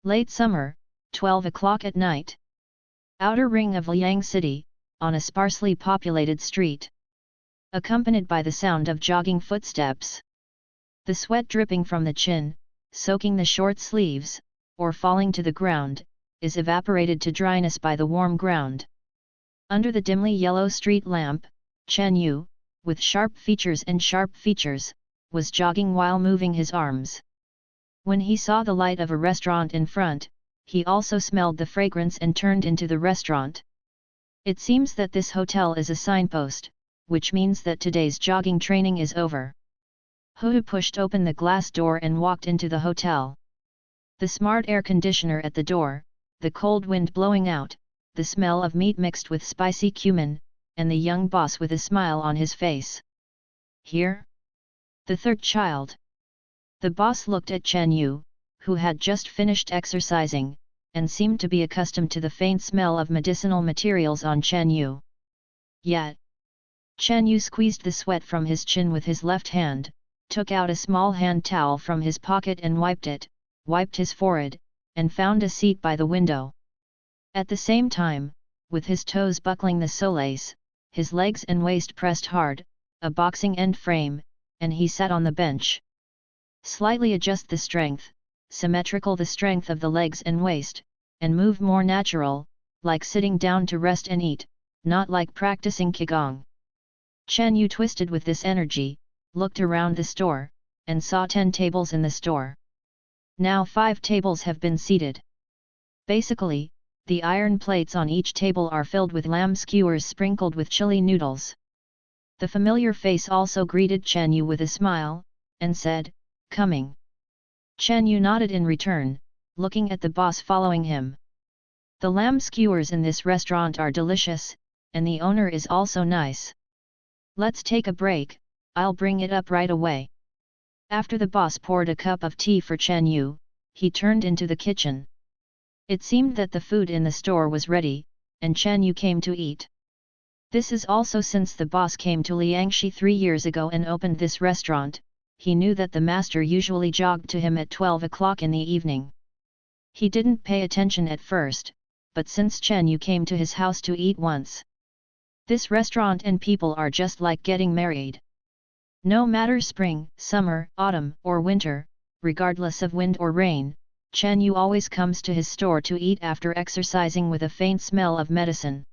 Late summer, 12 o'clock at night. Outer ring of Liang City, on a sparsely populated street. Accompanied by the sound of jogging footsteps. The sweat dripping from the chin, soaking the short sleeves, or falling to the ground, is evaporated to dryness by the warm ground. Under the dimly yellow street lamp, Chen Yu, with sharp features, was jogging while moving his arms. When he saw the light of a restaurant in front, he also smelled the fragrance and turned into the restaurant. It seems that this hotel is a signpost, which means that today's jogging training is over. Hu pushed open the glass door and walked into the hotel. The smart air conditioner at the door, the cold wind blowing out, the smell of meat mixed with spicy cumin, and the young boss with a smile on his face. Here? The third child. The boss looked at Chen Yu, who had just finished exercising, and seemed to be accustomed to the faint smell of medicinal materials on Chen Yu. Yet, Chen Yu squeezed the sweat from his chin with his left hand, took out a small hand towel from his pocket and wiped his forehead, and found a seat by the window. At the same time, with his toes buckling the soles, his legs and waist pressed hard, a boxing end frame, and he sat on the bench. Slightly adjust the strength, symmetrical the strength of the legs and waist, and move more natural, like sitting down to rest and eat, not like practicing Qigong. Chen Yu twisted with this energy, looked around the store, and saw 10 tables in the store. Now 5 tables have been seated. Basically, the iron plates on each table are filled with lamb skewers sprinkled with chili noodles. The familiar face also greeted Chen Yu with a smile, and said, "Coming." Chen Yu nodded in return, looking at the boss following him. The lamb skewers in this restaurant are delicious, and the owner is also nice. Let's take a break, I'll bring it up right away. After the boss poured a cup of tea for Chen Yu, he turned into the kitchen. It seemed that the food in the store was ready, and Chen Yu came to eat. This is also since the boss came to Liangshi 3 years ago and opened this restaurant. He knew that the master usually jogged to him at 12 o'clock in the evening. He didn't pay attention at first, but since Chen Yu came to his house to eat once. This restaurant and people are just like getting married. No matter spring, summer, autumn, or winter, regardless of wind or rain, Chen Yu always comes to his store to eat after exercising with a faint smell of medicine.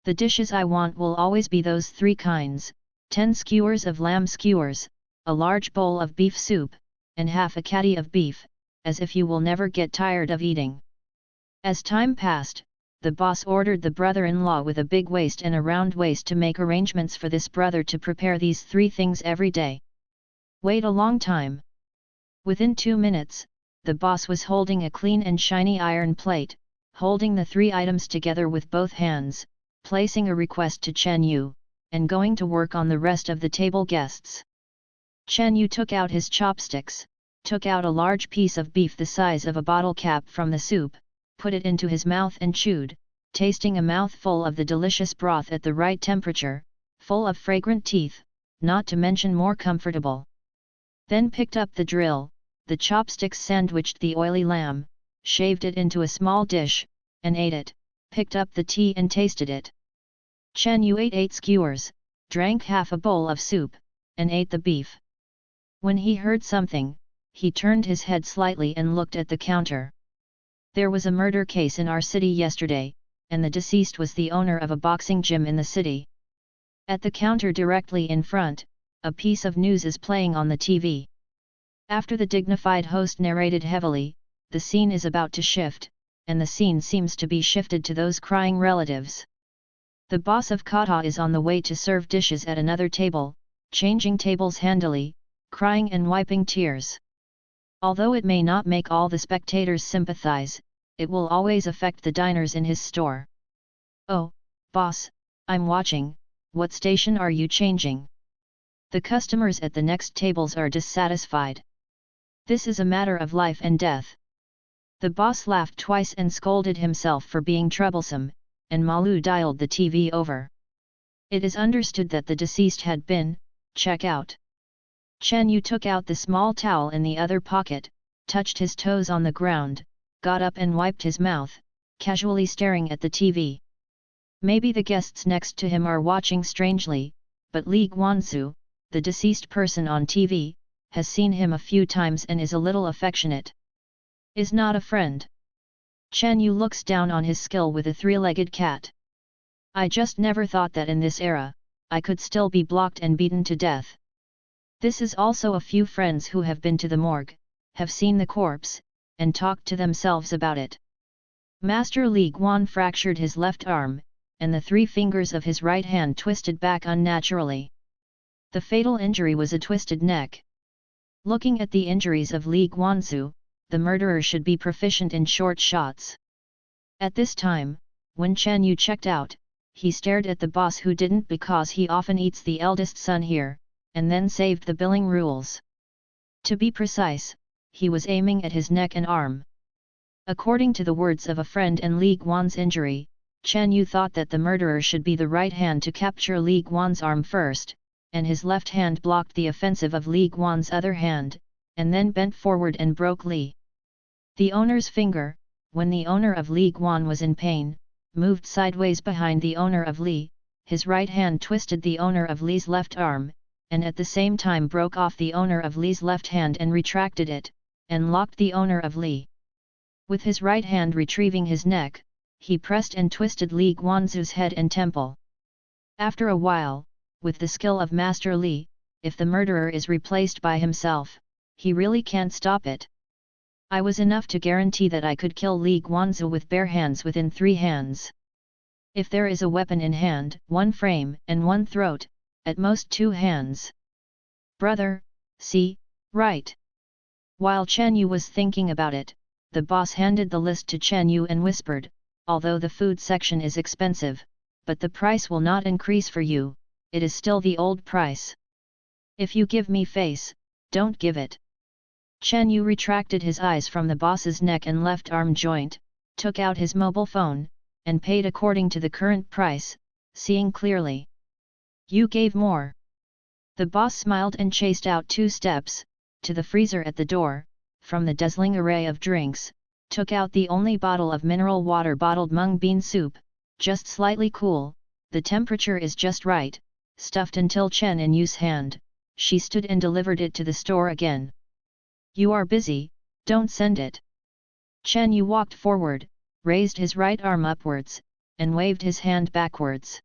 The dishes I want will always be those 3 kinds, 10 skewers of lamb skewers, a large bowl of beef soup, and half a caddy of beef, as if you will never get tired of eating. As time passed, the boss ordered the brother-in-law with a big waist and a round waist to make arrangements for this brother to prepare these 3 things every day. Wait a long time. Within 2 minutes, the boss was holding a clean and shiny iron plate, holding the 3 items together with both hands, placing a request to Chen Yu, and going to work on the rest of the table guests. Chen Yu took out his chopsticks, took out a large piece of beef the size of a bottle cap from the soup, put it into his mouth and chewed, tasting a mouthful of the delicious broth at the right temperature, full of fragrant teeth, not to mention more comfortable. Then picked up the drill, the chopsticks sandwiched the oily lamb, shaved it into a small dish, and ate it, picked up the tea and tasted it. Chen Yu ate 8 skewers, drank half a bowl of soup, and ate the beef. When he heard something, he turned his head slightly and looked at the counter. There was a murder case in our city yesterday, and the deceased was the owner of a boxing gym in the city. At the counter directly in front, a piece of news is playing on the TV. After the dignified host narrated heavily, the scene is about to shift, and the scene seems to be shifted to those crying relatives. The boss of Kata is on the way to serve dishes at another table, changing tables handily, crying and wiping tears. Although it may not make all the spectators sympathize, it will always affect the diners in his store. "Oh, boss, I'm watching, what station are you changing?" The customers at the next tables are dissatisfied. This is a matter of life and death. The boss laughed twice and scolded himself for being troublesome, and Malu dialed the TV over. It is understood that the deceased had been checked out. Chen Yu took out the small towel in the other pocket, touched his toes on the ground, got up and wiped his mouth, casually staring at the TV. Maybe the guests next to him are watching strangely, but Li Guanzu, the deceased person on TV, has seen him a few times and is a little affectionate. Is not a friend. Chen Yu looks down on his skill with a three-legged cat. I just never thought that in this era, I could still be blocked and beaten to death. This is also a few friends who have been to the morgue, have seen the corpse, and talked to themselves about it. Master Li Guan fractured his left arm, and the 3 fingers of his right hand twisted back unnaturally. The fatal injury was a twisted neck. Looking at the injuries of Li Guanzu, the murderer should be proficient in short shots. At this time, when Chen Yu checked out, he stared at the boss who didn't because he often eats the eldest son here, and then saved the billing rules. To be precise, he was aiming at his neck and arm. According to the words of a friend and Li Guan's injury, Chen Yu thought that the murderer should be the right hand to capture Li Guan's arm first, and his left hand blocked the offensive of Li Guan's other hand, and then bent forward and broke the owner's finger. When the owner of Li Guan was in pain, moved sideways behind the owner of Li, his right hand twisted the owner of Li's left arm, and at the same time broke off the owner of Li's left hand and retracted it, and locked the owner of Li. With his right hand retrieving his neck, he pressed and twisted Li Guanzu's head and temple. After a while, with the skill of Master Li, if the murderer is replaced by himself, he really can't stop it. I was enough to guarantee that I could kill Li Guanzu with bare hands within 3 hands. If there is a weapon in hand, 1 frame and 1 throat, at most 2 hands. Brother, see, right. While Chen Yu was thinking about it, the boss handed the list to Chen Yu and whispered, although the food section is expensive, but the price will not increase for you, it is still the old price. If you give me face, don't give it. Chen Yu retracted his eyes from the boss's neck and left arm joint, took out his mobile phone, and paid according to the current price, seeing clearly. You gave more. The boss smiled and chased out 2 steps, to the freezer at the door, from the dazzling array of drinks, took out the only bottle of mineral water bottled mung bean soup, just slightly cool, the temperature is just right, stuffed until Chen Yu's hand, she stood and delivered it to the store again. You are busy, don't send it. Chen Yu walked forward, raised his right arm upwards, and waved his hand backwards.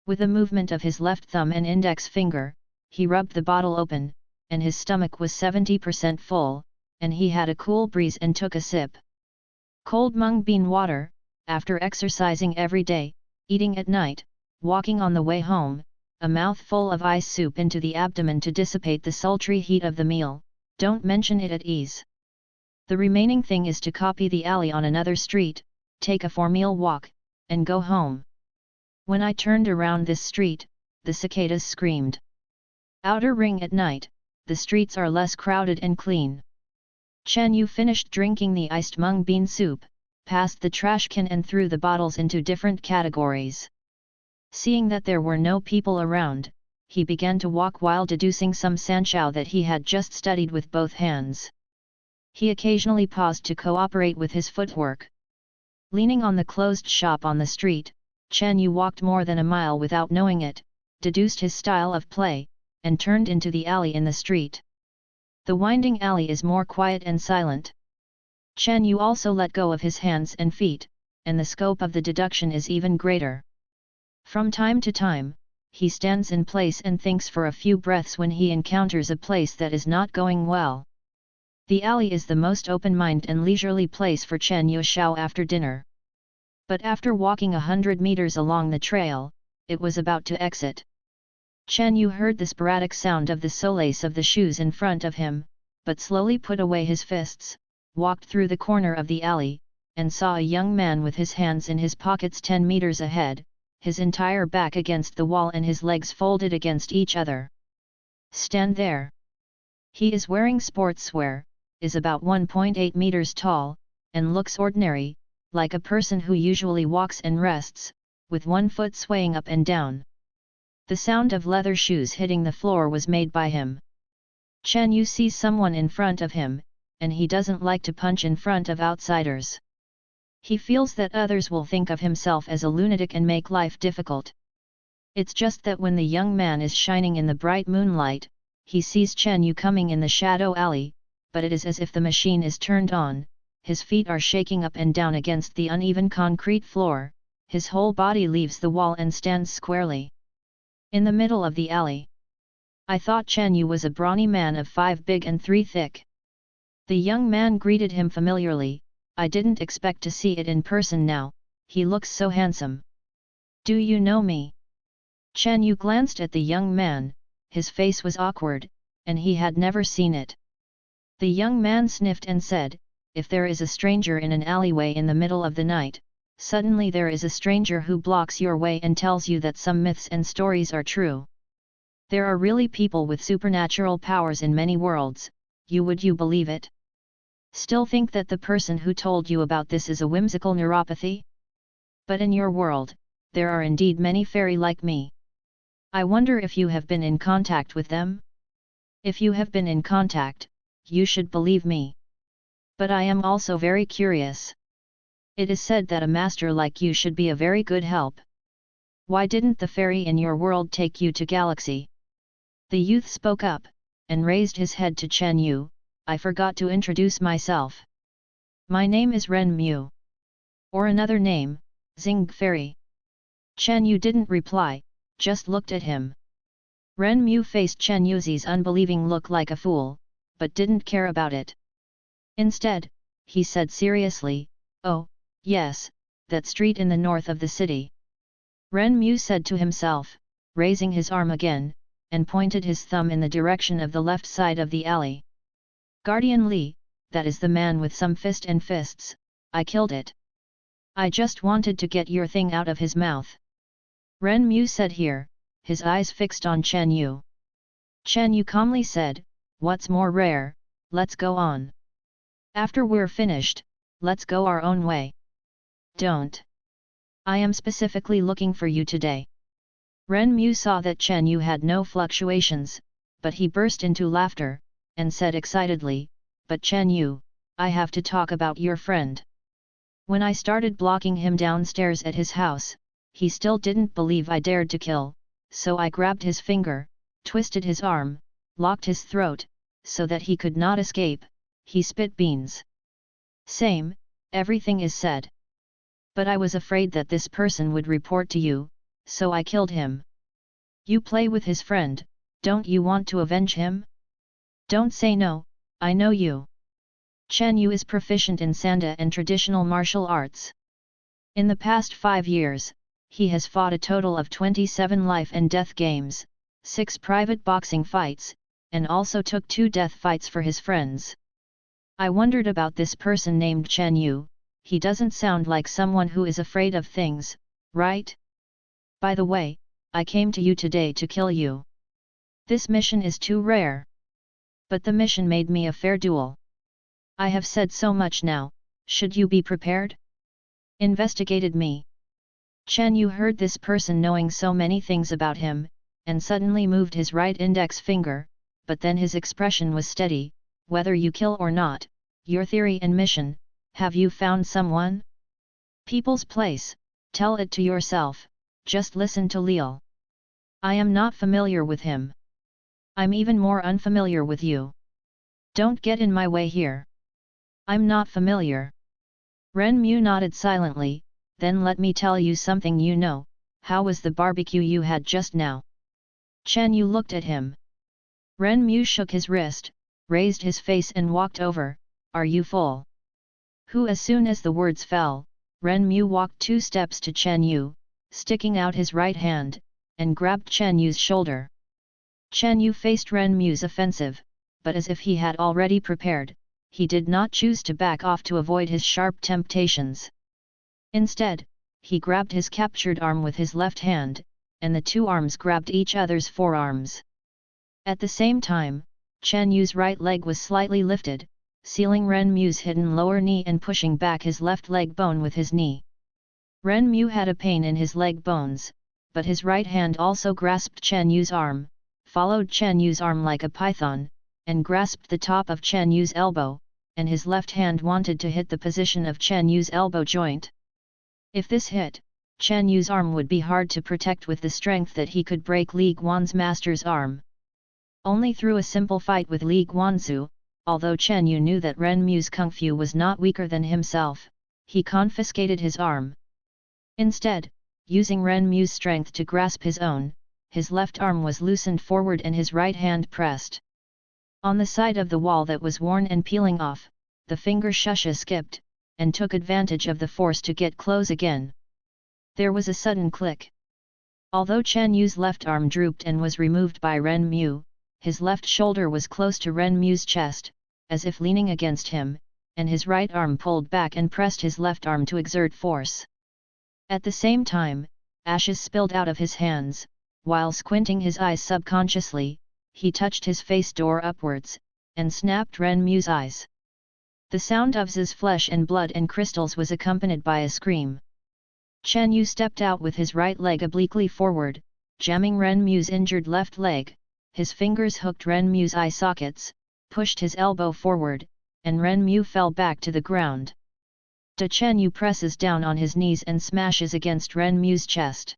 With a movement of his left thumb and index finger, he rubbed the bottle open, and his stomach was 70% full, and he had a cool breeze and took a sip. Cold mung bean water, after exercising every day, eating at night, walking on the way home, a mouthful of ice soup into the abdomen to dissipate the sultry heat of the meal, don't mention it at ease. The remaining thing is to copy the alley on another street, take a 4-meal walk, and go home. When I turned around this street, the cicadas screamed. Outer ring at night, the streets are less crowded and clean. Chen Yu finished drinking the iced mung bean soup, passed the trash can and threw the bottles into different categories. Seeing that there were no people around, he began to walk while deducing some sanshao that he had just studied with both hands. He occasionally paused to cooperate with his footwork. Leaning on the closed shop on the street, Chen Yu walked more than a mile without knowing it, deduced his style of play, and turned into the alley in the street. The winding alley is more quiet and silent. Chen Yu also let go of his hands and feet, and the scope of the deduction is even greater. From time to time, he stands in place and thinks for a few breaths when he encounters a place that is not going well. The alley is the most open-minded and leisurely place for Chen Yu Shao after dinner. But after walking 100 meters along the trail, it was about to exit. Chen Yu heard the sporadic sound of the soles of the shoes in front of him, but slowly put away his fists, walked through the corner of the alley, and saw a young man with his hands in his pockets 10 meters ahead, his entire back against the wall and his legs folded against each other. Stand there. He is wearing sportswear, is about 1.8 meters tall, and looks ordinary, like a person who usually walks and rests, with one foot swaying up and down. The sound of leather shoes hitting the floor was made by him. Chen Yu sees someone in front of him, and he doesn't like to punch in front of outsiders. He feels that others will think of himself as a lunatic and make life difficult. It's just that when the young man is shining in the bright moonlight, he sees Chen Yu coming in the shadow alley, but it is as if the machine is turned on, his feet are shaking up and down against the uneven concrete floor, his whole body leaves the wall and stands squarely in the middle of the alley. I thought Chen Yu was a brawny man of 5 big and 3 thick. The young man greeted him familiarly. I didn't expect to see it in person now, he looks so handsome. Do you know me? Chen Yu glanced at the young man, his face was awkward, and he had never seen it. The young man sniffed and said, if there is a stranger in an alleyway in the middle of the night, suddenly there is a stranger who blocks your way and tells you that some myths and stories are true. There are really people with supernatural powers in many worlds, would you believe it? Still think that the person who told you about this is a whimsical neuropathy? But in your world, there are indeed many fairy like me. I wonder if you have been in contact with them? If you have been in contact, you should believe me. But I am also very curious. It is said that a master like you should be a very good help. Why didn't the fairy in your world take you to Galaxy? The youth spoke up, and raised his head to Chen Yu. I forgot to introduce myself. My name is Ren Mu. Or another name, Xing Fairy. Chen Yu didn't reply, just looked at him. Ren Mu faced Chen Yu's unbelieving look like a fool, but didn't care about it. Instead, he said seriously, oh, yes, that street in the north of the city. Ren Mu said to himself, raising his arm again, and pointed his thumb in the direction of the left side of the alley. Guardian Li, that is the man with some fist and fists, I killed it. I just wanted to get your thing out of his mouth. Ren Mu said here, his eyes fixed on Chen Yu. Chen Yu calmly said, what's more rare, let's go on. After we're finished, let's go our own way. Don't. I am specifically looking for you today. Ren Mu saw that Chen Yu had no fluctuations, but he burst into laughter, and said excitedly, but Chen Yu, I have to talk about your friend. When I started blocking him downstairs at his house, he still didn't believe I dared to kill, so I grabbed his finger, twisted his arm, locked his throat, so that he could not escape. He spit beans. Same, everything is said. But I was afraid that this person would report to you, so I killed him. You play with his friend, don't you want to avenge him? Don't say no, I know you. Chen Yu is proficient in Sanda and traditional martial arts. In the past 5 years, he has fought a total of 27 life and death games, 6 private boxing fights, and also took 2 death fights for his friends. I wondered about this person named Chen Yu. He doesn't sound like someone who is afraid of things, right? By the way, I came to you today to kill you. This mission is too rare. But the mission made me a fair duel. I have said so much now, should you be prepared? Investigated me. Chen Yu heard this person knowing so many things about him, and suddenly moved his right index finger, but then his expression was steady, whether you kill or not, your theory and mission, have you found someone? People's place, tell it to yourself, just listen to Leal. I am not familiar with him. I'm even more unfamiliar with you. Don't get in my way here. I'm not familiar. Ren Mu nodded silently, then let me tell you something you know, how was the barbecue you had just now? Chen Yu looked at him. Ren Mu shook his wrist, raised his face and walked over, are you full? Who as soon as the words fell, Ren Mu walked 2 steps to Chen Yu, sticking out his right hand, and grabbed Chen Yu's shoulder. Chen Yu faced Ren Mu's offensive, but as if he had already prepared, he did not choose to back off to avoid his sharp temptations. Instead, he grabbed his captured arm with his left hand, and the 2 arms grabbed each other's forearms. At the same time, Chen Yu's right leg was slightly lifted, sealing Ren Mu's hidden lower knee and pushing back his left leg bone with his knee. Ren Mu had a pain in his leg bones, but his right hand also grasped Chen Yu's arm, followed Chen Yu's arm like a python, and grasped the top of Chen Yu's elbow, and his left hand wanted to hit the position of Chen Yu's elbow joint. If this hit, Chen Yu's arm would be hard to protect with the strength that he could break Li Guan's master's arm. Only through a simple fight with Li Guanzu, although Chen Yu knew that Ren Mu's kung fu was not weaker than himself, he confiscated his arm. Instead, using Ren Mu's strength to grasp his own, his left arm was loosened forward and his right hand pressed. On the side of the wall that was worn and peeling off, the finger Shusha skipped, and took advantage of the force to get close again. There was a sudden click. Although Chen Yu's left arm drooped and was removed by Ren Mu, his left shoulder was close to Ren Mu's chest, as if leaning against him, and his right arm pulled back and pressed his left arm to exert force. At the same time, ashes spilled out of his hands, while squinting his eyes subconsciously, he touched his face door upwards, and snapped Ren Mu's eyes. The sound of Z's flesh and blood and crystals was accompanied by a scream. Chen Yu stepped out with his right leg obliquely forward, jamming Ren Mu's injured left leg, his fingers hooked Ren Mu's eye sockets, pushed his elbow forward, and Ren Mu fell back to the ground. Chen Yu presses down on his knees and smashes against Ren Mu's chest.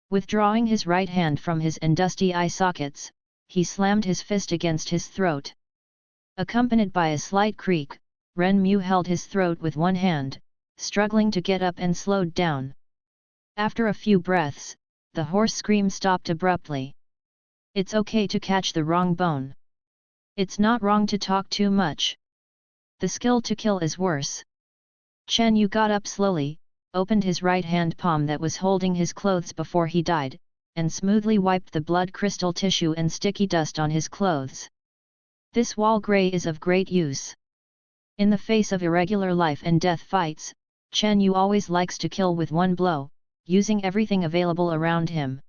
Withdrawing his right hand from his dusty eye sockets, he slammed his fist against his throat. Accompanied by a slight creak, Ren Mu held his throat with one hand, struggling to get up and slowed down. After a few breaths, the hoarse scream stopped abruptly. It's okay to catch the wrong bone. It's not wrong to talk too much. The skill to kill is worse. Chen Yu got up slowly, opened his right hand palm that was holding his clothes before he died, and smoothly wiped the blood crystal tissue and sticky dust on his clothes. This wall grey is of great use. In the face of irregular life and death fights, Chen Yu always likes to kill with one blow, using everything available around him.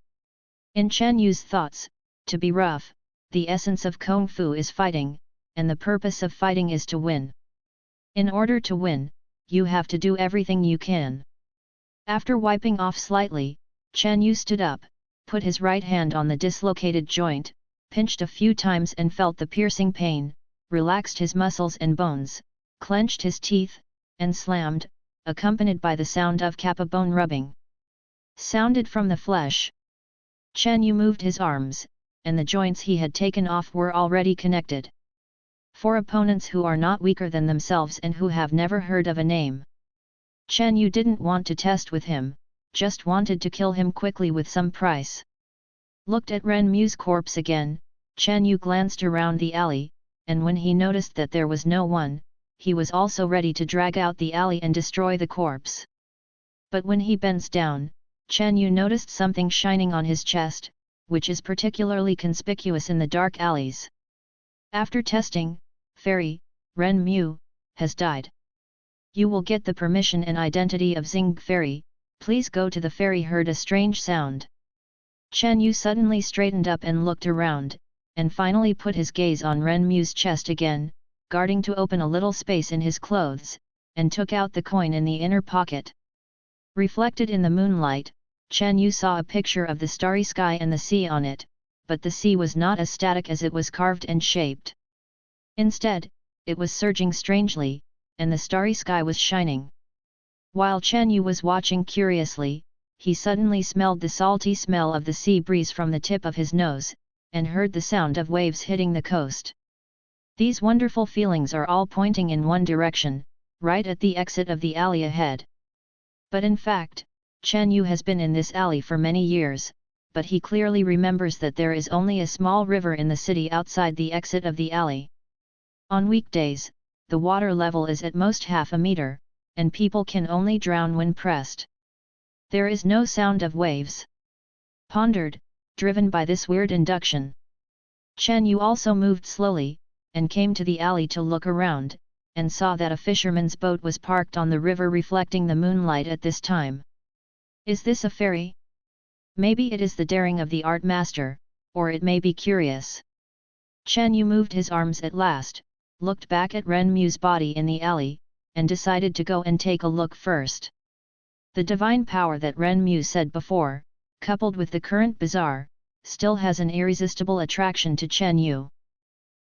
In Chen Yu's thoughts, to be rough, the essence of Kung Fu is fighting, and the purpose of fighting is to win. In order to win, you have to do everything you can. After wiping off slightly, Chen Yu stood up, put his right hand on the dislocated joint, pinched a few times and felt the piercing pain, relaxed his muscles and bones, clenched his teeth, and slammed, accompanied by the sound of kappa bone rubbing. Sounded from the flesh. Chen Yu moved his arms, and the joints he had taken off were already connected. For opponents who are not weaker than themselves and who have never heard of a name, Chen Yu didn't want to test with him, just wanted to kill him quickly with some price. Looked at Ren Mu's corpse again, Chen Yu glanced around the alley, and when he noticed that there was no one, he was also ready to drag out the alley and destroy the corpse. But when he bends down, Chen Yu noticed something shining on his chest, which is particularly conspicuous in the dark alleys. After testing, Fairy, Ren Mu, has died. You will get the permission and identity of Xing Fairy, please go to the fairy. Heard a strange sound. Chen Yu suddenly straightened up and looked around, and finally put his gaze on Ren Mu's chest again, guarding to open a little space in his clothes, and took out the coin in the inner pocket. Reflected in the moonlight, Chen Yu saw a picture of the starry sky and the sea on it, but the sea was not as static as it was carved and shaped. Instead, it was surging strangely, and the starry sky was shining. While Chen Yu was watching curiously, he suddenly smelled the salty smell of the sea breeze from the tip of his nose, and heard the sound of waves hitting the coast. These wonderful feelings are all pointing in one direction, right at the exit of the alley ahead. But in fact, Chen Yu has been in this alley for many years, but he clearly remembers that there is only a small river in the city outside the exit of the alley. On weekdays, the water level is at most half a meter, and people can only drown when pressed. There is no sound of waves. Pondered, driven by this weird induction. Chen Yu also moved slowly, and came to the alley to look around, and saw that a fisherman's boat was parked on the river reflecting the moonlight at this time. Is this a fairy? Maybe it is the daring of the art master, or it may be curious. Chen Yu moved his arms at last, looked back at Ren Mu's body in the alley, and decided to go and take a look first. The divine power that Ren Mu said before, coupled with the current bazaar, still has an irresistible attraction to Chen Yu.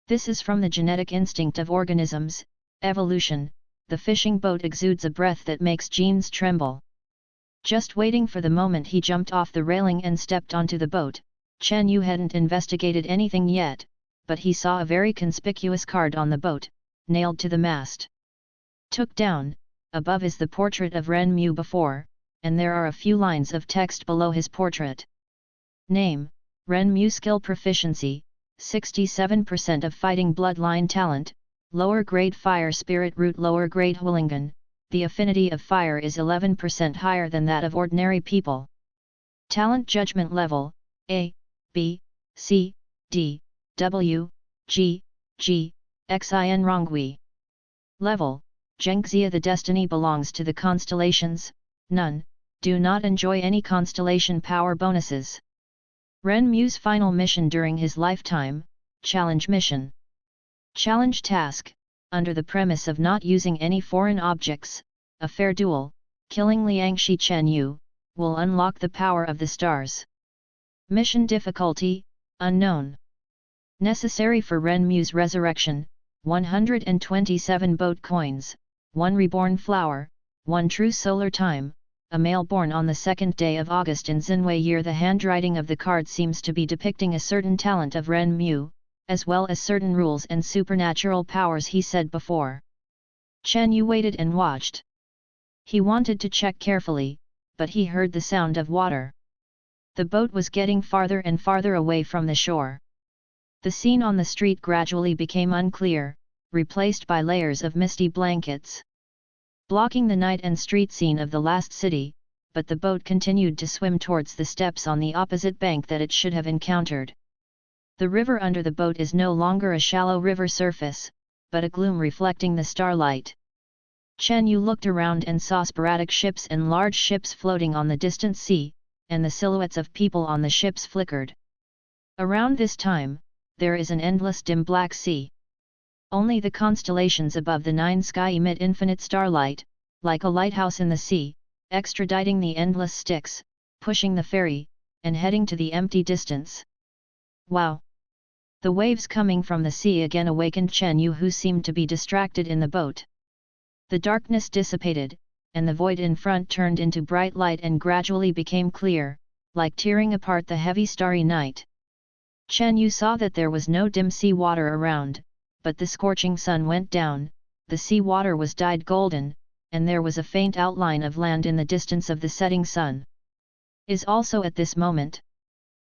This is from the genetic instinct of organisms, Evolution, the fishing boat exudes a breath that makes jeans tremble. Just waiting for the moment he jumped off the railing and stepped onto the boat, Chen Yu hadn't investigated anything yet, but he saw a very conspicuous card on the boat, nailed to the mast. Took down, above is the portrait of Ren Mu before, and there are a few lines of text below his portrait. Name, Ren Mu. Skill proficiency, 67% of fighting bloodline talent, lower grade fire spirit root, lower grade Hulingan. The affinity of fire is 11% higher than that of ordinary people. Talent judgment level, A, B, C, D, W, G, G, Xin Rongui. Level, Zhengxia. The destiny belongs to the constellations, none, do not enjoy any constellation power bonuses. Ren Mu's final mission during his lifetime, challenge mission. Challenge task, under the premise of not using any foreign objects, a fair duel, killing Liangshi Chen Yu, will unlock the power of the stars. Mission difficulty, unknown. Necessary for Ren Mu's resurrection, 127 boat coins, 1 reborn flower, 1 true solar time, a male born on the 2nd day of August in Xinwei year. The handwriting of the card seems to be depicting a certain talent of Ren Mu, as well as certain rules and supernatural powers he said before. Chen Yu waited and watched. He wanted to check carefully, but he heard the sound of water. The boat was getting farther and farther away from the shore. The scene on the street gradually became unclear, replaced by layers of misty blankets, blocking the night and street scene of the last city, but the boat continued to swim towards the steps on the opposite bank that it should have encountered. The river under the boat is no longer a shallow river surface, but a gloom reflecting the starlight. Chen Yu looked around and saw sporadic ships and large ships floating on the distant sea, and the silhouettes of people on the ships flickered. Around this time, there is an endless dim black sea. Only the constellations above the night sky emit infinite starlight, like a lighthouse in the sea, extraditing the endless Styx, pushing the ferry, and heading to the empty distance. Wow! The waves coming from the sea again awakened Chen Yu, who seemed to be distracted in the boat. The darkness dissipated, and the void in front turned into bright light and gradually became clear, like tearing apart the heavy starry night. Chen Yu saw that there was no dim sea water around, but the scorching sun went down, the sea water was dyed golden, and there was a faint outline of land in the distance of the setting sun. Is also at this moment.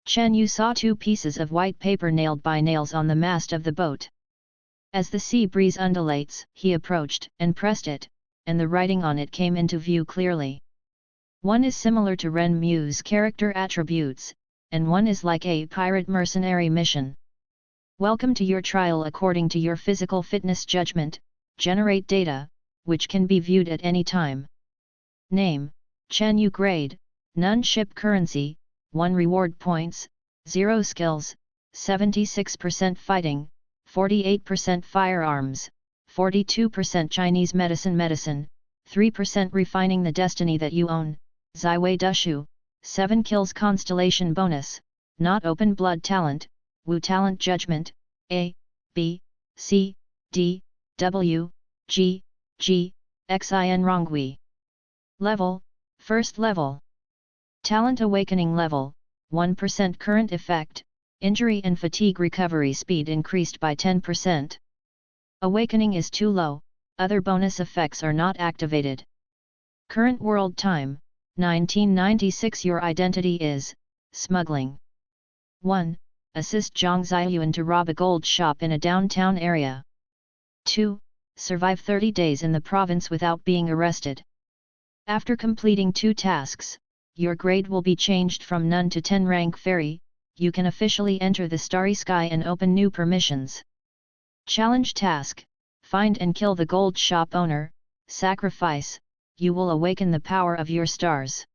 Chen Yu saw 2 pieces of white paper nailed by nails on the mast of the boat. As the sea breeze undulates, he approached and pressed it, and the writing on it came into view clearly. One is similar to Ren Mu's character attributes, and one is like a pirate mercenary mission. Welcome to your trial according to your physical fitness judgment, generate data, which can be viewed at any time. Name, Chen Yu. Grade, none. Ship currency, 1 reward points, 0 skills, 76% fighting, 48% firearms, 42% Chinese medicine, 3% refining the destiny that you own, Ziwei Dushu, 7 kills. Constellation bonus, not open blood talent, Wu talent judgment, A, B, C, D, W, G, G, Xin Rongui. Level, first level. Talent awakening level, 1% current effect, injury and fatigue recovery speed increased by 10%. Awakening is too low, other bonus effects are not activated. Current world time, 1996. Your identity is, smuggling. 1. Assist Zhang Ziyuan to rob a gold shop in a downtown area. 2. Survive 30 days in the province without being arrested. After completing 2 tasks, your grade will be changed from none to 10 rank fairy, you can officially enter the starry sky and open new permissions. Challenge task, find and kill the gold shop owner, sacrifice, you will awaken the power of your stars.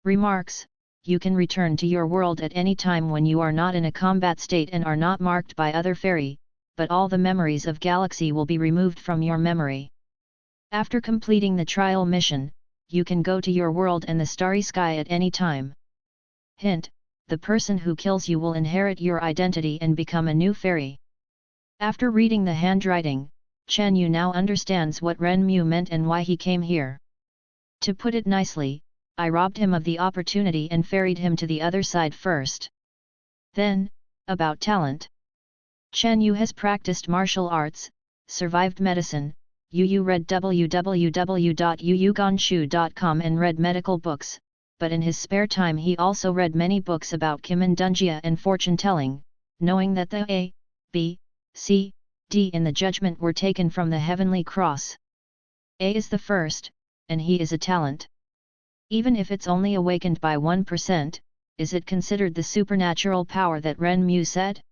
Remarks, you can return to your world at any time when you are not in a combat state and are not marked by other fairy, but all the memories of galaxy will be removed from your memory. After completing the trial mission, you can go to your world and the starry sky at any time. Hint, the person who kills you will inherit your identity and become a new fairy. After reading the handwriting, Chen Yu now understands what Ren Mu meant and why he came here. To put it nicely, I robbed him of the opportunity and ferried him to the other side first. Then, about talent. Chen Yu has practiced martial arts, survived medicine, Yu read www.yuyugonshu.com and read medical books, but in his spare time he also read many books about Kim and Dunjia and fortune-telling, knowing that the A, B, C, D in the judgment were taken from the heavenly cross. A is the first, and he is a talent. Even if it's only awakened by 1%, is it considered the supernatural power that Ren Mu said?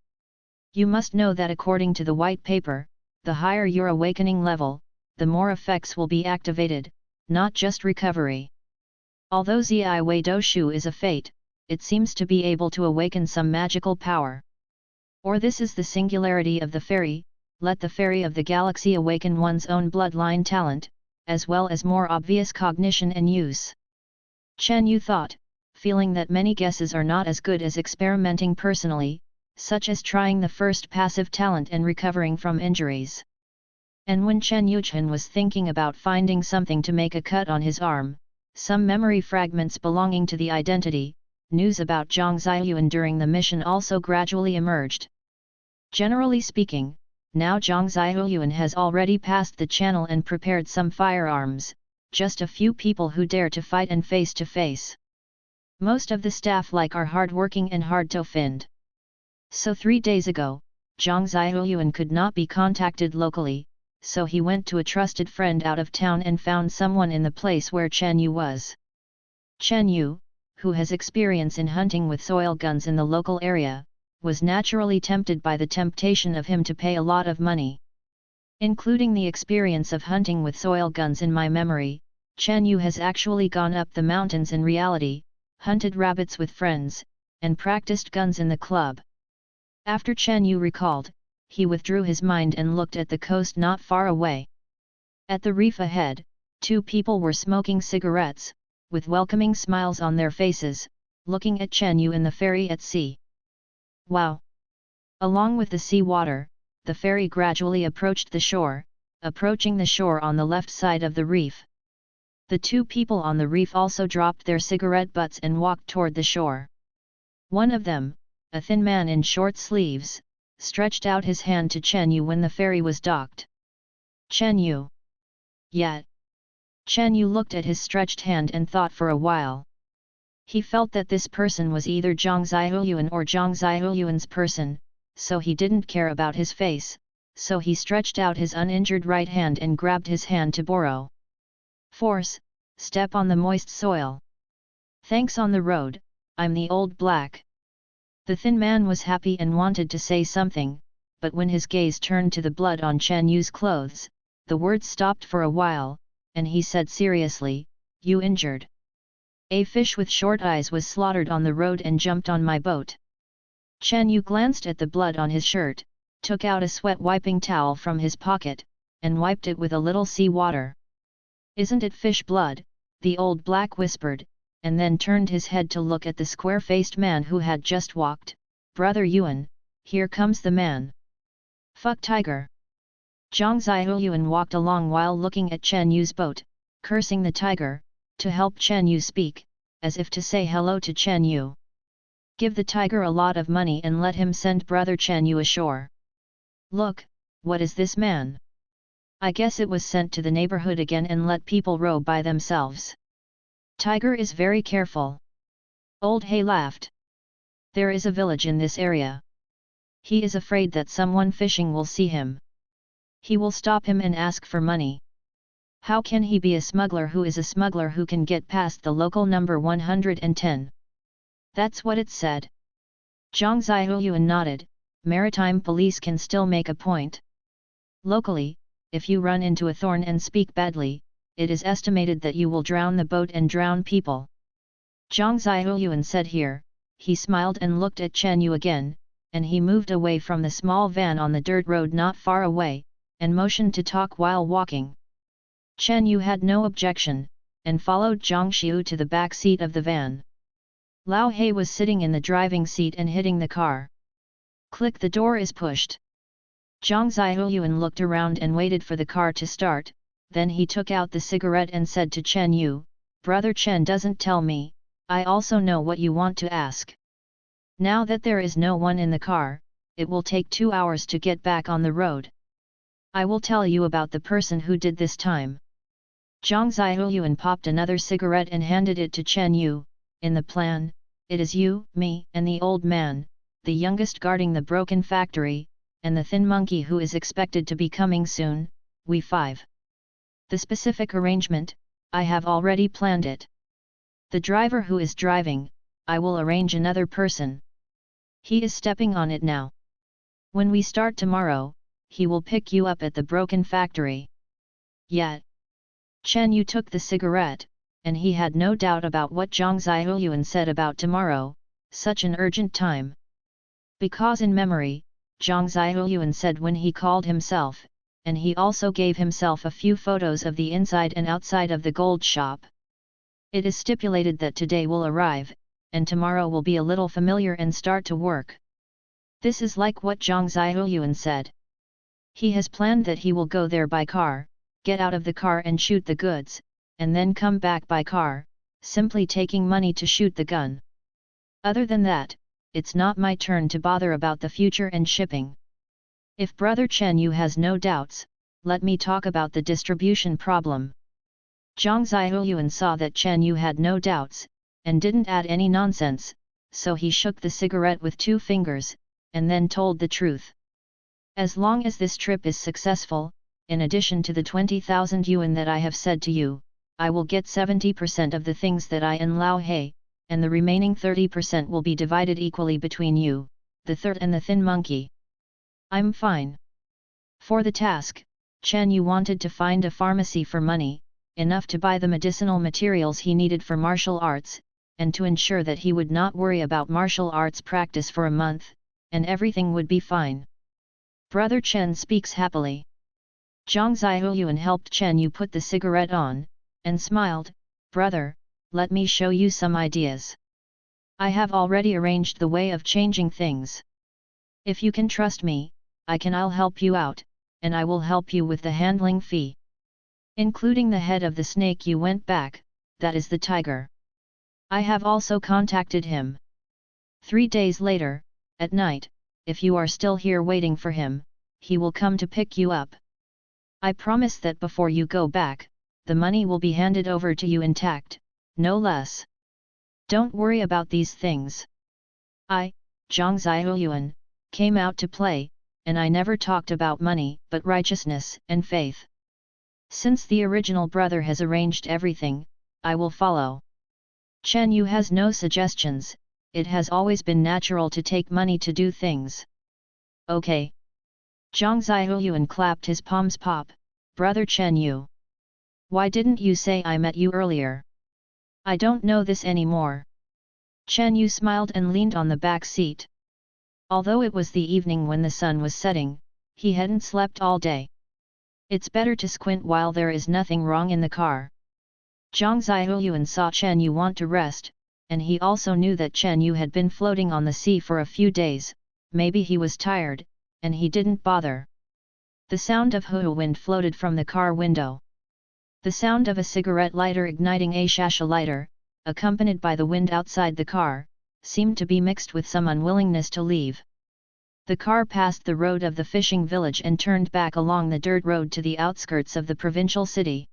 You must know that according to the white paper, the higher your awakening level, the more effects will be activated, not just recovery. Although Zi Wei Do Shu is a fate, it seems to be able to awaken some magical power. Or this is the singularity of the fairy, let the fairy of the galaxy awaken one's own bloodline talent, as well as more obvious cognition and use. Chen Yu thought, feeling that many guesses are not as good as experimenting personally, such as trying the first passive talent and recovering from injuries. And when Chen Yuchen was thinking about finding something to make a cut on his arm, some memory fragments belonging to the identity, news about Zhang Ziyuan during the mission also gradually emerged. Generally speaking, now Zhang Ziyuan has already passed the channel and prepared some firearms, just a few people who dare to fight and face to face. Most of the staff are hard-working and hard to find. So 3 days ago, Zhang Ziyuan could not be contacted locally, so he went to a trusted friend out of town and found someone in the place where Chen Yu was. Chen Yu, who has experience in hunting with soil guns in the local area, was naturally tempted by the temptation of him to pay a lot of money. Including the experience of hunting with soil guns in my memory, Chen Yu has actually gone up the mountains in reality, hunted rabbits with friends, and practiced guns in the club. After Chen Yu recalled, he withdrew his mind and looked at the coast not far away. At the reef ahead, 2 people were smoking cigarettes, with welcoming smiles on their faces, looking at Chen Yu in the ferry at sea. Wow! Along with the sea water, the ferry gradually approached the shore, approaching the shore on the left side of the reef. The 2 people on the reef also dropped their cigarette butts and walked toward the shore. One of them, a thin man in short sleeves, stretched out his hand to Chen Yu when the ferry was docked. Chen Yu. Yet. Chen Yu looked at his stretched hand and thought for a while. He felt that this person was either Zhang Ziyuan or Zhang Ziyuan's person, so he didn't care about his face, so he stretched out his uninjured right hand and grabbed his hand to borrow. Force, step on the moist soil. Thanks on the road, I'm the old black. The thin man was happy and wanted to say something, but when his gaze turned to the blood on Chen Yu's clothes, the words stopped for a while, and he said seriously, "You injured? A fish with short eyes was slaughtered on the road and jumped on my boat." Chen Yu glanced at the blood on his shirt, took out a sweat-wiping towel from his pocket, and wiped it with a little sea water. "Isn't it fish blood?" the old black whispered, and then turned his head to look at the square-faced man who had just walked. "Brother Yuan, here comes the man." "Fuck tiger." Zhang Ziyuan walked along while looking at Chen Yu's boat, cursing the tiger, to help Chen Yu speak, as if to say hello to Chen Yu. "Give the tiger a lot of money and let him send brother Chen Yu ashore." "Look, what is this man? I guess it was sent to the neighborhood again and let people row by themselves. Tiger is very careful." Old He laughed. "There is a village in this area. He is afraid that someone fishing will see him. He will stop him and ask for money. How can he be a smuggler who is a smuggler who can get past the local number 110? That's what it said." Zhang Ziyuan nodded. "Maritime police can still make a point. Locally, if you run into a thorn and speak badly, it is estimated that you will drown the boat and drown people." Zhang Ziyuan said here. He smiled and looked at Chen Yu again, and he moved away from the small van on the dirt road not far away, and motioned to talk while walking. Chen Yu had no objection, and followed Zhang Xiu to the back seat of the van. Lao He was sitting in the driving seat and hitting the car. Click, the door is pushed. Zhang Ziuyuan looked around and waited for the car to start, then he took out the cigarette and said to Chen Yu, "Brother Chen doesn't tell me, I also know what you want to ask. Now that there is no one in the car, it will take 2 hours to get back on the road. I will tell you about the person who did this time." Zhang Ziuyuan popped another cigarette and handed it to Chen Yu. "In the plan, it is you, me, and the old man, the youngest guarding the broken factory, and the thin monkey who is expected to be coming soon, we 5. The specific arrangement, I have already planned it. The driver who is driving, I will arrange another person. He is stepping on it now. When we start tomorrow, he will pick you up at the broken factory." Yet, Chen Yu took the cigarette, and he had no doubt about what Zhang Ziuyuan said about tomorrow, such an urgent time. Because in memory, Zhang Ziuyuan said when he called himself, and he also gave himself a few photos of the inside and outside of the gold shop. It is stipulated that today will arrive, and tomorrow will be a little familiar and start to work. This is like what Zhang Ziuyuan said. He has planned that he will go there by car, get out of the car and shoot the goods, and then come back by car, simply taking money to shoot the gun. Other than that, it's not my turn to bother about the future and shipping. If Brother Chen Yu has no doubts, let me talk about the distribution problem." Zhang Ziuyuan saw that Chen Yu had no doubts, and didn't add any nonsense, so he shook the cigarette with 2 fingers, and then told the truth. "As long as this trip is successful, in addition to the 20,000 yuan that I have said to you, I will get 70% of the things that I and Lao He, and the remaining 30% will be divided equally between you, the third and the thin monkey." "I'm fine." For the task, Chen Yu wanted to find a pharmacy for money, enough to buy the medicinal materials he needed for martial arts, and to ensure that he would not worry about martial arts practice for a month, and everything would be fine. Brother Chen speaks happily. Zhang Ziuyuan helped Chen Yu put the cigarette on, and smiled, "Brother, let me show you some ideas. I have already arranged the way of changing things. If you can trust me, I'll help you out, and I will help you with the handling fee. Including the head of the snake you went back, that is the tiger. I have also contacted him. 3 days later, at night, if you are still here waiting for him, he will come to pick you up. I promise that before you go back, the money will be handed over to you intact, no less. Don't worry about these things. I, Zhang Ziuyuan, came out to play, and I never talked about money but righteousness and faith. Since the original brother has arranged everything, I will follow. Chen Yu has no suggestions, it has always been natural to take money to do things. Okay. Zhang Ziuyuan clapped his palms. Pop, Brother Chen Yu. Why didn't you say I met you earlier? I don't know this anymore. Chen Yu smiled and leaned on the back seat. Although it was the evening when the sun was setting, he hadn't slept all day. It's better to squint while there is nothing wrong in the car. Zhang Ziuyuan saw Chen Yu want to rest, and he also knew that Chen Yu had been floating on the sea for a few days, maybe he was tired, and he didn't bother. The sound of hoo wind floated from the car window. The sound of a cigarette lighter igniting a shisha lighter, accompanied by the wind outside the car, seemed to be mixed with some unwillingness to leave. The car passed the road of the fishing village and turned back along the dirt road to the outskirts of the provincial city.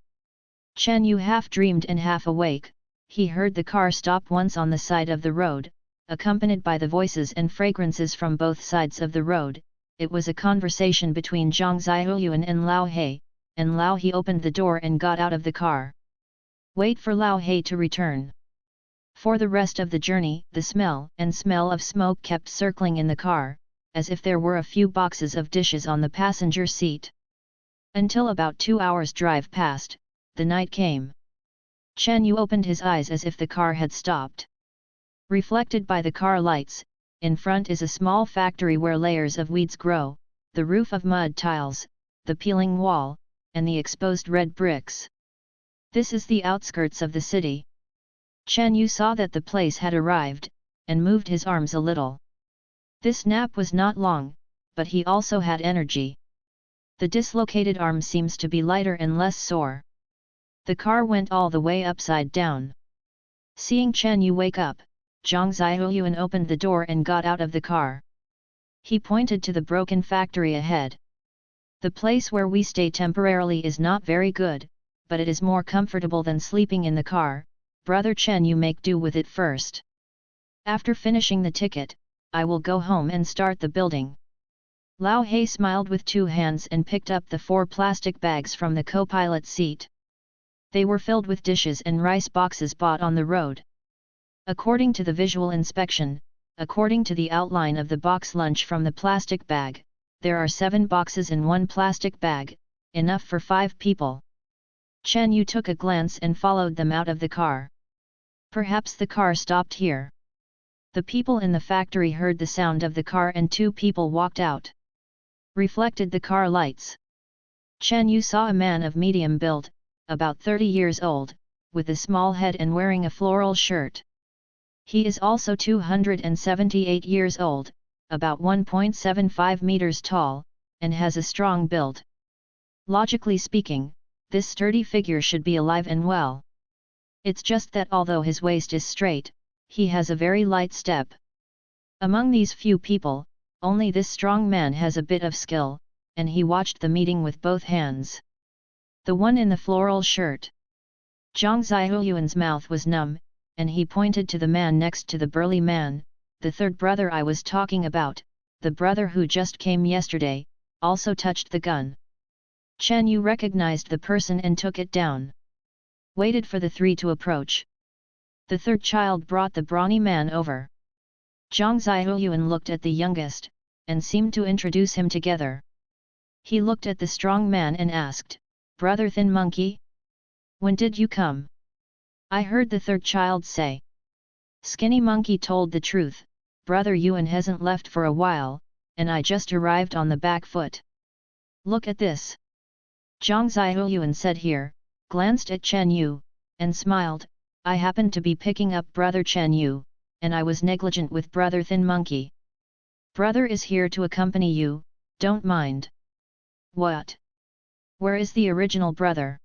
Chen Yu half dreamed and half awake, he heard the car stop once on the side of the road, accompanied by the voices and fragrances from both sides of the road. It was a conversation between Zhang Ziuyuan and Lao He, and Lao He opened the door and got out of the car. Wait for Lao He to return. For the rest of the journey, the smell of smoke kept circling in the car, as if there were a few boxes of dishes on the passenger seat. Until about 2 hours drive passed, the night came. Chen Yu opened his eyes as if the car had stopped. Reflected by the car lights, in front is a small factory where layers of weeds grow, the roof of mud tiles, the peeling wall, and the exposed red bricks. This is the outskirts of the city. Chen Yu saw that the place had arrived, and moved his arms a little. This nap was not long, but he also had energy. The dislocated arm seems to be lighter and less sore. The car went all the way upside down. Seeing Chen Yu wake up, Zhang Ziyuan opened the door and got out of the car. He pointed to the broken factory ahead. The place where we stay temporarily is not very good, but it is more comfortable than sleeping in the car. Brother Chen, you make do with it first. After finishing the ticket, I will go home and start the building. Lao He smiled with 2 hands and picked up the 4 plastic bags from the co-pilot's seat. They were filled with dishes and rice boxes bought on the road. According to the visual inspection, according to the outline of the box lunch from the plastic bag, there are 7 boxes in 1 plastic bag, enough for 5 people. Chen Yu took a glance and followed them out of the car. Perhaps the car stopped here. The people in the factory heard the sound of the car and 2 people walked out. Reflected the car lights. Chen Yu saw a man of medium build, about 30 years old, with a small head and wearing a floral shirt. He is also 278 years old, about 1.75 meters tall, and has a strong build. Logically speaking, this sturdy figure should be alive and well. It's just that although his waist is straight, he has a very light step. Among these few people, only this strong man has a bit of skill, and he watched the meeting with both hands. The one in the floral shirt. Zhang Ziyuan's mouth was numb, and he pointed to the man next to the burly man, the third brother I was talking about, the brother who just came yesterday, also touched the gun. Chen Yu recognized the person and took it down. Waited for the 3 to approach. The third child brought the brawny man over. Zhang Ziyuan looked at the youngest, and seemed to introduce him together. He looked at the strong man and asked, "Brother Thin Monkey? When did you come?" "I heard the third child say." Skinny Monkey told the truth, "Brother Yuan hasn't left for a while, and I just arrived on the back foot." "Look at this." Zhang Ziyuan said here, glanced at Chen Yu, and smiled, "I happened to be picking up Brother Chen Yu, and I was negligent with Brother Thin Monkey. Brother is here to accompany you, don't mind." "What? Where is the original brother?"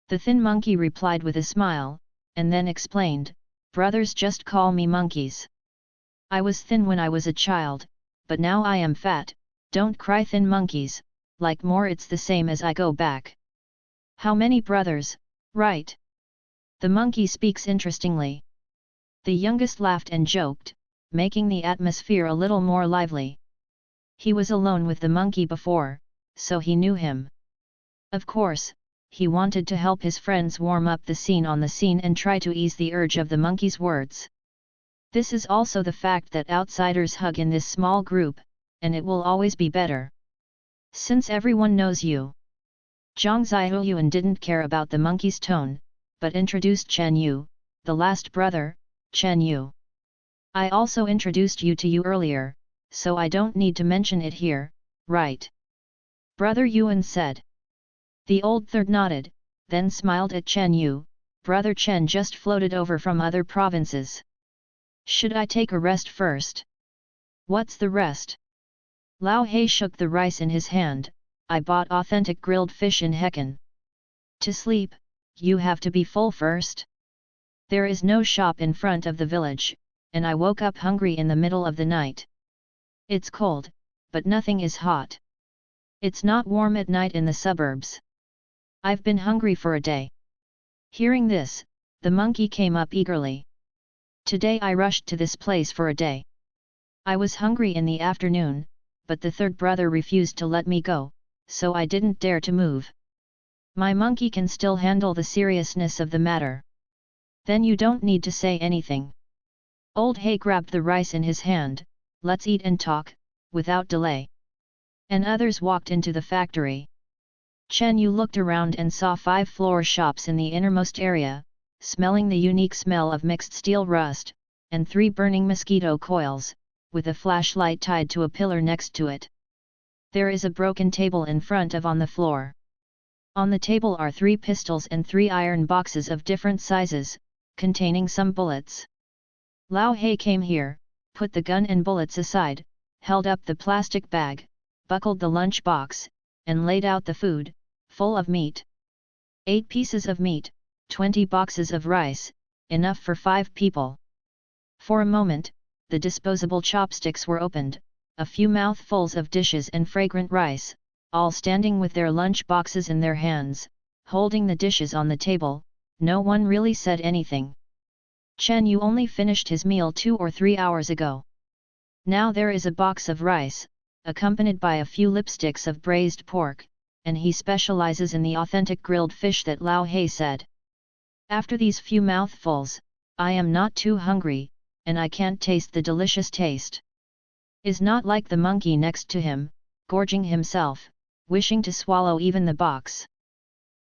The Thin Monkey replied with a smile, and then explained, "Brothers just call me monkeys. I was thin when I was a child, but now I am fat, don't cry thin monkeys, like more it's the same as I go back." "How many brothers, right?" The monkey speaks interestingly. The youngest laughed and joked, making the atmosphere a little more lively. He was alone with the monkey before, so he knew him. Of course, he wanted to help his friends warm up the scene on the scene and try to ease the urge of the monkey's words. This is also the fact that outsiders hug in this small group, and it will always be better. Since everyone knows you. Zhang Ziyuan didn't care about the monkey's tone, but introduced Chen Yu, the last brother, Chen Yu. "I also introduced you to you earlier, so I don't need to mention it here, right?" Brother Yuan said. The old third nodded, then smiled at Chen Yu, "Brother Chen just floated over from other provinces. Should I take a rest first?" "What's the rest?" Lao He shook the rice in his hand, "I bought authentic grilled fish in Hekan." "To sleep, you have to be full first. There is no shop in front of the village, and I woke up hungry in the middle of the night. It's cold, but nothing is hot. It's not warm at night in the suburbs. I've been hungry for a day." Hearing this, the monkey came up eagerly. "Today I rushed to this place for a day. I was hungry in the afternoon, but the third brother refused to let me go, so I didn't dare to move. My monkey can still handle the seriousness of the matter." "Then you don't need to say anything." Old He grabbed the rice in his hand, "Let's eat and talk, without delay." And others walked into the factory. Chen Yu looked around and saw 5 floor shops in the innermost area, smelling the unique smell of mixed steel rust, and 3 burning mosquito coils, with a flashlight tied to a pillar next to it. There is a broken table in front of on the floor. On the table are 3 pistols and 3 iron boxes of different sizes, containing some bullets. Lao He came here, put the gun and bullets aside, held up the plastic bag, buckled the lunch box, and laid out the food, full of meat. 8 pieces of meat, 20 boxes of rice, enough for 5 people. For a moment, the disposable chopsticks were opened, a few mouthfuls of dishes and fragrant rice, all standing with their lunch boxes in their hands, holding the dishes on the table. No one really said anything. Chen Yu only finished his meal 2 or 3 hours ago. Now there is a box of rice, accompanied by a few lipsticks of braised pork, and he specializes in the authentic grilled fish that Lao He said. After these few mouthfuls, I am not too hungry, and I can't taste the delicious taste. Is not like the monkey next to him, gorging himself, wishing to swallow even the box.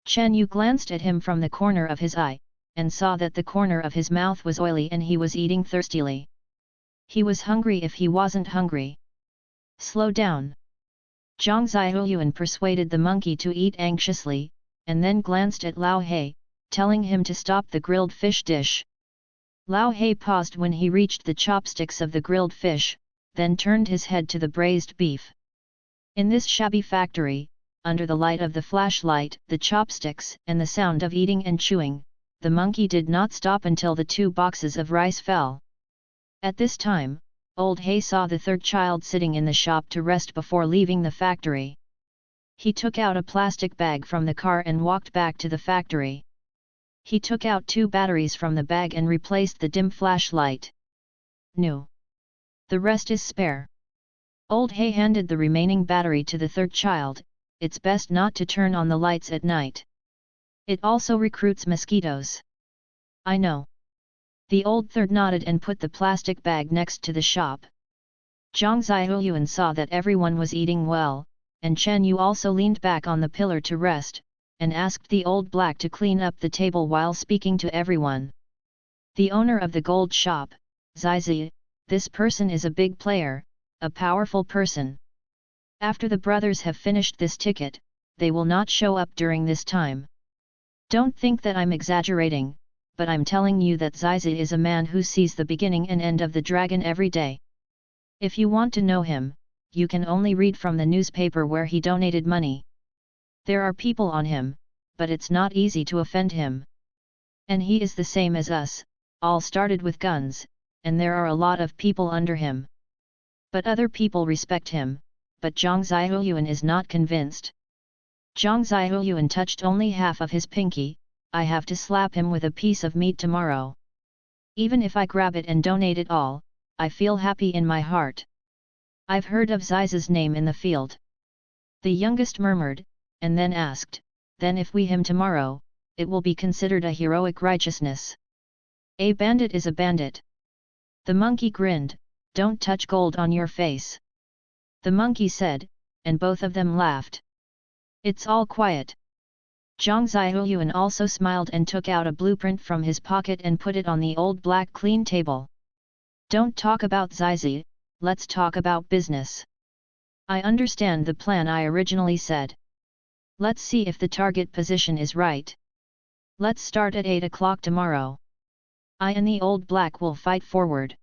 Chen Yu glanced at him from the corner of his eye, and saw that the corner of his mouth was oily and he was eating thirstily. He was hungry if he wasn't hungry. Slow down. Zhang Zihuan persuaded the monkey to eat anxiously, and then glanced at Lao He, telling him to stop the grilled fish dish. Lao He paused when he reached the chopsticks of the grilled fish, then turned his head to the braised beef. In this shabby factory, under the light of the flashlight, the chopsticks, and the sound of eating and chewing, the monkey did not stop until the 2 boxes of rice fell. At this time, old He saw the third child sitting in the shop to rest before leaving the factory. He took out a plastic bag from the car and walked back to the factory. He took out 2 batteries from the bag and replaced the dim flashlight. New. The rest is spare. Old He handed the remaining battery to the third child. It's best not to turn on the lights at night. It also recruits mosquitoes. I know. The old third nodded and put the plastic bag next to the shop. Zhang Zihuan saw that everyone was eating well, and Chen Yu also leaned back on the pillar to rest, and asked the old black to clean up the table while speaking to everyone. The owner of the gold shop, Zizi, this person is a big player, a powerful person. After the brothers have finished this ticket, they will not show up during this time. Don't think that I'm exaggerating, but I'm telling you that Zizi is a man who sees the beginning and end of the dragon every day. If you want to know him, you can only read from the newspaper where he donated money. There are people on him, but it's not easy to offend him. And he is the same as us, all started with guns, and there are a lot of people under him. But other people respect him, but Zhang Zihuan is not convinced. Zhang Zihuan touched only half of his pinky. I have to slap him with a piece of meat tomorrow. Even if I grab it and donate it all, I feel happy in my heart. I've heard of Ziza's name in the field. The youngest murmured, and then asked, then if we him tomorrow, it will be considered a heroic righteousness. A bandit is a bandit. The monkey grinned, don't touch gold on your face. The monkey said, and both of them laughed. It's all quiet. Zhang Zihuan also smiled and took out a blueprint from his pocket and put it on the old black clean table. Don't talk about Zizi, let's talk about business. I understand the plan I originally said. Let's see if the target position is right. Let's start at 8 o'clock tomorrow. I and the old black will fight forward.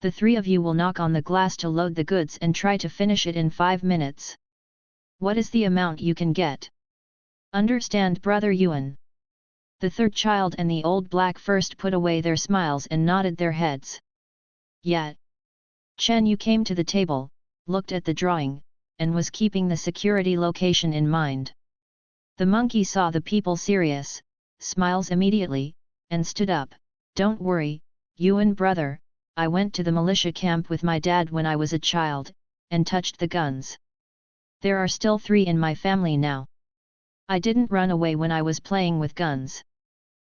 The 3 of you will knock on the glass to load the goods and try to finish it in 5 minutes. What is the amount you can get? Understand, Brother Yuan? The third child and the old black first put away their smiles and nodded their heads. Yet, Chen Yu came to the table, looked at the drawing, and was keeping the security location in mind. The monkey saw the people serious, smiles immediately, and stood up. Don't worry, Yuan brother, I went to the militia camp with my dad when I was a child, and touched the guns. There are still 3 in my family now. I didn't run away when I was playing with guns.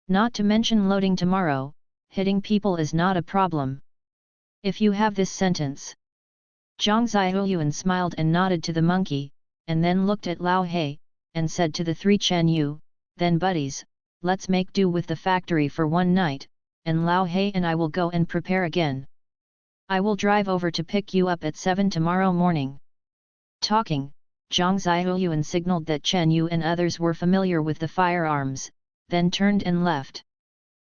Not to mention loading tomorrow, hitting people is not a problem. If you have this sentence. Zhang Zihuan smiled and nodded to the monkey, and then looked at Lao He, and said to the 3 Chen Yu, then buddies, let's make do with the factory for one night, and Lao He and I will go and prepare again. I will drive over to pick you up at 7 tomorrow morning. Talking, Zhang Zihuan signaled that Chen Yu and others were familiar with the firearms, then turned and left.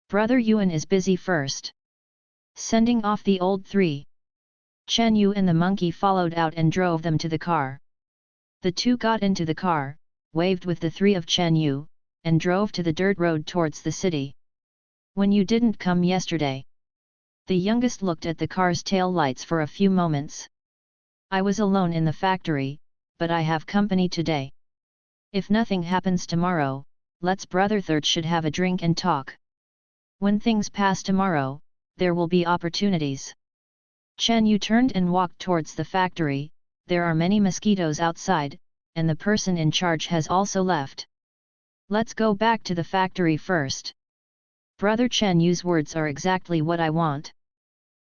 Brother Yuan is busy first. Sending off the old 3. Chen Yu and the monkey followed out and drove them to the car. The two got into the car, waved with the three of Chen Yu, and drove to the dirt road towards the city. When you didn't come yesterday? The youngest looked at the car's tail lights for a few moments. I was alone in the factory, but I have company today. If nothing happens tomorrow, let's brother third should have a drink and talk. When things pass tomorrow, there will be opportunities. Chen Yu turned and walked towards the factory. There are many mosquitoes outside, and the person in charge has also left. Let's go back to the factory first. Brother Chen Yu's words are exactly what I want.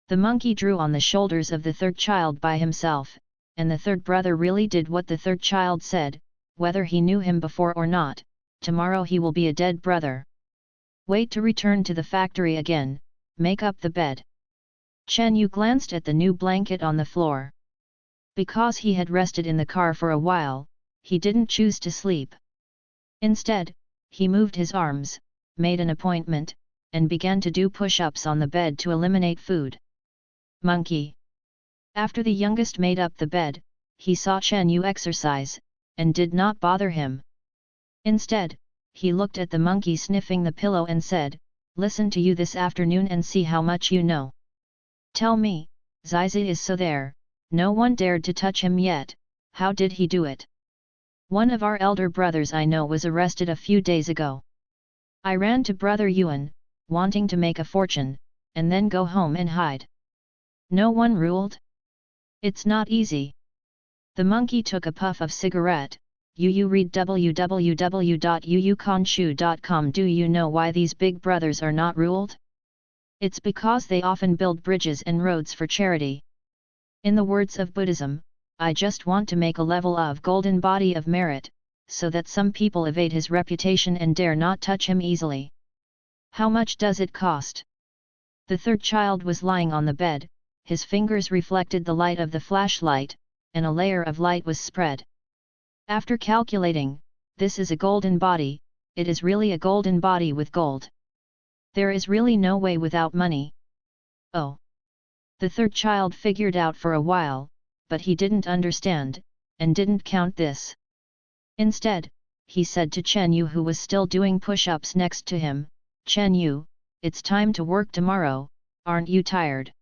The monkey drew on the shoulders of the third child by himself, and the third brother really did what the third child said, whether he knew him before or not. Tomorrow he will be a dead brother. Wait to return to the factory again, make up the bed. Chen Yu glanced at the new blanket on the floor. Because he had rested in the car for a while, he didn't choose to sleep. Instead, he moved his arms, made an appointment, and began to do push-ups on the bed to eliminate food. Monkey. After the youngest made up the bed, he saw Chen Yu exercise, and did not bother him. Instead, he looked at the monkey sniffing the pillow and said, "Listen to you this afternoon and see how much you know. Tell me, Zizi is so there, no one dared to touch him yet, how did he do it? One of our elder brothers I know was arrested a few days ago. I ran to brother Yuan, wanting to make a fortune, and then go home and hide. No one ruled? It's not easy." The monkey took a puff of cigarette. You read www.yuyukanshu.com. Do you know why these big brothers are not ruled? It's because they often build bridges and roads for charity. In the words of Buddhism, I just want to make a level of golden body of merit, so that some people evade his reputation and dare not touch him easily. How much does it cost? The third child was lying on the bed, his fingers reflected the light of the flashlight, and a layer of light was spread. After calculating, this is a golden body, it is really a golden body with gold. There is really no way without money. Oh! The third child figured out for a while, but he didn't understand, and didn't count this. Instead, he said to Chen Yu, who was still doing push-ups next to him, "Chen Yu, it's time to work tomorrow, aren't you tired?"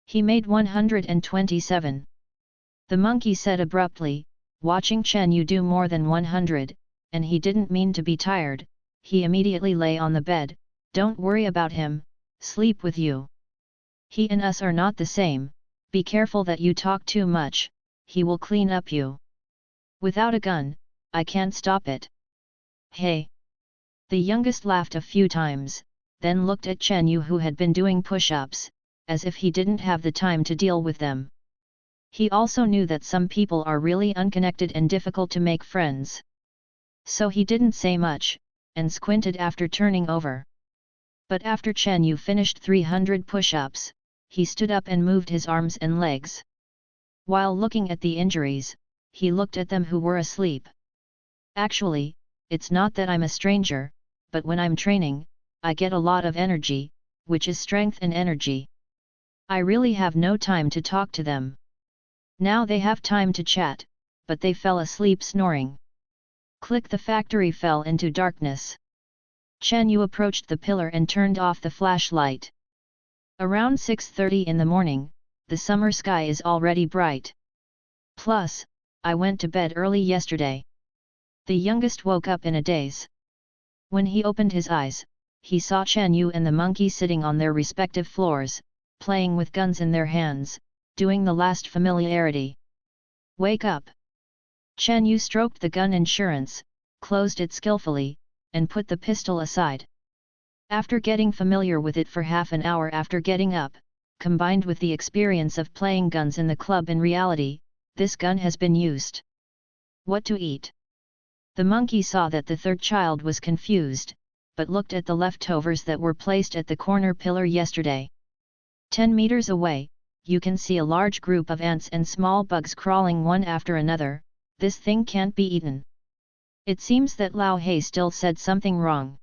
He made 127. The monkey said abruptly, watching Chen Yu do more than 100, and he didn't mean to be tired. He immediately lay on the bed. "Don't worry about him, sleep with you. He and us are not the same, be careful that you talk too much, he will clean up you. Without a gun, I can't stop it." Hey! The youngest laughed a few times, then looked at Chen Yu, who had been doing push-ups, as if he didn't have the time to deal with them. He also knew that some people are really unconnected and difficult to make friends. So he didn't say much, and squinted after turning over. But after Chen Yu finished 300 push-ups, he stood up and moved his arms and legs. While looking at the injuries, he looked at them who were asleep. "Actually, it's not that I'm a stranger, but when I'm training, I get a lot of energy, which is strength and energy. I really have no time to talk to them. Now they have time to chat, but they fell asleep snoring." Click. The factory fell into darkness. Chen Yu approached the pillar and turned off the flashlight. Around 6:30 in the morning, the summer sky is already bright. Plus, I went to bed early yesterday. The youngest woke up in a daze. When he opened his eyes, he saw Chen Yu and the monkey sitting on their respective floors, playing with guns in their hands, doing the last familiarity. "Wake up!" Chen Yu stroked the gun insurance, closed it skillfully, and put the pistol aside. After getting familiar with it for half an hour after getting up, combined with the experience of playing guns in the club in reality, this gun has been used. What to eat? The monkey saw that the third child was confused, but looked at the leftovers that were placed at the corner pillar yesterday. 10 meters away, you can see a large group of ants and small bugs crawling one after another. This thing can't be eaten. It seems that Lao Hei still said something wrong.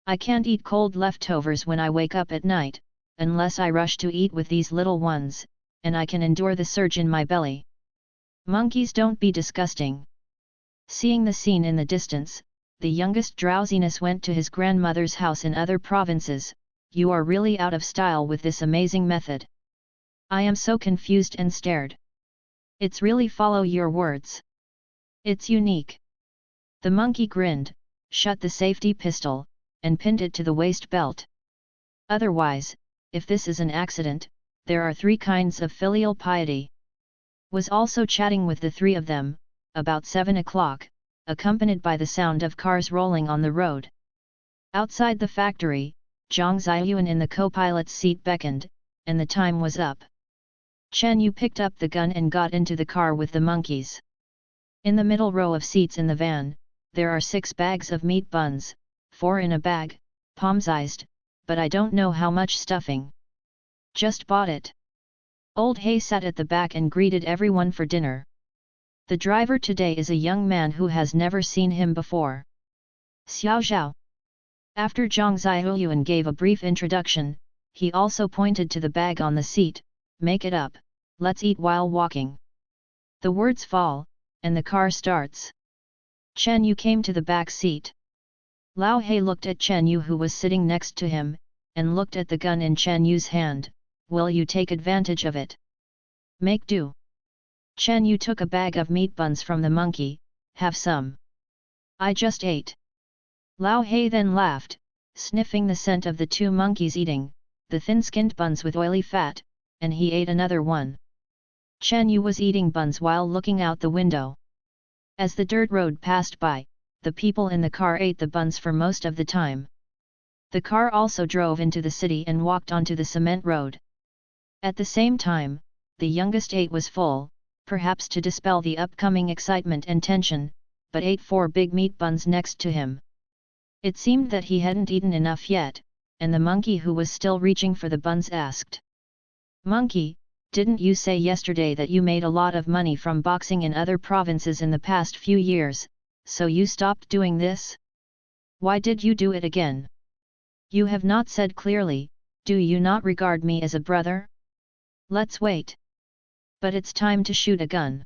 I can't eat cold leftovers when I wake up at night, unless I rush to eat with these little ones, and I can endure the surge in my belly. Monkeys, don't be disgusting. Seeing the scene in the distance, the youngest drowsiness went to his grandmother's house in other provinces. You are really out of style with this amazing method. I am so confused and stared. It's really follow your words. It's unique. The monkey grinned, shut the safety pistol, and pinned it to the waist belt. Otherwise, if this is an accident, there are 3 kinds of filial piety. Was also chatting with the 3 of them, about 7 o'clock, accompanied by the sound of cars rolling on the road. Outside the factory, Zhang Ziyuan in the co-pilot's seat beckoned, and the time was up. Chen Yu picked up the gun and got into the car with the monkeys. In the middle row of seats in the van, there are 6 bags of meat buns, 4 in a bag, palm-sized, but I don't know how much stuffing. Just bought it. Old He sat at the back and greeted everyone for dinner. The driver today is a young man who has never seen him before. Xiao Zhao. After Zhang Ziyuan gave a brief introduction, he also pointed to the bag on the seat. Make it up, let's eat while walking. The words fall, and the car starts. Chen Yu came to the back seat. Lao He looked at Chen Yu, who was sitting next to him, and looked at the gun in Chen Yu's hand. Will you take advantage of it? Make do. Chen Yu took a bag of meat buns from the monkey. Have some. I just ate. Lao He then laughed, sniffing the scent of the 2 monkeys eating, the thin-skinned buns with oily fat, and he ate another one. Chen Yu was eating buns while looking out the window. As the dirt road passed by, the people in the car ate the buns for most of the time. The car also drove into the city and walked onto the cement road. At the same time, the youngest ate was full, perhaps to dispel the upcoming excitement and tension, but ate 4 big meat buns next to him. It seemed that he hadn't eaten enough yet, and the monkey who was still reaching for the buns asked. Monkey, didn't you say yesterday that you made a lot of money from boxing in other provinces in the past few years, so you stopped doing this? Why did you do it again? You have not said clearly. Do you not regard me as a brother? Let's wait. But it's time to shoot a gun.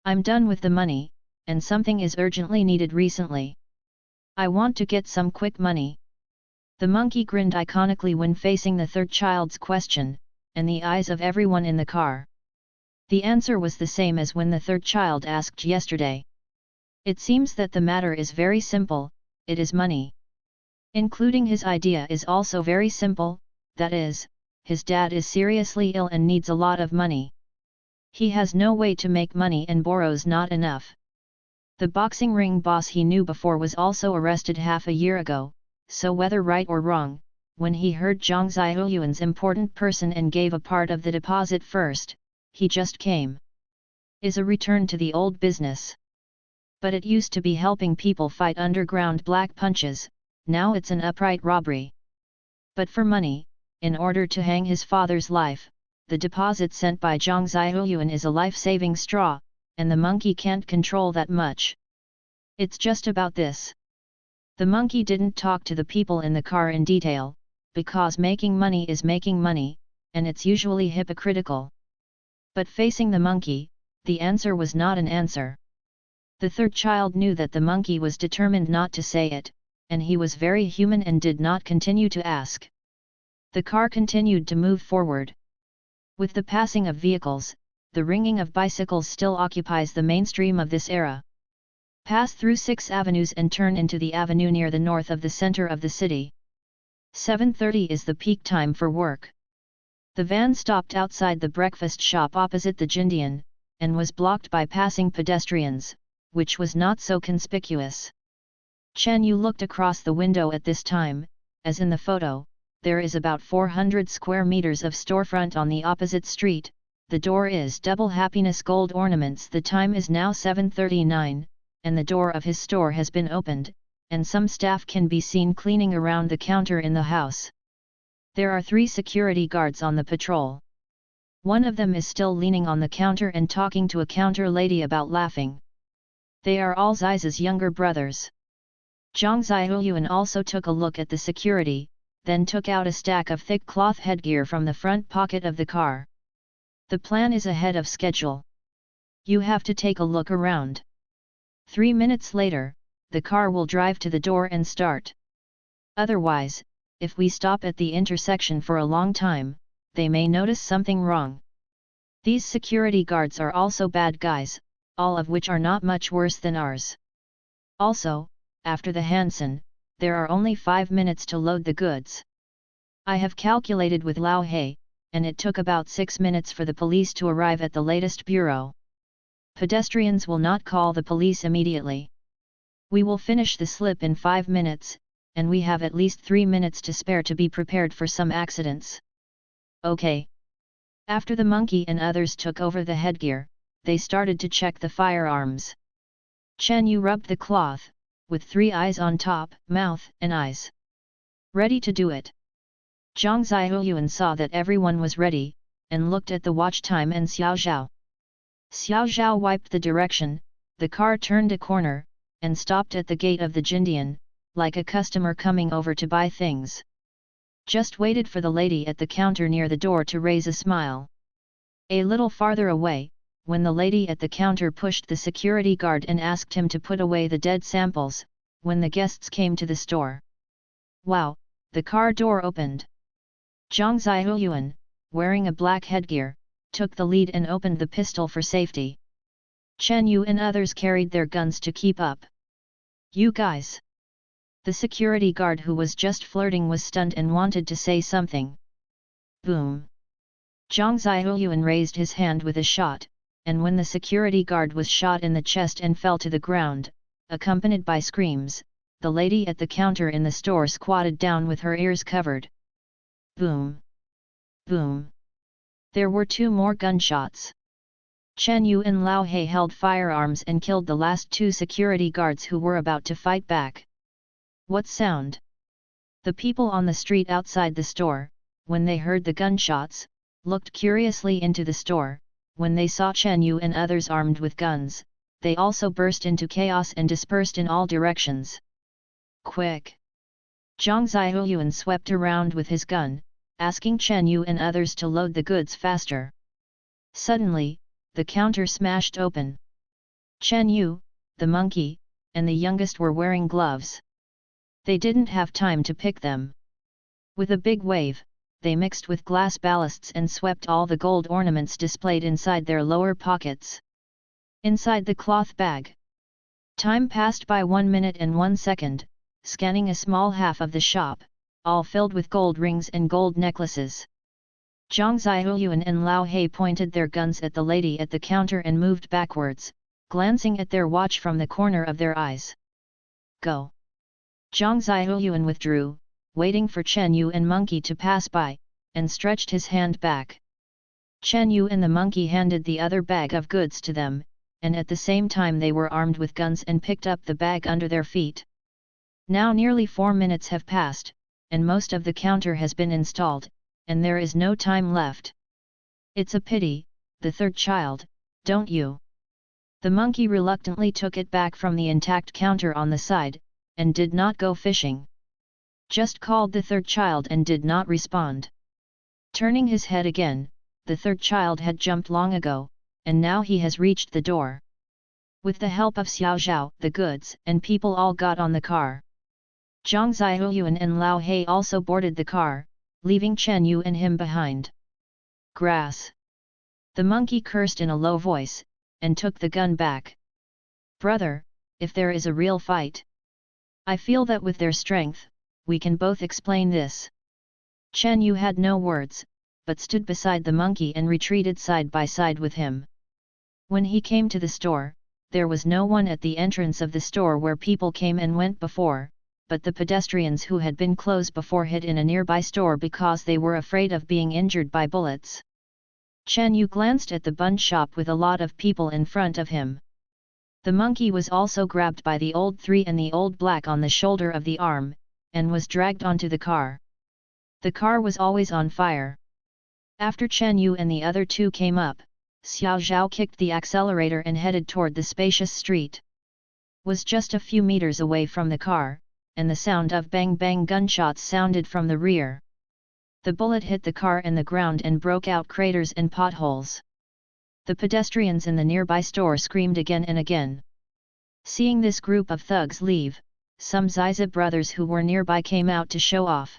I'm done with the money, and something is urgently needed recently. I want to get some quick money. The monkey grinned iconically when facing the 3rd child's question, and the eyes of everyone in the car. The answer was the same as when the 3rd child asked yesterday. It seems that the matter is very simple, it is money. Including his idea is also very simple, that is, his dad is seriously ill and needs a lot of money. He has no way to make money and borrows not enough. The boxing ring boss he knew before was also arrested half a year ago, so whether right or wrong, when he heard Zhang Ziyuan's important person and gave a part of the deposit first, he just came. Is a return to the old business. But it used to be helping people fight underground black punches, now it's an upright robbery. But for money, in order to hang his father's life, the deposit sent by Zhang Ziyuan is a life-saving straw, and the monkey can't control that much. It's just about this. The monkey didn't talk to the people in the car in detail, because making money is making money, and it's usually hypocritical. But facing the monkey, the answer was not an answer. The 3rd child knew that the monkey was determined not to say it, and he was very human and did not continue to ask. The car continued to move forward. With the passing of vehicles, the ringing of bicycles still occupies the mainstream of this era. Pass through 6 avenues and turn into the avenue near the north of the center of the city. 7:30 is the peak time for work. The van stopped outside the breakfast shop opposite the Jindian, and was blocked by passing pedestrians, which was not so conspicuous. Chen Yu looked across the window at this time. As in the photo, there is about 400 square meters of storefront on the opposite street. The door is double happiness gold ornaments. The time is now 7:39, and the door of his store has been opened, and some staff can be seen cleaning around the counter in the house. There are 3 security guards on the patrol. One of them is still leaning on the counter and talking to a counter lady about laughing. They are all Zai's younger brothers. Zhang Ziyuan also took a look at the security, then took out a stack of thick cloth headgear from the front pocket of the car. The plan is ahead of schedule. You have to take a look around. 3 minutes later, the car will drive to the door and start. Otherwise, if we stop at the intersection for a long time, they may notice something wrong. These security guards are also bad guys, all of which are not much worse than ours. Also, after the Hansen, there are only 5 minutes to load the goods. I have calculated with Lao He, and it took about 6 minutes for the police to arrive at the latest bureau. Pedestrians will not call the police immediately. We will finish the slip in 5 minutes, and we have at least 3 minutes to spare to be prepared for some accidents. Okay. After the monkey and others took over the headgear, they started to check the firearms. Chen Yu rubbed the cloth, with 3 eyes on top, mouth and eyes. Ready to do it. Zhang Ziyuan saw that everyone was ready, and looked at the watch time and Xiao Zhao. Xiao Zhao wiped the direction, the car turned a corner, and stopped at the gate of the Jindian, like a customer coming over to buy things. Just waited for the lady at the counter near the door to raise a smile. A little farther away, when the lady at the counter pushed the security guard and asked him to put away the dead samples, when the guests came to the store. Wow, the car door opened. Zhang Ziyuan, wearing a black headgear, took the lead and opened the pistol for safety. Chen Yu and others carried their guns to keep up. You guys! The security guard who was just flirting was stunned and wanted to say something. Boom! Zhang Ziyuan raised his hand with a shot, and when the security guard was shot in the chest and fell to the ground, accompanied by screams, the lady at the counter in the store squatted down with her ears covered. Boom! Boom! There were 2 more gunshots. Chen Yu and Lao He held firearms and killed the last 2 security guards who were about to fight back. What sound? The people on the street outside the store, when they heard the gunshots, looked curiously into the store. When they saw Chen Yu and others armed with guns, they also burst into chaos and dispersed in all directions. Quick! Zhang Ziyuan swept around with his gun, asking Chen Yu and others to load the goods faster. Suddenly, the counter smashed open. Chen Yu, the monkey, and the youngest were wearing gloves. They didn't have time to pick them. With a big wave, they mixed with glass ballasts and swept all the gold ornaments displayed inside their lower pockets. Inside the cloth bag. Time passed by 1 minute and 1 second, scanning a small half of the shop, all filled with gold rings and gold necklaces. Zhang Ziyuan and Lao He pointed their guns at the lady at the counter and moved backwards, glancing at their watch from the corner of their eyes. Go! Zhang Ziyuan withdrew, waiting for Chen Yu and Monkey to pass by, and stretched his hand back. Chen Yu and the monkey handed the other bag of goods to them, and at the same time they were armed with guns and picked up the bag under their feet. Now nearly 4 minutes have passed, and most of the counter has been installed, and there is no time left. It's a pity, the 3rd child, don't you? The monkey reluctantly took it back from the intact counter on the side, and did not go fishing. Just called the 3rd child and did not respond. Turning his head again, the 3rd child had jumped long ago, and now he has reached the door. With the help of Xiao Zhao, the goods and people all got on the car. Zhang Ziyuan and Lao He also boarded the car, leaving Chen Yu and him behind. Grass! The monkey cursed in a low voice, and took the gun back. Brother, if there is a real fight, I feel that with their strength, we can both explain this. Chen Yu had no words, but stood beside the monkey and retreated side by side with him. When he came to the store, there was no one at the entrance of the store where people came and went before, but the pedestrians who had been close before hid in a nearby store because they were afraid of being injured by bullets. Chen Yu glanced at the bun shop with a lot of people in front of him. The monkey was also grabbed by the old 3 and the old black on the shoulder of the arm, and was dragged onto the car. The car was always on fire. After Chen Yu and the other 2 came up, Xiao Zhao kicked the accelerator and headed toward the spacious street. Was just a few meters away from the car, and the sound of bang-bang gunshots sounded from the rear. The bullet hit the car and the ground and broke out craters and potholes. The pedestrians in the nearby store screamed again and again. Seeing this group of thugs leave, some Ziza brothers who were nearby came out to show off.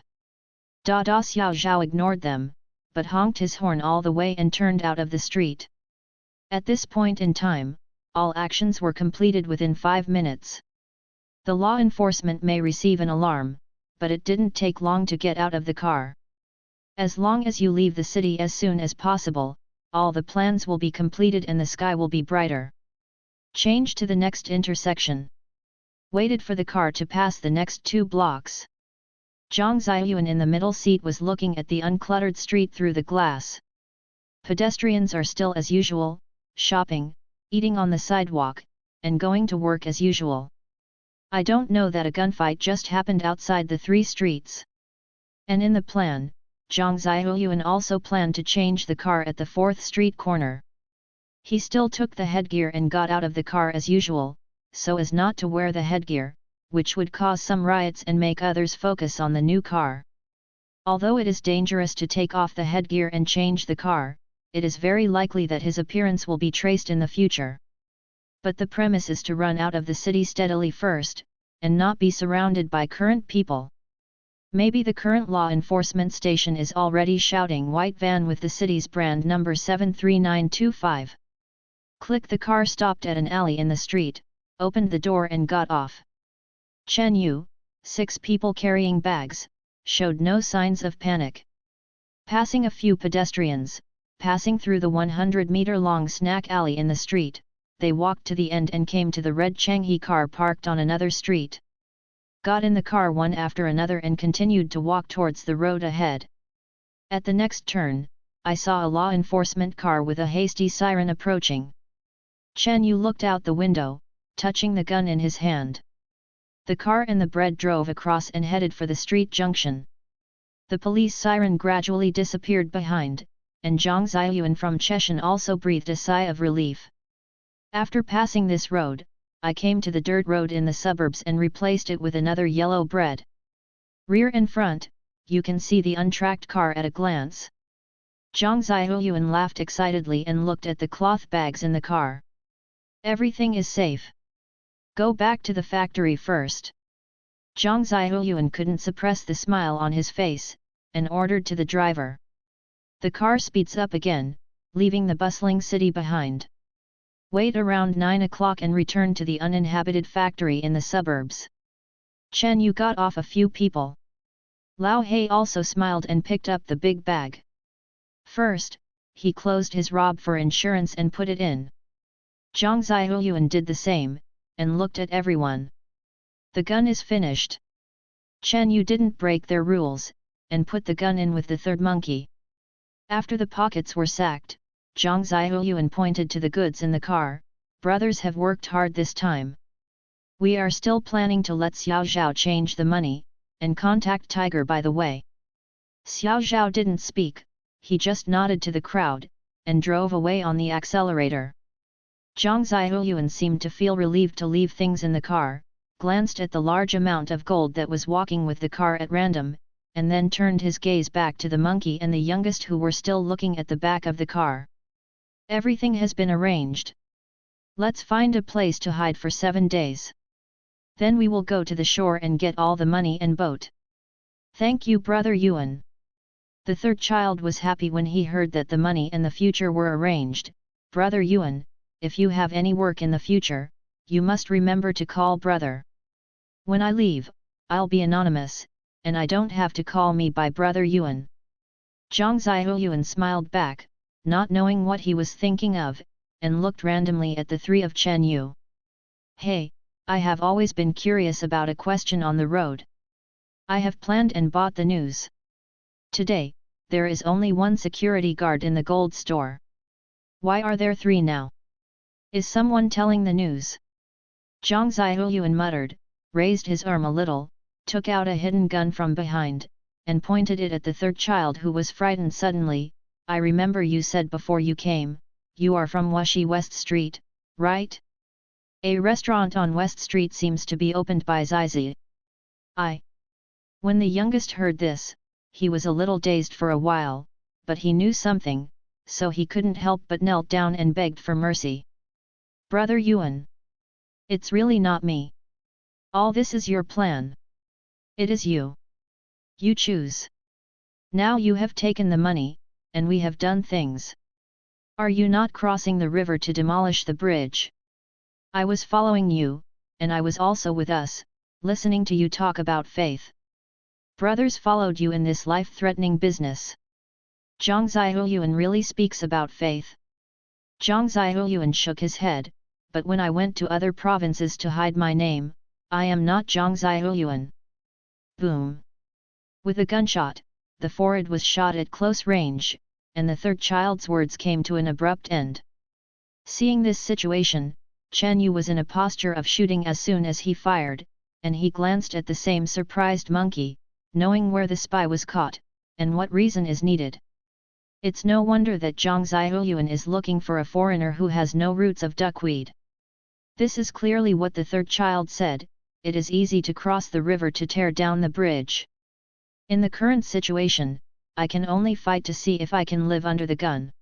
Da Xiao Zhao ignored them, but honked his horn all the way and turned out of the street. At this point in time, all actions were completed within 5 minutes. The law enforcement may receive an alarm, but it didn't take long to get out of the car. As long as you leave the city as soon as possible, all the plans will be completed and the sky will be brighter. Change to the next intersection. Waited for the car to pass the next 2 blocks. Zhang Ziyuan in the middle seat was looking at the uncluttered street through the glass. Pedestrians are still as usual, shopping, eating on the sidewalk, and going to work as usual. I don't know that a gunfight just happened outside the 3 streets. And in the plan, Zhang Ziyuan also planned to change the car at the 4th street corner. He still took the headgear and got out of the car as usual, so as not to wear the headgear, which would cause some riots and make others focus on the new car. Although it is dangerous to take off the headgear and change the car, it is very likely that his appearance will be traced in the future. But the premise is to run out of the city steadily first, and not be surrounded by current people. Maybe the current law enforcement station is already shouting white van with the city's brand number 73925. Click. The car stopped at an alley in the street, opened the door and got off. Chen Yu, 6 people carrying bags, showed no signs of panic. Passing a few pedestrians, passing through the 100-meter-long snack alley in the street, they walked to the end and came to the red Changhe car parked on another street. Got in the car one after another and continued to walk towards the road ahead. At the next turn, I saw a law enforcement car with a hasty siren approaching. Chen Yu looked out the window, touching the gun in his hand. The car and the bread drove across and headed for the street junction. The police siren gradually disappeared behind, and Zhang Ziyuan from Cheshan also breathed a sigh of relief. After passing this road, I came to the dirt road in the suburbs and replaced it with another yellow bread. Rear and front, you can see the untracked car at a glance. Zhang Ziyuan laughed excitedly and looked at the cloth bags in the car. Everything is safe. Go back to the factory first. Zhang Ziyuan couldn't suppress the smile on his face, and ordered to the driver. The car speeds up again, leaving the bustling city behind. Wait around 9 o'clock and return to the uninhabited factory in the suburbs. Chen Yu got off a few people. Lao He also smiled and picked up the big bag. First, he closed his robe for insurance and put it in. Zhang Ziyuan did the same, and looked at everyone. The gun is finished. Chen Yu didn't break their rules, and put the gun in with the 3rd monkey. After the pockets were sacked, Zhang Ziyuan pointed to the goods in the car. Brothers have worked hard this time. We are still planning to let Xiao Zhao change the money, and contact Tiger by the way. Xiao Zhao didn't speak, he just nodded to the crowd, and drove away on the accelerator. Zhang Ziyuan seemed to feel relieved to leave things in the car, glanced at the large amount of gold that was walking with the car at random, and then turned his gaze back to the monkey and the youngest who were still looking at the back of the car. Everything has been arranged. Let's find a place to hide for 7 days. Then we will go to the shore and get all the money and boat. Thank you, Brother Yuan. The 3rd child was happy when he heard that the money and the future were arranged. Brother Yuan, if you have any work in the future, you must remember to call brother. When I leave, I'll be anonymous, and I don't have to call me by Brother Yuan. Zhang Ziyuan smiled back, not knowing what he was thinking of, and looked randomly at the 3 of Chen Yu. Hey, I have always been curious about a question on the road. I have planned and bought the news. Today, there is only 1 security guard in the gold store. Why are there 3 now? Is someone telling the news? Zhang Ziyuan muttered, raised his arm a little, took out a hidden gun from behind, and pointed it at the 3rd child who was frightened suddenly. I remember you said before you came, you are from Wuxi West Street, right? A restaurant on West Street seems to be opened by Zizi. When the youngest heard this, he was a little dazed for a while, but he knew something, so he couldn't help but knelt down and begged for mercy. Brother Yuan. It's really not me. All this is your plan. It is you. You choose. Now you have taken the money, and we have done things. Are you not crossing the river to demolish the bridge? I was following you, and I was also with us, listening to you talk about faith. Brothers followed you in this life-threatening business. Zhang Ziyuan really speaks about faith. Zhang Ziyuan shook his head, but when I went to other provinces to hide my name, I am not Zhang Ziyuan. Boom! With a gunshot, the forehead was shot at close range, and the third child's words came to an abrupt end. Seeing this situation, Chen Yu was in a posture of shooting as soon as he fired, and he glanced at the same surprised monkey, knowing where the spy was caught, and what reason is needed. It's no wonder that Zhang Ziyuan is looking for a foreigner who has no roots of duckweed. This is clearly what the third child said, it is easy to cross the river to tear down the bridge. In the current situation, I can only fight to see if I can live under the gun.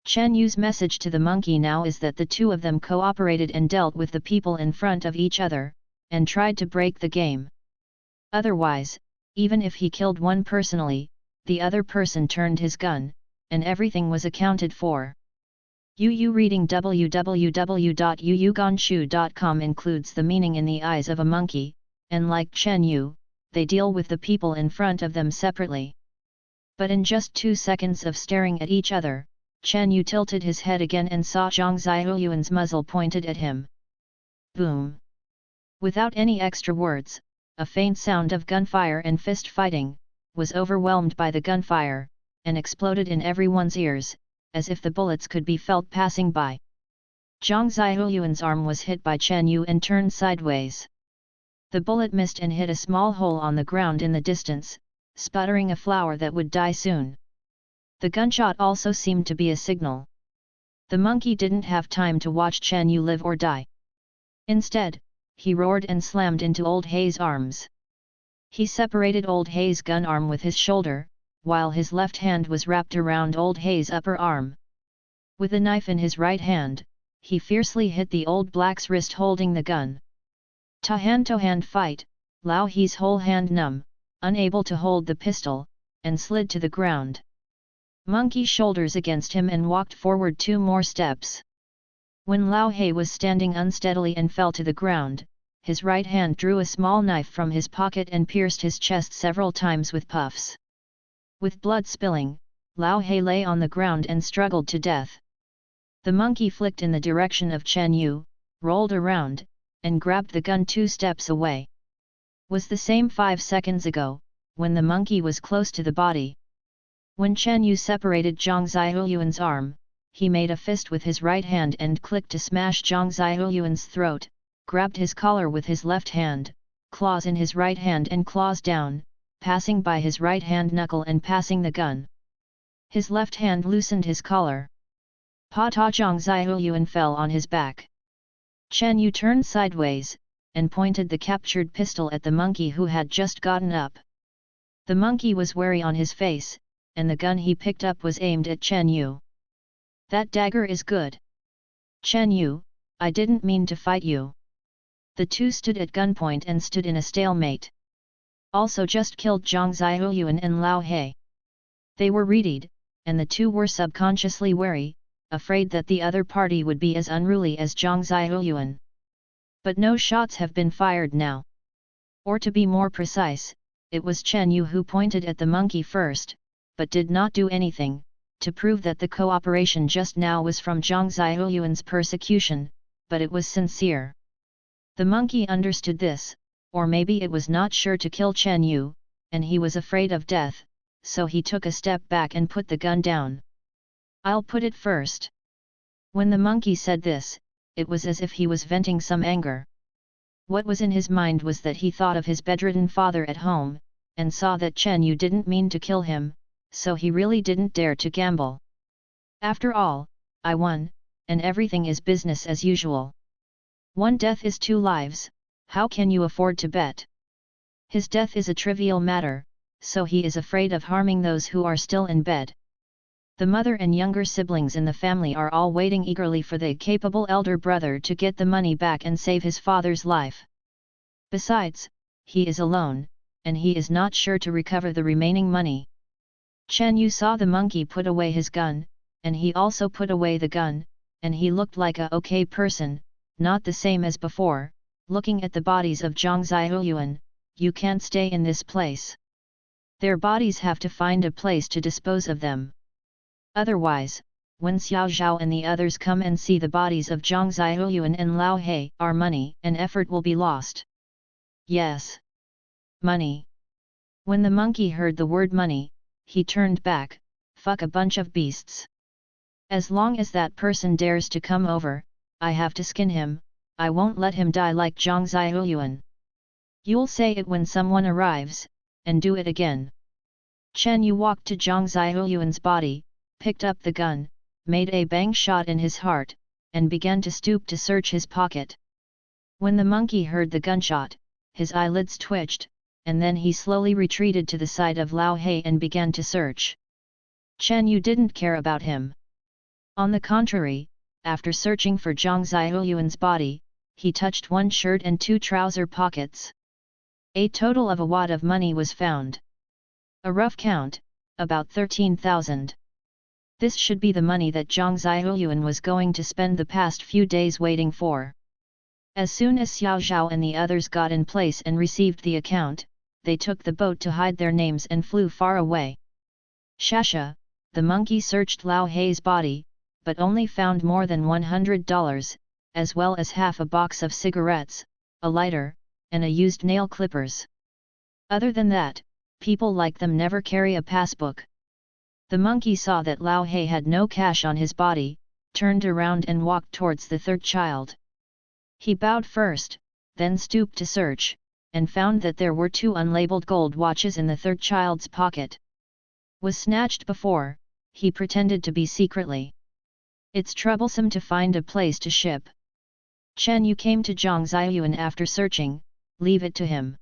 Chen Yu's message to the monkey now is that the two of them cooperated and dealt with the people in front of each other, and tried to break the game. Otherwise, even if he killed one personally, the other person turned his gun, and everything was accounted for. Yu reading www.yuyuganshu.com includes the meaning in the eyes of a monkey, and like Chen Yu, they deal with the people in front of them separately. But in just 2 seconds of staring at each other, Chen Yu tilted his head again and saw Zhang Ziyuan's muzzle pointed at him. Boom! Without any extra words, a faint sound of gunfire and fist fighting, was overwhelmed by the gunfire, and exploded in everyone's ears, as if the bullets could be felt passing by. Zhang Ziyuan's arm was hit by Chen Yu and turned sideways. The bullet missed and hit a small hole on the ground in the distance, sputtering a flower that would die soon. The gunshot also seemed to be a signal. The monkey didn't have time to watch Chen Yu live or die. Instead, he roared and slammed into Old Hei's arms. He separated Old Hei's gun arm with his shoulder, while his left hand was wrapped around Old Hei's upper arm. With a knife in his right hand, he fiercely hit the old black's wrist holding the gun. To-hand fight, Lao Hei's whole hand numb, unable to hold the pistol, and slid to the ground. Monkey shoulders against him and walked forward 2 more steps. When Lao Hei was standing unsteadily and fell to the ground, his right hand drew a small knife from his pocket and pierced his chest several times with puffs. With blood spilling, Lao Hei lay on the ground and struggled to death. The monkey flicked in the direction of Chen Yu, rolled around, and grabbed the gun 2 steps away. Was the same 5 seconds ago, when the monkey was close to the body. When Chen Yu separated Zhang Ziyuan's arm, he made a fist with his right hand and clicked to smash Zhang Ziyuan's throat, grabbed his collar with his left hand, claws in his right hand and claws down, passing by his right hand knuckle and passing the gun. His left hand loosened his collar. Pa-ta Zhang Ziyuan fell on his back. Chen Yu turned sideways, and pointed the captured pistol at the monkey who had just gotten up. The monkey was wary on his face, and the gun he picked up was aimed at Chen Yu. That dagger is good. Chen Yu, I didn't mean to fight you. The two stood at gunpoint and stood in a stalemate. Also just killed Zhang Ziyuan and Lao Hei. They were readied, and the two were subconsciously wary, afraid that the other party would be as unruly as Zhang Ziyuan. But no shots have been fired now. Or to be more precise, it was Chen Yu who pointed at the monkey first, but did not do anything, to prove that the cooperation just now was from Zhang Ziyuan's persecution, but it was sincere. The monkey understood this, or maybe it was not sure to kill Chen Yu, and he was afraid of death, so he took a step back and put the gun down. I'll put it first. When the monkey said this, it was as if he was venting some anger. What was in his mind was that he thought of his bedridden father at home, and saw that Chen Yu didn't mean to kill him, so he really didn't dare to gamble. After all, I won, and everything is business as usual. 1 death is 2 lives, how can you afford to bet? His death is a trivial matter, so he is afraid of harming those who are still in bed. The mother and younger siblings in the family are all waiting eagerly for the capable elder brother to get the money back and save his father's life. Besides, he is alone, and he is not sure to recover the remaining money. Chen Yu saw the monkey put away his gun, and he also put away the gun, and he looked like a okay person, not the same as before. Looking at the bodies of Zhang Xiaoyuan, you can't stay in this place. Their bodies have to find a place to dispose of them. Otherwise, when Xiao Zhao and the others come and see the bodies of Zhang Xiaoyuan and Lao He, our money and effort will be lost. Yes. Money. When the monkey heard the word money, he turned back. Fuck a bunch of beasts. As long as that person dares to come over, I have to skin him. I won't let him die like Zhang Xiaoyuan. You'll say it when someone arrives, and do it again. Chen Yu walked to Zhang Xiaoyuan's body, picked up the gun, made a bang shot in his heart, and began to stoop to search his pocket. When the monkey heard the gunshot, his eyelids twitched, and then he slowly retreated to the side of Lao He and began to search. Chen Yu didn't care about him. On the contrary, after searching for Zhang Xiaoyuan's body, he touched one shirt and two trouser pockets. A total of a wad of money was found. A rough count, about 13,000. This should be the money that Zhang Xiaoyuan was going to spend the past few days waiting for. As soon as Xiao Zhao and the others got in place and received the account, they took the boat to hide their names and flew far away. Shasha, the monkey searched Lao Hei's body, but only found more than $100, as well as half a box of cigarettes, a lighter, and a used nail clippers. Other than that, people like them never carry a passbook. The monkey saw that Lao He had no cash on his body, turned around and walked towards the third child. He bowed first, then stooped to search, and found that there were 2 unlabeled gold watches in the third child's pocket. Was snatched before, he pretended to be secretly. It's troublesome to find a place to ship. Chen Yu came to Zhang Xiaoyuan after searching, leave it to him.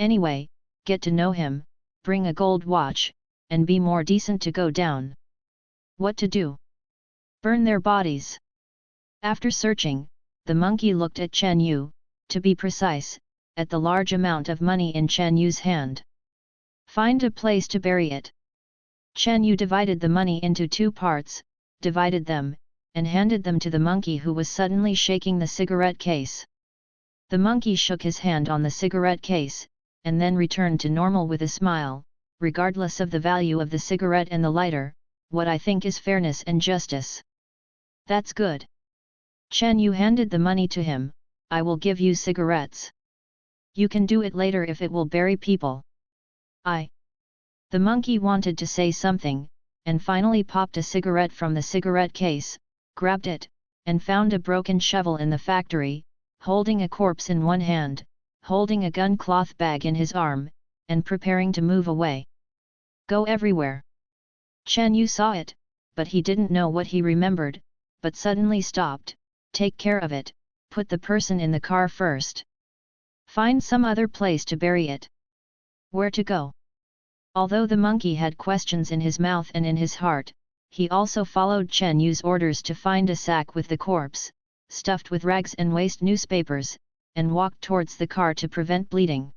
Anyway, get to know him, bring a gold watch, and be more decent to go down. What to do? Burn their bodies. After searching, the monkey looked at Chen Yu, to be precise, at the large amount of money in Chen Yu's hand. Find a place to bury it. Chen Yu divided the money into 2 parts, divided them, and handed them to the monkey who was suddenly shaking the cigarette case. The monkey shook his hand on the cigarette case, and then returned to normal with a smile. Regardless of the value of the cigarette and the lighter, what I think is fairness and justice. That's good. Chen Yu handed the money to him. I will give you cigarettes. You can do it later if it will bury people. The monkey wanted to say something, and finally popped a cigarette from the cigarette case, grabbed it, and found a broken shovel in the factory, holding a corpse in one hand, holding a gun cloth bag in his arm, and preparing to move away. Go everywhere. Chen Yu saw it, but he didn't know what he remembered, but suddenly stopped. Take care of it, put the person in the car first. Find some other place to bury it. Where to go? Although the monkey had questions in his mouth and in his heart, he also followed Chen Yu's orders to find a sack with the corpse, stuffed with rags and waste newspapers, and walked towards the car to prevent bleeding.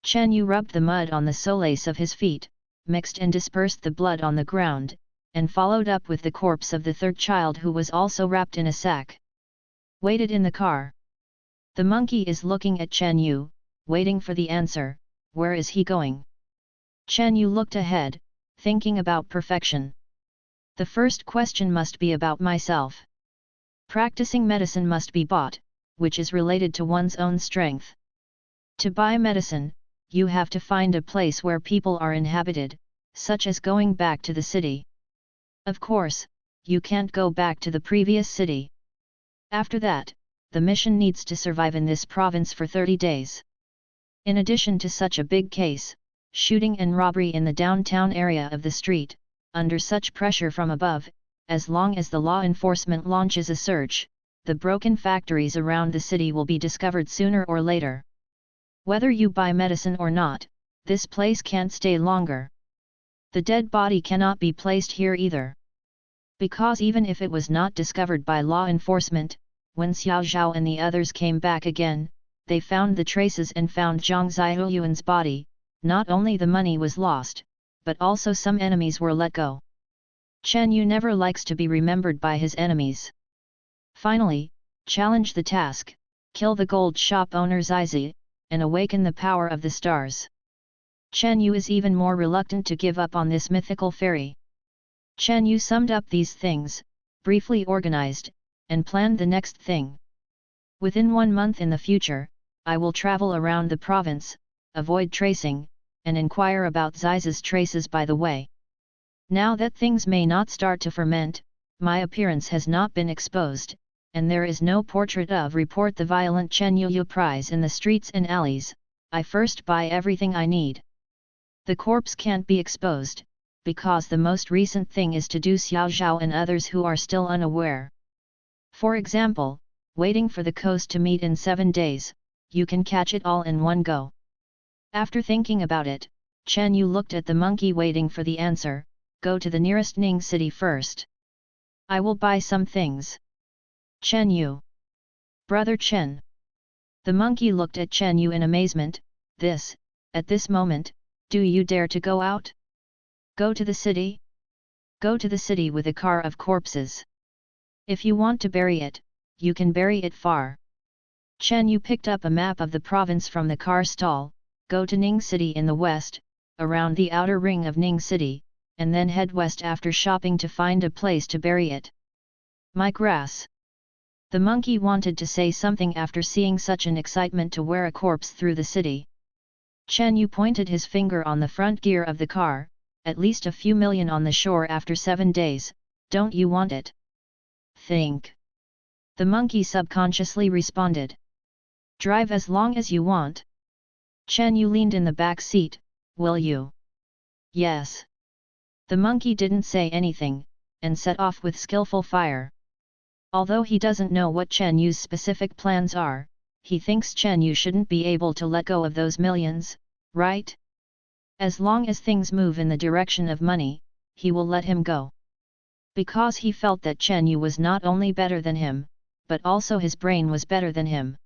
Chen Yu rubbed the mud on the soles of his feet, mixed and dispersed the blood on the ground, and followed up with the corpse of the third child who was also wrapped in a sack. Waited in the car. The monkey is looking at Chen Yu, waiting for the answer. Where is he going? Chen Yu looked ahead, thinking about perfection. The first question must be about myself. Practicing medicine must be bought, which is related to one's own strength. To buy medicine, you have to find a place where people are inhabited, such as going back to the city. Of course, you can't go back to the previous city. After that, the mission needs to survive in this province for 30 days. In addition to such a big case, shooting and robbery in the downtown area of the street, under such pressure from above, as long as the law enforcement launches a search, the broken factories around the city will be discovered sooner or later. Whether you buy medicine or not, This place can't stay longer. The dead body cannot be placed here either. Because even if it was not discovered by law enforcement, when Xiao Zhao and the others came back again, they found the traces and found Zhang Ziyuan's body. Not only the money was lost, but also some enemies were let go. Chen Yu never likes to be remembered by his enemies. Finally, challenge the task, kill the gold shop owner Zizi, and awaken the power of the stars. Chen Yu is even more reluctant to give up on this mythical fairy. Chen Yu summed up these things, briefly organized, and planned the next thing. Within 1 month in the future, I will travel around the province, avoid tracing, and inquire about Zizi's traces by the way. Now that things may not start to ferment, my appearance has not been exposed, and there is no portrait of report the violent Chen Yu prize in the streets and alleys, I first buy everything I need. The corpse can't be exposed, because the most recent thing is to do Xiao Zhao and others who are still unaware. For example, waiting for the coast to meet in 7 days, you can catch it all in one go. After thinking about it, Chen Yu looked at the monkey waiting for the answer. Go to the nearest Ning city first. I will buy some things. Chen Yu. Brother Chen. The monkey looked at Chen Yu in amazement. At this moment, do you dare to go out? Go to the city? Go to the city with a car of corpses. If you want to bury it, you can bury it far. Chen Yu picked up a map of the province from the car stall. Go to Ning city in the west, around the outer ring of Ning city, and then head west after shopping to find a place to bury it. My grass! The monkey wanted to say something after seeing such an excitement to wear a corpse through the city. Chen Yu pointed his finger on the front gear of the car. At least a few million on the shore after 7 days, don't you want it? Think. The monkey subconsciously responded. Drive as long as you want. Chen Yu leaned in the back seat. Will you? Yes. The monkey didn't say anything, and set off with skillful fire. Although he doesn't know what Chen Yu's specific plans are, he thinks Chen Yu shouldn't be able to let go of those millions, right? As long as things move in the direction of money, he will let him go. Because he felt that Chen Yu was not only better than him, but also his brain was better than him.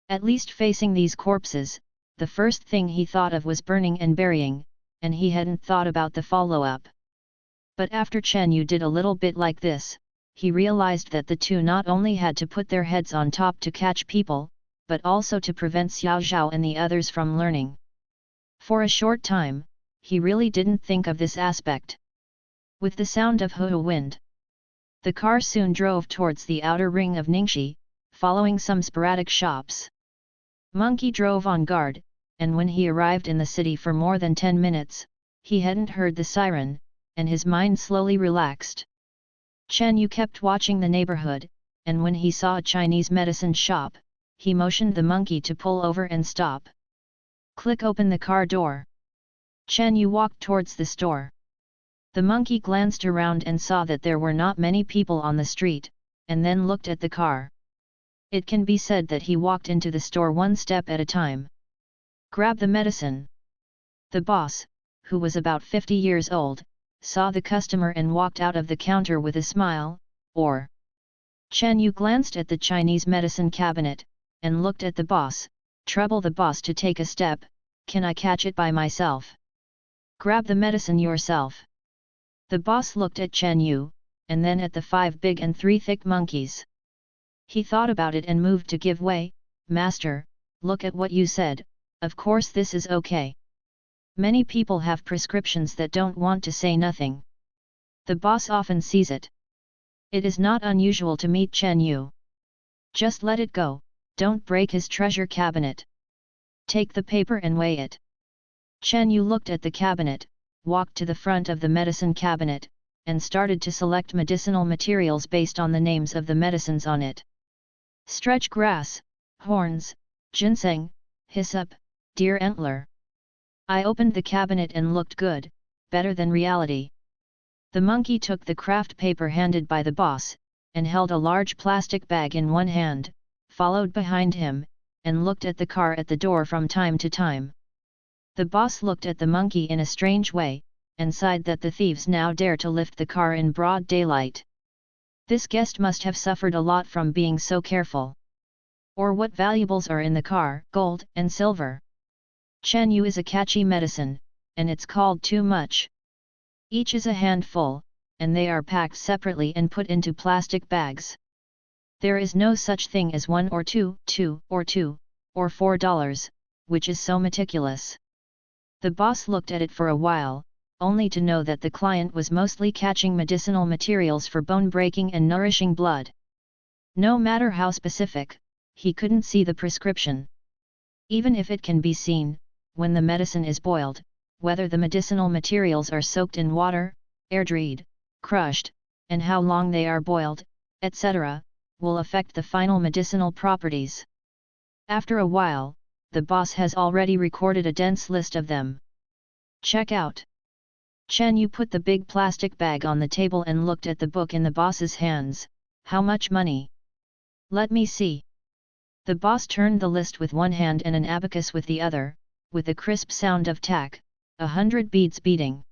At least facing these corpses, the first thing he thought of was burning and burying, and he hadn't thought about the follow-up. But after Chen Yu did a little bit like this, he realized that the two not only had to put their heads on top to catch people, but also to prevent Xiao Zhao and the others from learning. For a short time, he really didn't think of this aspect. With the sound of Hu wind, the car soon drove towards the outer ring of Ningxi, following some sporadic shops. Monkey drove on guard, and when he arrived in the city for more than 10 minutes, he hadn't heard the siren, and his mind slowly relaxed. Chen Yu kept watching the neighborhood, and when he saw a Chinese medicine shop, he motioned the monkey to pull over and stop. Click open the car door. Chen Yu walked towards the store. The monkey glanced around and saw that there were not many people on the street, and then looked at the car. It can be said that he walked into the store one step at a time. Grab the medicine. The boss, who was about 50 years old, saw the customer and walked out of the counter with a smile, or. Chen Yu glanced at the Chinese medicine cabinet, and looked at the boss. Trouble the boss to take a step. Can I catch it by myself? Grab the medicine yourself. The boss looked at Chen Yu, and then at the 5 big and 3 thick monkeys. He thought about it and moved to give way. Master, look at what you said, of course this is okay. Many people have prescriptions that don't want to say nothing. The boss often sees it. It is not unusual to meet Chen Yu. Just let it go, don't break his treasure cabinet. Take the paper and weigh it. Chen Yu looked at the cabinet, walked to the front of the medicine cabinet, and started to select medicinal materials based on the names of the medicines on it. Stretch grass, horns, ginseng, hyssop, deer antler. I opened the cabinet and looked good, better than reality. The monkey took the craft paper handed by the boss, and held a large plastic bag in one hand, followed behind him, and looked at the car at the door from time to time. The boss looked at the monkey in a strange way, and sighed that the thieves now dare to lift the car in broad daylight. This guest must have suffered a lot from being so careful. Or what valuables are in the car? Gold and silver. Chen Yu is a catchy medicine, and it's called too much. Each is a handful, and they are packed separately and put into plastic bags. There is no such thing as $1 or $2 or $4, which is so meticulous. The boss looked at it for a while, only to know that the client was mostly catching medicinal materials for bone-breaking and nourishing blood. No matter how specific, he couldn't see the prescription. Even if it can be seen, when the medicine is boiled, whether the medicinal materials are soaked in water, air-dried, crushed, and how long they are boiled, etc., will affect the final medicinal properties. After a while, the boss has already recorded a dense list of them. Check out. Chen Yu put the big plastic bag on the table and looked at the book in the boss's hands. How much money? Let me see. The boss turned the list with one hand and an abacus with the other, with a crisp sound of tack, 100 beads beating.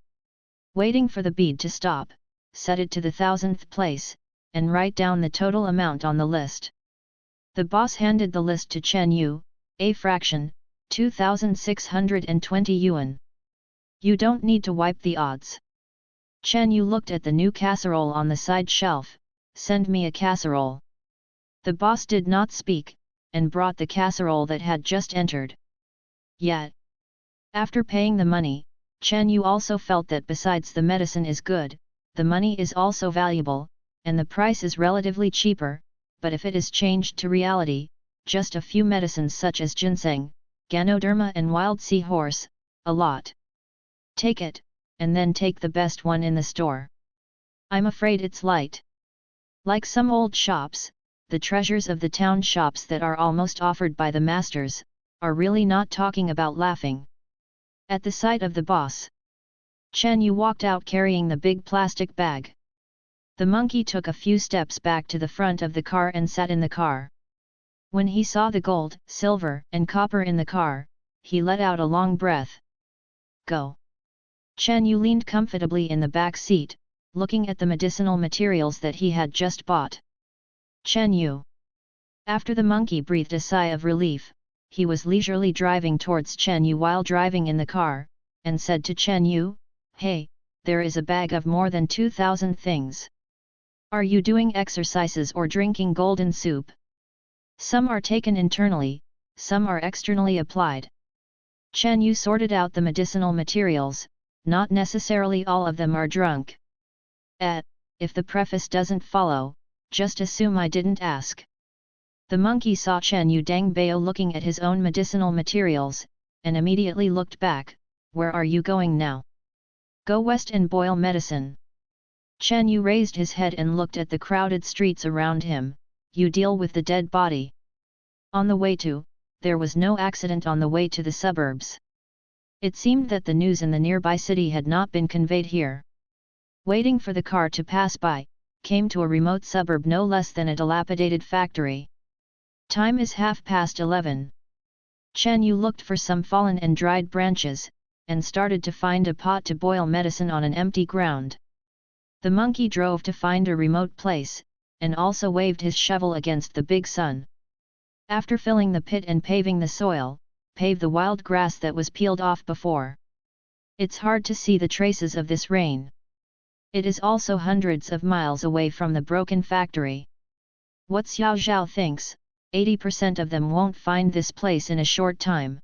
Waiting for the bead to stop, set it to the 1000th place, and write down the total amount on the list. The boss handed the list to Chen Yu, a fraction, 2,620 yuan. You don't need to wipe the odds. Chen Yu looked at the new casserole on the side shelf. Send me a casserole. The boss did not speak, and brought the casserole that had just entered. Yet, after paying the money, Chen Yu also felt that besides the medicine is good, the money is also valuable, and the price is relatively cheaper, but if it is changed to reality, just a few medicines such as ginseng, ganoderma and wild seahorse, a lot. Take it, and then take the best one in the store. I'm afraid it's light. Like some old shops, the treasures of the town shops that are almost offered by the masters, are really not talking about laughing. At the sight of the boss, Chen Yu walked out carrying the big plastic bag. The monkey took a few steps back to the front of the car and sat in the car. When he saw the gold, silver, and copper in the car, he let out a long breath. Go! Chen Yu leaned comfortably in the back seat, looking at the medicinal materials that he had just bought. Chen Yu. After the monkey breathed a sigh of relief, he was leisurely driving towards Chen Yu while driving in the car, and said to Chen Yu, "Hey, there is a bag of more than 2,000 things. Are you doing exercises or drinking golden soup? Some are taken internally, some are externally applied." Chen Yu sorted out the medicinal materials. Not necessarily all of them are drunk. If the preface doesn't follow, just assume I didn't ask. The monkey saw Chen Yu Dangbao looking at his own medicinal materials, and immediately looked back. Where are you going now? Go west and boil medicine. Chen Yu raised his head and looked at the crowded streets around him. You deal with the dead body. On the way to, there was no accident on the way to the suburbs. It seemed that the news in the nearby city had not been conveyed here. Waiting for the car to pass by, came to a remote suburb no less than a dilapidated factory. Time is 11:30. Chen Yu looked for some fallen and dried branches, and started to find a pot to boil medicine on an empty ground. The monkey drove to find a remote place, and also waved his shovel against the big sun. After filling the pit and paving the soil, pave the wild grass that was peeled off before. It's hard to see the traces of this rain. It is also hundreds of miles away from the broken factory. What Xiao Zhao thinks, 80% of them won't find this place in a short time.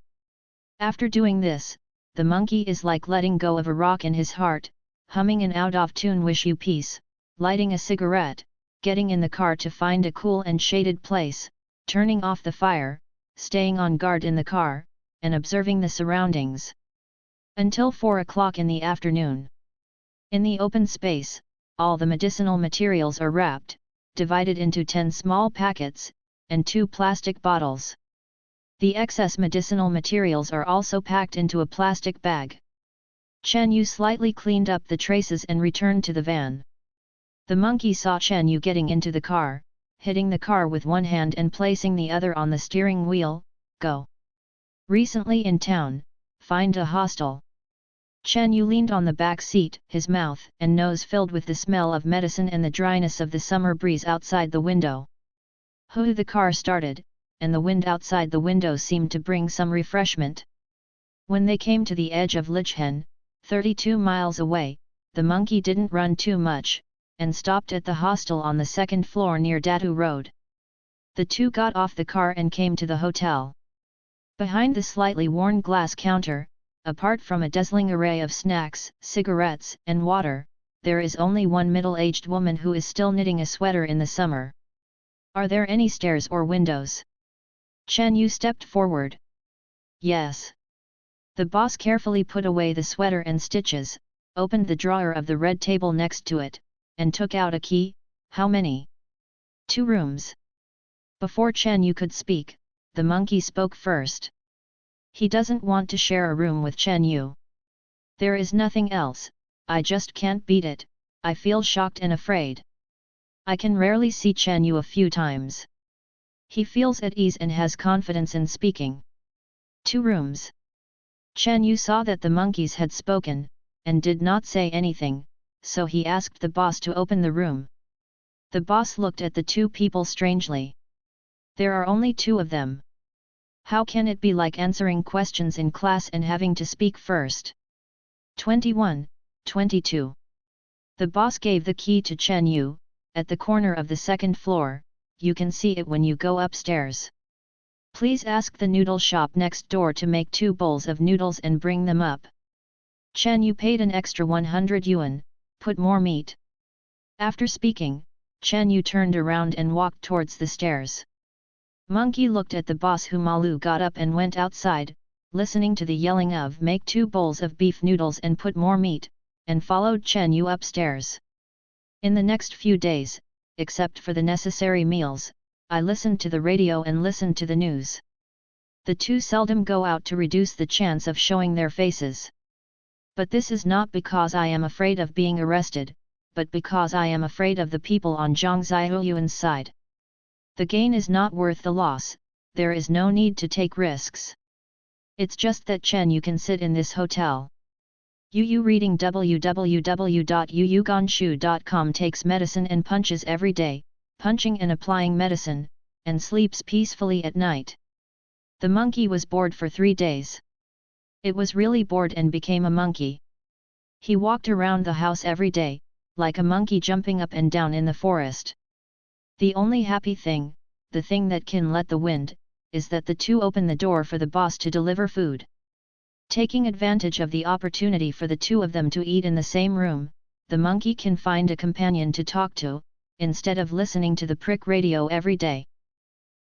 After doing this, the monkey is like letting go of a rock in his heart, humming an out-of-tune wish you peace, lighting a cigarette, getting in the car to find a cool and shaded place, turning off the fire, staying on guard in the car, and observing the surroundings. Until 4 o'clock in the afternoon. In the open space, all the medicinal materials are wrapped, divided into 10 small packets, and 2 plastic bottles. The excess medicinal materials are also packed into a plastic bag. Chen Yu slightly cleaned up the traces and returned to the van. The monkey saw Chen Yu getting into the car, hitting the car with one hand and placing the other on the steering wheel. Go! Recently in town, find a hostel. Chen Yu leaned on the back seat, his mouth and nose filled with the smell of medicine and the dryness of the summer breeze outside the window. The car started, and the wind outside the window seemed to bring some refreshment. When they came to the edge of Lichhen, 32 miles away, the monkey didn't run too much, and stopped at the hostel on the second floor near Datu Road. The two got off the car and came to the hotel. Behind the slightly worn glass counter, apart from a dazzling array of snacks, cigarettes, and water, there is only one middle-aged woman who is still knitting a sweater in the summer. Are there any stairs or windows? Chen Yu stepped forward. Yes. The boss carefully put away the sweater and stitches, opened the drawer of the red table next to it, and took out a key. How many? 2 rooms. Before Chen Yu could speak, the monkey spoke first. He doesn't want to share a room with Chen Yu. There is nothing else, I just can't beat it, I feel shocked and afraid. I can rarely see Chen Yu a few times. He feels at ease and has confidence in speaking. 2 rooms. Chen Yu saw that the monkeys had spoken, and did not say anything, so he asked the boss to open the room. The boss looked at the 2 people strangely. There are only 2 of them. How can it be like answering questions in class and having to speak first? 21, 22. The boss gave the key to Chen Yu. At the corner of the second floor, you can see it when you go upstairs. Please ask the noodle shop next door to make 2 bowls of noodles and bring them up. Chen Yu paid an extra 100 yuan, put more meat. After speaking, Chen Yu turned around and walked towards the stairs. Monkey looked at the boss. Humalu got up and went outside, listening to the yelling of make 2 bowls of beef noodles and put more meat, and followed Chen Yu upstairs. In the next few days, except for the necessary meals, I listened to the radio and listened to the news. The 2 seldom go out to reduce the chance of showing their faces. But this is not because I am afraid of being arrested, but because I am afraid of the people on Zhang Ziyuan's side. The gain is not worth the loss, there is no need to take risks. It's just that Chen Yu can sit in this hotel. Yu reading www.yuyuganshu.com takes medicine and punches every day, punching and applying medicine, and sleeps peacefully at night. The monkey was bored for 3 days. It was really bored and became a monkey. He walked around the house every day, like a monkey jumping up and down in the forest. The only happy thing, the thing that can let the wind, is that the 2 open the door for the boss to deliver food. Taking advantage of the opportunity for the 2 of them to eat in the same room, the monkey can find a companion to talk to, instead of listening to the prick radio every day.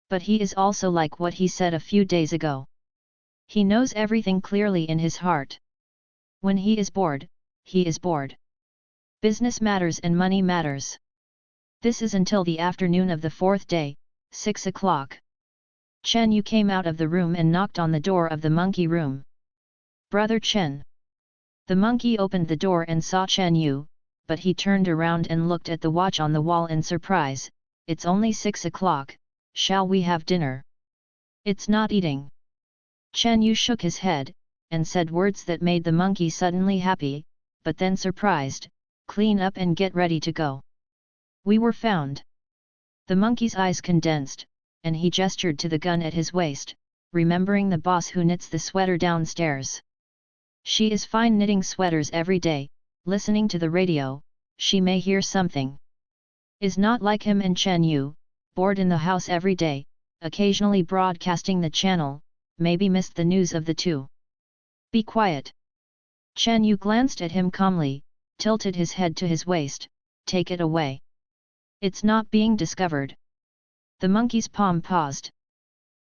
But he is also like what he said a few days ago. He knows everything clearly in his heart. When he is bored, he is bored. Business matters and money matters. This is until the afternoon of the 4th day, 6 o'clock. Chen Yu came out of the room and knocked on the door of the monkey room. Brother Chen. The monkey opened the door and saw Chen Yu, but he turned around and looked at the watch on the wall in surprise. It's only 6 o'clock, shall we have dinner? It's not eating. Chen Yu shook his head, and said words that made the monkey suddenly happy, but then surprised. Clean up and get ready to go. We were found. The monkey's eyes condensed, and he gestured to the gun at his waist, remembering the boss who knits the sweater downstairs. She is fine knitting sweaters every day, listening to the radio, she may hear something. Is not like him and Chen Yu, bored in the house every day, occasionally broadcasting the channel, maybe missed the news of the 2. Be quiet. Chen Yu glanced at him calmly, tilted his head to his waist. Take it away. It's not being discovered. The monkey's palm paused.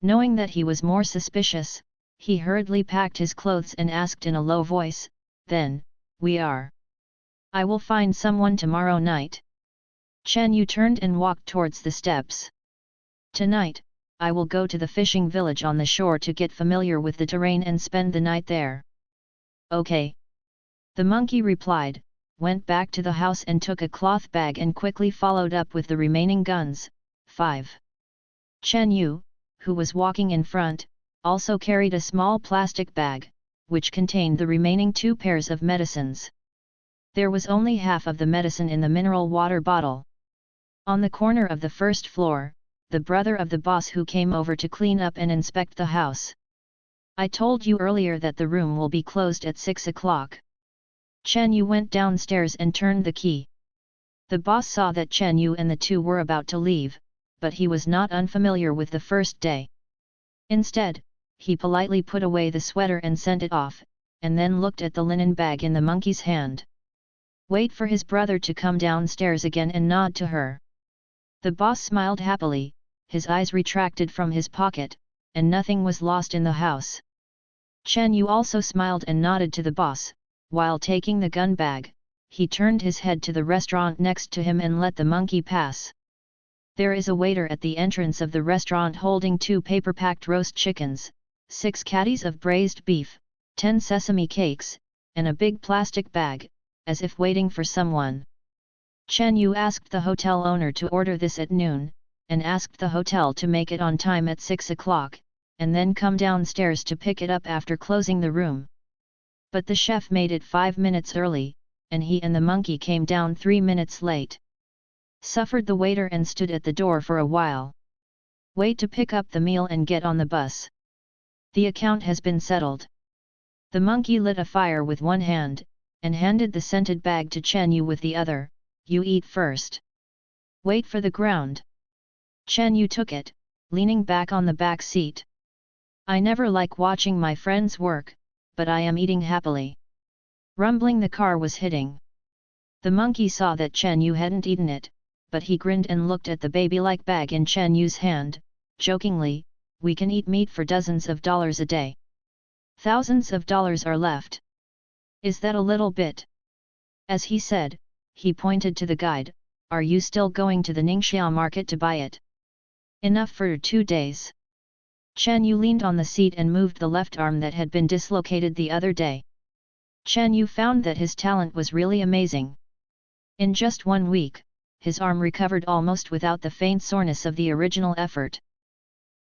Knowing that he was more suspicious, he hurriedly packed his clothes and asked in a low voice, then, we are. I will find someone tomorrow night. Chen Yu turned and walked towards the steps. Tonight, I will go to the fishing village on the shore to get familiar with the terrain and spend the night there. Okay. The monkey replied, went back to the house and took a cloth bag and quickly followed up with the remaining guns. 5. Chen Yu, who was walking in front, also carried a small plastic bag, which contained the remaining 2 pairs of medicines. There was only half of the medicine in the mineral water bottle. On the corner of the first floor, the brother of the boss who came over to clean up and inspect the house. I told you earlier that the room will be closed at 6 o'clock. Chen Yu went downstairs and turned the key. The boss saw that Chen Yu and the two were about to leave, but he was not unfamiliar with the first day. Instead, he politely put away the sweater and sent it off, and then looked at the linen bag in the monkey's hand. Wait for his brother to come downstairs again and nod to her. The boss smiled happily, his eyes retracted from his pocket, and nothing was lost in the house. Chen Yu also smiled and nodded to the boss. While taking the gun bag, he turned his head to the restaurant next to him and let the monkey pass. There is a waiter at the entrance of the restaurant holding 2 paper-packed roast chickens, 6 caddies of braised beef, 10 sesame cakes, and a big plastic bag, as if waiting for someone. Chen Yu asked the hotel owner to order this at noon, and asked the hotel to make it on time at 6 o'clock, and then come downstairs to pick it up after closing the room. But the chef made it 5 minutes early, and he and the monkey came down 3 minutes late. Suffered the waiter and stood at the door for a while. Wait to pick up the meal and get on the bus. The account has been settled. The monkey lit a fire with one hand, and handed the scented bag to Chen Yu with the other. You eat first. Wait for the ground. Chen Yu took it, leaning back on the back seat. I never like watching my friends work, but I am eating happily. Rumbling the car was hitting. The monkey saw that Chen Yu hadn't eaten it, but he grinned and looked at the baby-like bag in Chen Yu's hand, jokingly, we can eat meat for dozens of dollars a day. Thousands of dollars are left. Is that a little bit? As he said, he pointed to the guide, are you still going to the Ningxia market to buy it? Enough for 2 days. Chen Yu leaned on the seat and moved the left arm that had been dislocated the other day. Chen Yu found that his talent was really amazing. In just 1 week, his arm recovered almost without the faint soreness of the original effort.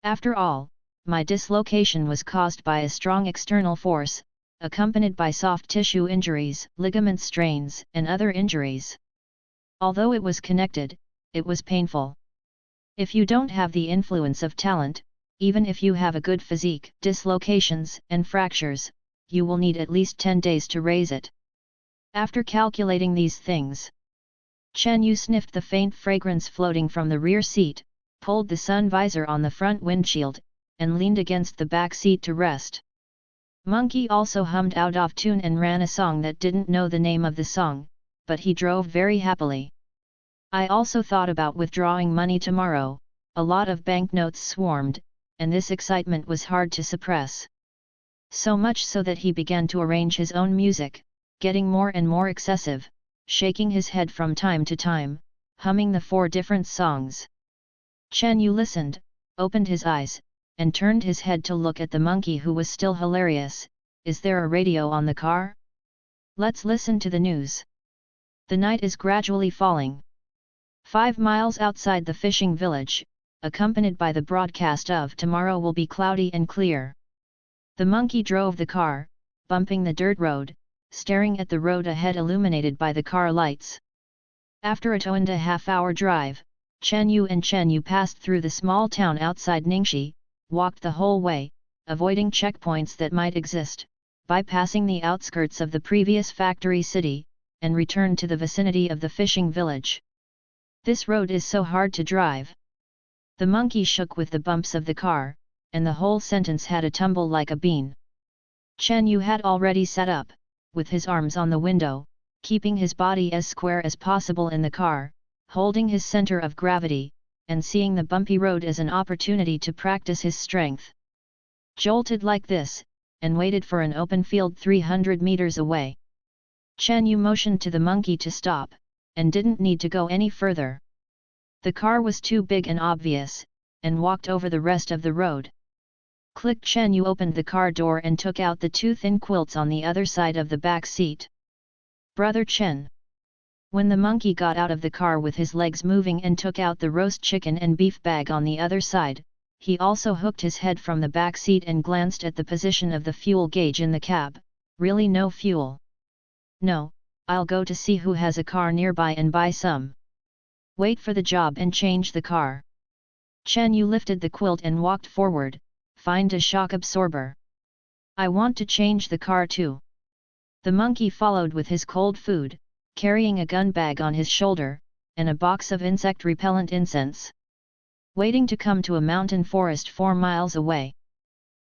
After all, my dislocation was caused by a strong external force, accompanied by soft tissue injuries, ligament strains, and other injuries. Although it was connected, it was painful. If you don't have the influence of talent, even if you have a good physique, dislocations and fractures, you will need at least 10 days to raise it. After calculating these things, Chen Yu sniffed the faint fragrance floating from the rear seat, pulled the sun visor on the front windshield, and leaned against the back seat to rest. Monkey also hummed out of tune and ran a song that didn't know the name of the song, but he drove very happily. I also thought about withdrawing money tomorrow. A lot of banknotes swarmed, and this excitement was hard to suppress. So much so that he began to arrange his own music, getting more and more excessive, shaking his head from time to time, humming the 4 different songs. Chen Yu listened, opened his eyes, and turned his head to look at the monkey, who was still hilarious. Is there a radio on the car? Let's listen to the news. The night is gradually falling. 5 miles outside the fishing village, accompanied by the broadcast of tomorrow will be cloudy and clear. The monkey drove the car, bumping the dirt road, staring at the road ahead illuminated by the car lights. After a 2.5-hour drive, Chen Yu passed through the small town outside Ningxi, walked the whole way, avoiding checkpoints that might exist, bypassing the outskirts of the previous factory city, and returned to the vicinity of the fishing village. This road is so hard to drive. The monkey shook with the bumps of the car, and the whole sentence had a tumble like a bean. Chen Yu had already sat up, with his arms on the window, keeping his body as square as possible in the car, holding his center of gravity, and seeing the bumpy road as an opportunity to practice his strength. Jolted like this, and waited for an open field 300 meters away. Chen Yu motioned to the monkey to stop, and didn't need to go any further. The car was too big and obvious, and walked over the rest of the road. Click. Chen Yu opened the car door and took out the 2 thin quilts on the other side of the back seat. Brother Chen. When the monkey got out of the car with his legs moving and took out the roast chicken and beef bag on the other side, he also hooked his head from the back seat and glanced at the position of the fuel gauge in the cab. Really no fuel. No, I'll go to see who has a car nearby and buy some. Wait for the job and change the car. Chen Yu lifted the quilt and walked forward, find a shock absorber. I want to change the car too. The monkey followed with his cold food, carrying a gun bag on his shoulder, and a box of insect-repellent incense. Waiting to come to a mountain forest 4 miles away.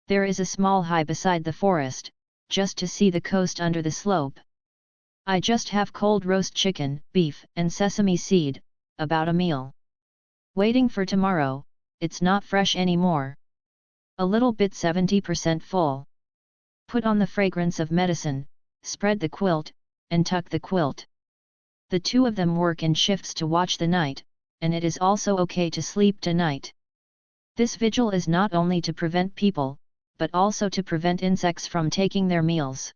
There is a small high beside the forest, just to see the coast under the slope. I just have cold roast chicken, beef and sesame seed, about a meal. Waiting for tomorrow, it's not fresh anymore. A little bit 70% full. Put on the fragrance of medicine, spread the quilt, and tuck the quilt. The two of them work in shifts to watch the night, and it is also okay to sleep tonight. This vigil is not only to prevent people, but also to prevent insects from taking their meals.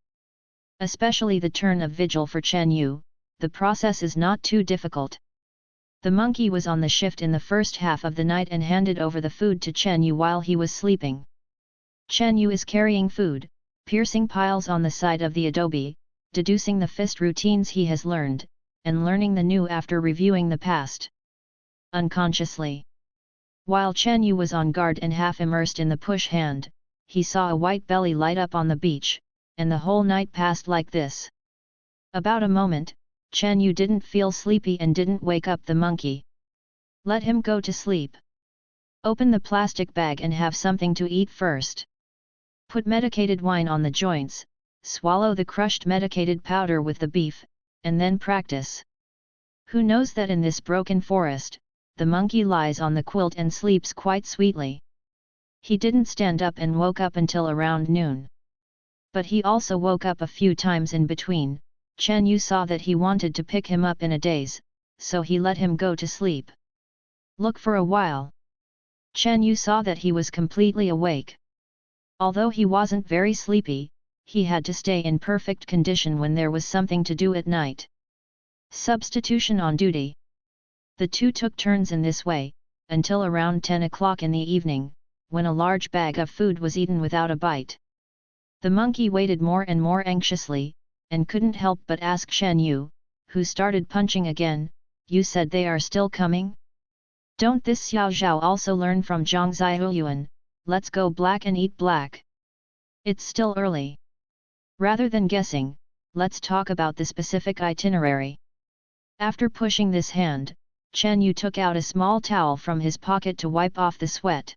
Especially the turn of vigil for Chen Yu, the process is not too difficult. The monkey was on the shift in the first half of the night and handed over the food to Chen Yu while he was sleeping. Chen Yu is carrying food, piercing piles on the side of the adobe, deducing the fist routines he has learned, and learning the new after reviewing the past. Unconsciously. While Chen Yu was on guard and half immersed in the push hand, he saw a white belly light up on the beach, and the whole night passed like this. About a moment, Chen Yu didn't feel sleepy and didn't wake up the monkey. Let him go to sleep. Open the plastic bag and have something to eat first. Put medicated wine on the joints, swallow the crushed medicated powder with the beef, and then practice. Who knows that in this broken forest, the monkey lies on the quilt and sleeps quite sweetly. He didn't stand up and woke up until around noon. But he also woke up a few times in between. Chen Yu saw that he wanted to pick him up in a daze, so he let him go to sleep. Look for a while. Chen Yu saw that he was completely awake. Although he wasn't very sleepy, he had to stay in perfect condition when there was something to do at night. Substitution on duty. The two took turns in this way, until around 10 o'clock in the evening, when a large bag of food was eaten without a bite. The monkey waited more and more anxiously, and couldn't help but ask Chen Yu, who started punching again, "You said they are still coming? Don't this Xiao Zhao also learn from Zhang Ziyuan? Let's go black and eat black. It's still early. Rather than guessing, let's talk about the specific itinerary." After pushing this hand, Chen Yu took out a small towel from his pocket to wipe off the sweat.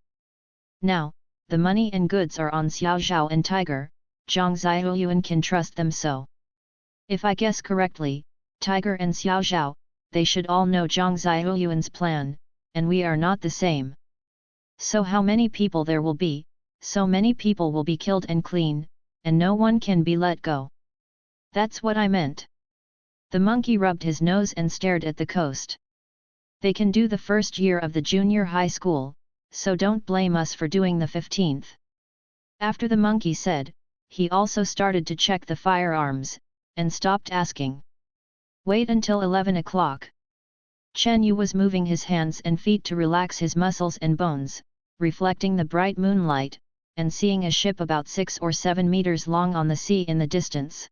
Now, the money and goods are on Xiao Zhao and Tiger, Zhang Ziyuan can trust them so. If I guess correctly, Tiger and Xiao Zhao, they should all know Zhang Ziyuan's plan, and we are not the same. So how many people there will be, so many people will be killed and clean, and no one can be let go. That's what I meant. The monkey rubbed his nose and stared at the coast. They can do the first year of the junior high school, so don't blame us for doing the 15th. After the monkey said, he also started to check the firearms, and stopped asking. Wait until 11 o'clock. Chen Yu was moving his hands and feet to relax his muscles and bones, reflecting the bright moonlight, and seeing a ship about 6 or 7 meters long on the sea in the distance.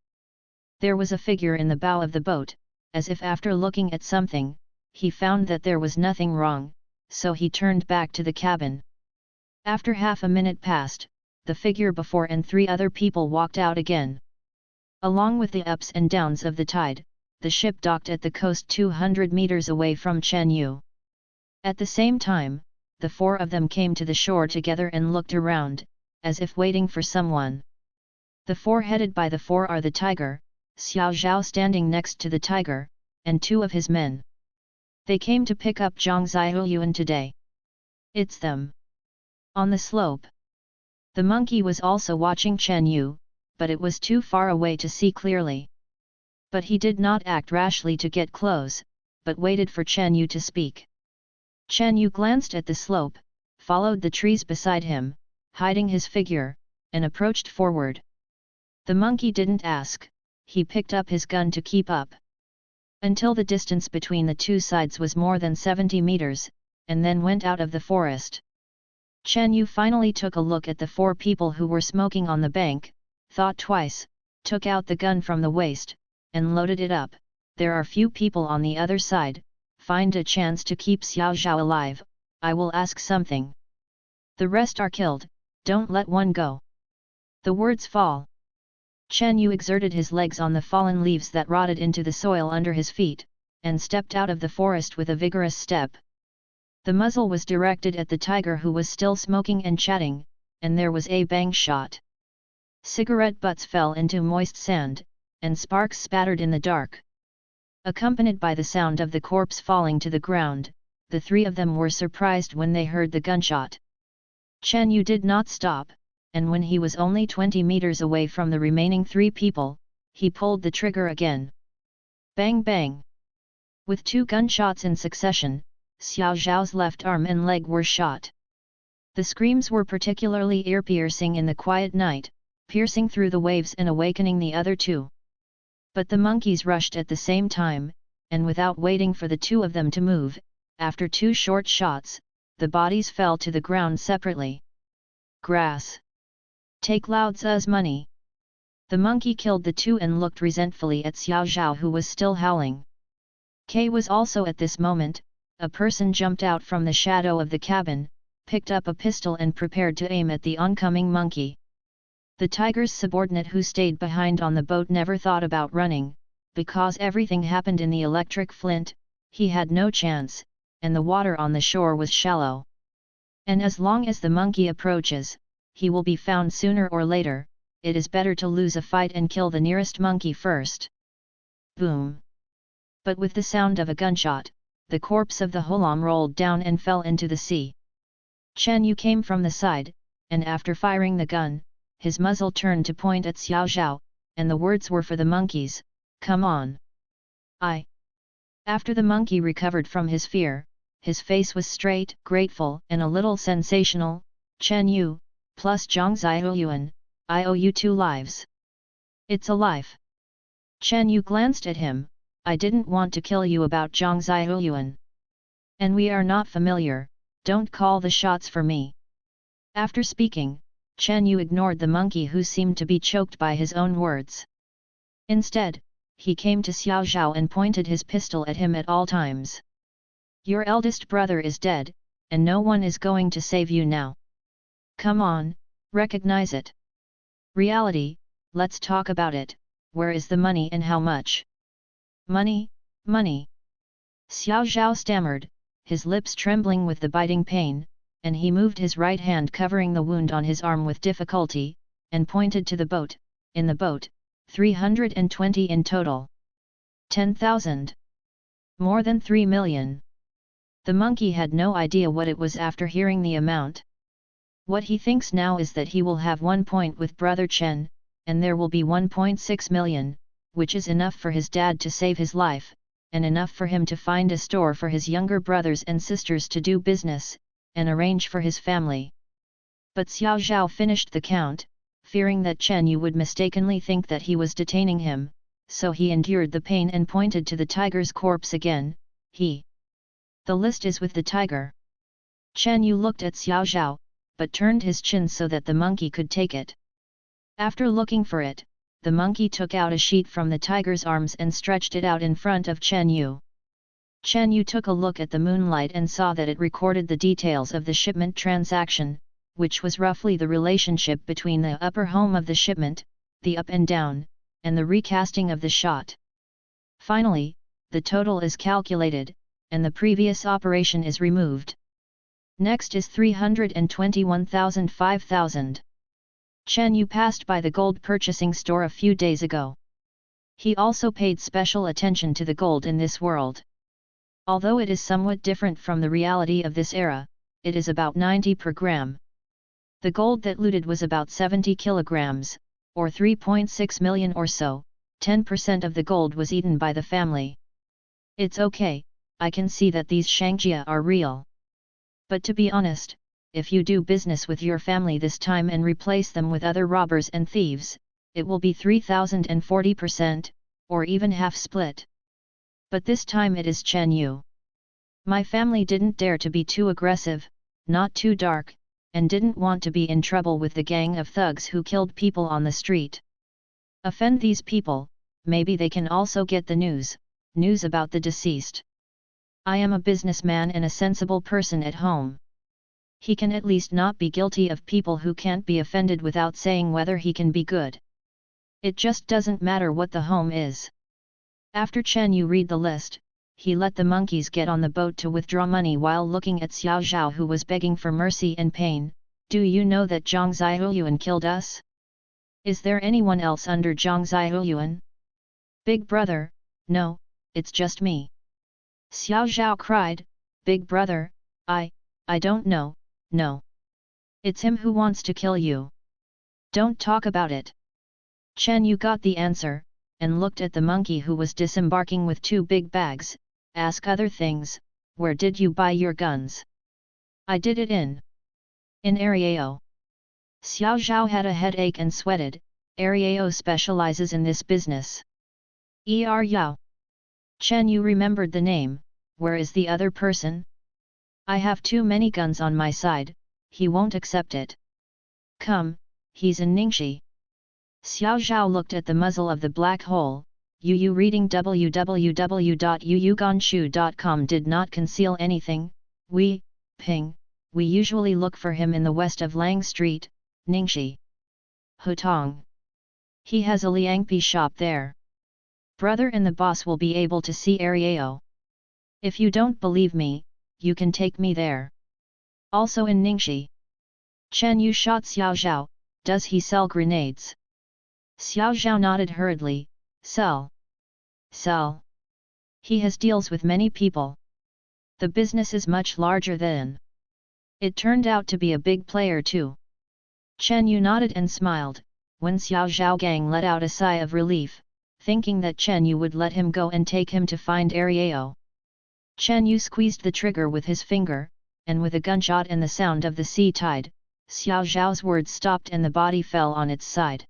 There was a figure in the bow of the boat, as if after looking at something, he found that there was nothing wrong, so he turned back to the cabin. After half a minute passed, the figure before and 3 other people walked out again. Along with the ups and downs of the tide, the ship docked at the coast 200 meters away from Chen Yu. At the same time, the 4 of them came to the shore together and looked around, as if waiting for someone. The 4 headed by the 4 are the Tiger, Xiao Zhao standing next to the Tiger, and 2 of his men. They came to pick up Zhang Ziyuan today. It's them. On the slope. The monkey was also watching Chen Yu, but it was too far away to see clearly. But he did not act rashly to get close, but waited for Chen Yu to speak. Chen Yu glanced at the slope, followed the trees beside him, hiding his figure, and approached forward. The monkey didn't ask, he picked up his gun to keep up. Until the distance between the two sides was more than 70 meters, and then went out of the forest. Chen Yu finally took a look at the 4 people who were smoking on the bank, thought twice, took out the gun from the waist, and loaded it up. There are few people on the other side, find a chance to keep Xiao Zhao alive, I will ask something. The rest are killed, don't let one go. The words fall. Chen Yu exerted his legs on the fallen leaves that rotted into the soil under his feet, and stepped out of the forest with a vigorous step. The muzzle was directed at the tiger who was still smoking and chatting, and there was a bang shot. Cigarette butts fell into moist sand, and sparks spattered in the dark. Accompanied by the sound of the corpse falling to the ground, the 3 of them were surprised when they heard the gunshot. Chen Yu did not stop, and when he was only 20 meters away from the remaining 3 people, he pulled the trigger again. Bang bang! With 2 gunshots in succession, Xiao Zhao's left arm and leg were shot. The screams were particularly ear-piercing in the quiet night, piercing through the waves and awakening the other 2. But the monkeys rushed at the same time, and without waiting for the 2 of them to move, after 2 short shots, the bodies fell to the ground separately. Grass. Take Lao Tzu's money. The monkey killed the 2 and looked resentfully at Xiao Zhao who was still howling. K was also at this moment. A person jumped out from the shadow of the cabin, picked up a pistol and prepared to aim at the oncoming monkey. The tiger's subordinate who stayed behind on the boat never thought about running, because everything happened in the electric flint, he had no chance, and the water on the shore was shallow. And as long as the monkey approaches, he will be found sooner or later, it is better to lose a fight and kill the nearest monkey first. Boom! But with the sound of a gunshot, the corpse of the Holam rolled down and fell into the sea. Chen Yu came from the side, and after firing the gun, his muzzle turned to point at Xiao Zhao, and the words were for the monkeys, come on. After the monkey recovered from his fear, his face was straight, grateful and a little sensational. Chen Yu, plus Zhang Ziyuan, I owe you 2 lives. It's a life. Chen Yu glanced at him, I didn't want to kill you about Zhang Ziyuan. And we are not familiar, don't call the shots for me. After speaking, Chen Yu ignored the monkey who seemed to be choked by his own words. Instead, he came to Xiao Zhao and pointed his pistol at him at all times. Your eldest brother is dead, and no one is going to save you now. Come on, recognize it. Reality, let's talk about it, where is the money and how much? Money, money. Xiao Zhao stammered, his lips trembling with the biting pain, and he moved his right hand covering the wound on his arm with difficulty, and pointed to the boat. In the boat, 320 in total. 10,000. More than 3 million. The monkey had no idea what it was after hearing the amount. What he thinks now is that he will have 1 point with brother Chen, and there will be 1.6 million, which is enough for his dad to save his life, and enough for him to find a store for his younger brothers and sisters to do business, and arrange for his family. But Xiao Zhao finished the count, fearing that Chen Yu would mistakenly think that he was detaining him, so he endured the pain and pointed to the tiger's corpse again. The list is with the tiger. Chen Yu looked at Xiao Zhao, but turned his chin so that the monkey could take it. After looking for it, the monkey took out a sheet from the tiger's arms and stretched it out in front of Chen Yu. Chen Yu took a look at the moonlight and saw that it recorded the details of the shipment transaction, which was roughly the relationship between the upper home of the shipment, the up and down, and the recasting of the shot. Finally, the total is calculated, and the previous operation is removed. Next is 321,000 5,000. Chen Yu passed by the gold purchasing store a few days ago. He also paid special attention to the gold in this world. Although it is somewhat different from the reality of this era, it is about 90 per gram. The gold that looted was about 70 kilograms, or 3.6 million or so. 10% of the gold was eaten by the family. It's okay, I can see that these Shangjia are real. But to be honest, if you do business with your family this time and replace them with other robbers and thieves, it will be 3040%, or even half split. But this time it is Chen Yu. My family didn't dare to be too aggressive, not too dark, and didn't want to be in trouble with the gang of thugs who killed people on the street. Offend these people, maybe they can also get the news about the deceased. I am a businessman and a sensible person at home. He can at least not be guilty of people who can't be offended without saying whether he can be good. It just doesn't matter what the home is. After Chen Yu read the list, he let the monkeys get on the boat to withdraw money while looking at Xiao Zhao, who was begging for mercy and pain. Do you know that Zhang Ziyuan killed us? Is there anyone else under Zhang Ziyuan? Big brother, no, it's just me. Xiao Zhao cried, Big brother, I don't know, no. It's him who wants to kill you. Don't talk about it. Chen Yu got the answer, and looked at the monkey who was disembarking with 2 big bags. Ask other things, where did you buy your guns? I did it in Ariao. Xiao Zhao had a headache and sweated. Ariao specializes in this business. Yao. Chen Yu remembered the name. Where is the other person? I have too many guns on my side, he won't accept it. Come, he's in Ningxi. Xiao Zhao looked at the muzzle of the black hole. Yu reading www.yuyuganshu.com did not conceal anything. We usually look for him in the west of Lang Street, Ningxi. Hutong. He has a Liangpi shop there. Brother and the boss will be able to see Ariao. If you don't believe me, you can take me there. Also in Ningxi. Chen Yu shot Xiao Zhao. Does he sell grenades? Xiao Zhao nodded hurriedly. Sell. He has deals with many people. The business is much larger than. It turned out to be a big player too. Chen Yu nodded and smiled, when Xiao Zhao Gang let out a sigh of relief, thinking that Chen Yu would let him go and take him to find Ariao. Chen Yu squeezed the trigger with his finger, and with a gunshot and the sound of the sea tide, Xiao Zhao's words stopped and the body fell on its side.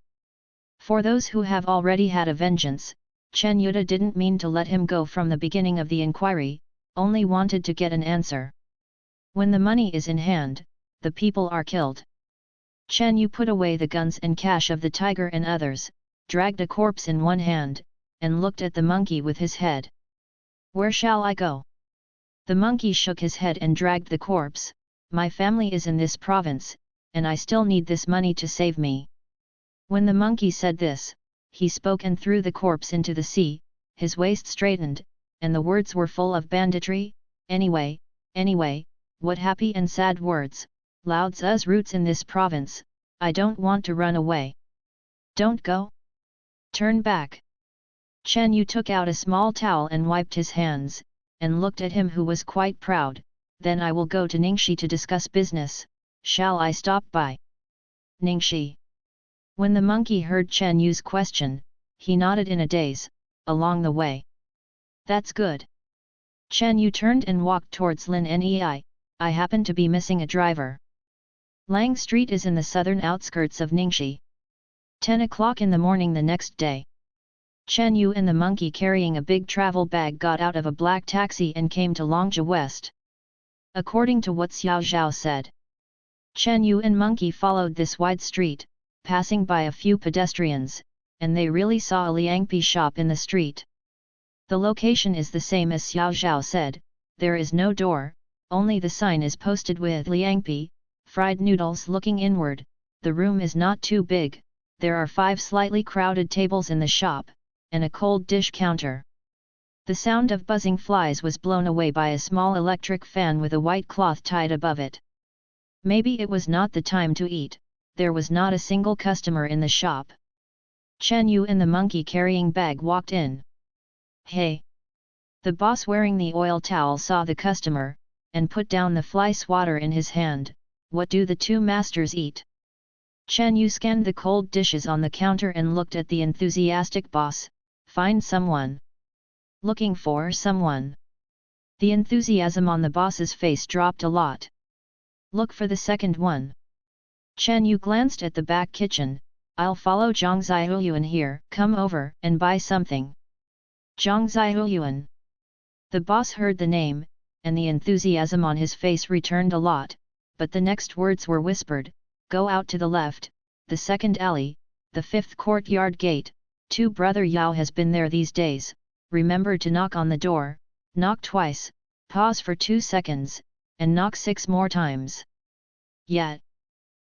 For those who have already had a vengeance, Chen Yuda didn't mean to let him go from the beginning of the inquiry, only wanted to get an answer. When the money is in hand, the people are killed. Chen Yu put away the guns and cash of the tiger and others, dragged a corpse in one hand, and looked at the monkey with his head. Where shall I go? The monkey shook his head and dragged the corpse. My family is in this province, and I still need this money to save me. When the monkey said this, he spoke and threw the corpse into the sea. His waist straightened, and the words were full of banditry. Anyway, what happy and sad words. Lao Tzu's roots in this province. I don't want to run away. Don't go. Turn back. Chen Yu took out a small towel and wiped his hands, and looked at him who was quite proud. Then I will go to Ningxi to discuss business. Shall I stop by Ningxi? When the monkey heard Chen Yu's question, he nodded in a daze. Along the way. That's good. Chen Yu turned and walked towards Lin Nei. I happen to be missing a driver. Lang Street is in the southern outskirts of Ningxi. 10 o'clock in the morning the next day. Chen Yu and the monkey carrying a big travel bag got out of a black taxi and came to Longjia West. According to what Xiao Zhao said, Chen Yu and monkey followed this wide street, passing by a few pedestrians, and they really saw a Liangpi shop in the street. The location is the same as Xiao Zhao said. There is no door, only the sign is posted with Liangpi, fried noodles. Looking inward, the room is not too big. There are 5 slightly crowded tables in the shop, and a cold dish counter. The sound of buzzing flies was blown away by a small electric fan with a white cloth tied above it. Maybe it was not the time to eat. There was not a single customer in the shop. Chen Yu and the monkey carrying bag walked in. Hey! The boss wearing the oil towel saw the customer, and put down the fly swatter in his hand. What do the 2 masters eat? Chen Yu scanned the cold dishes on the counter and looked at the enthusiastic boss. Find someone. Looking for someone. The enthusiasm on the boss's face dropped a lot. Look for the second one. Chen Yu glanced at the back kitchen. I'll follow Zhang Ziyuan here. Come over and buy something. Zhang Ziyuan. The boss heard the name, and the enthusiasm on his face returned a lot. but the next words were whispered, "Go out to the left, the second alley, the fifth courtyard gate, Brother Yao has been there these days, remember to knock on the door, knock twice, pause for 2 seconds, and knock 6 more times." "Yeah."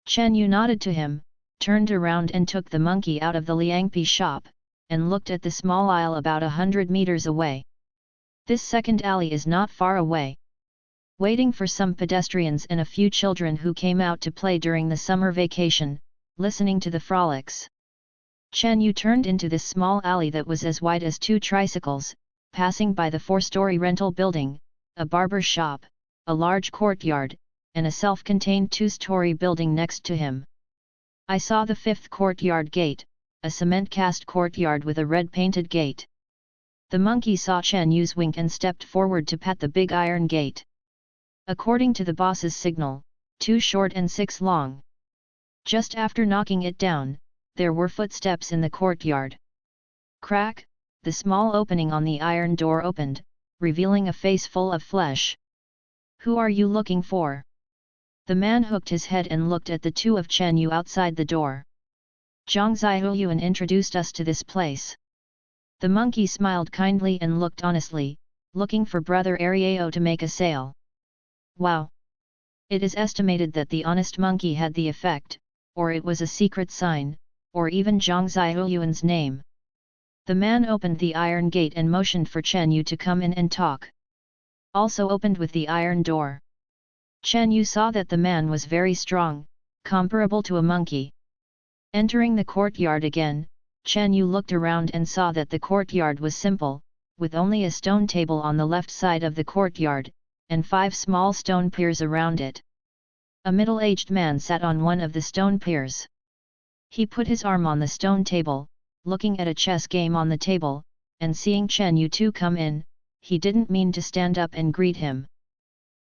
Chen Yu nodded to him, turned around and took the monkey out of the Liangpi shop, and looked at the small aisle about 100 meters away. This second alley is not far away. Waiting for some pedestrians and a few children who came out to play during the summer vacation, listening to the frolics. Chen Yu turned into this small alley that was as wide as 2 tricycles, passing by the 4-story rental building, a barber shop, a large courtyard, and a self-contained 2-story building next to him. I saw the 5th courtyard gate, a cement-cast courtyard with a red-painted gate. The monkey saw Chen Yu's wink and stepped forward to pat the big iron gate. According to the boss's signal, 2 short and 6 long. Just after knocking it down, there were footsteps in the courtyard. Crack, the small opening on the iron door opened, revealing a face full of flesh. "Who are you looking for?" The man hooked his head and looked at the 2 of Chen Yu outside the door. "Zhang Ziyuan introduced us to this place." The monkey smiled kindly and looked honestly, looking for Brother Ariao to make a sale. Wow! It is estimated that the honest monkey had the effect, or it was a secret sign, or even Zhang Ziyuan's name. The man opened the iron gate and motioned for Chen Yu to come in and talk. Also opened with the iron door. Chen Yu saw that the man was very strong, comparable to a monkey. Entering the courtyard again, Chen Yu looked around and saw that the courtyard was simple, with only a stone table on the left side of the courtyard, and 5 small stone piers around it. A middle-aged man sat on one of the stone piers. He put his arm on the stone table, looking at a chess game on the table, and seeing Chen Yu too come in, he didn't mean to stand up and greet him.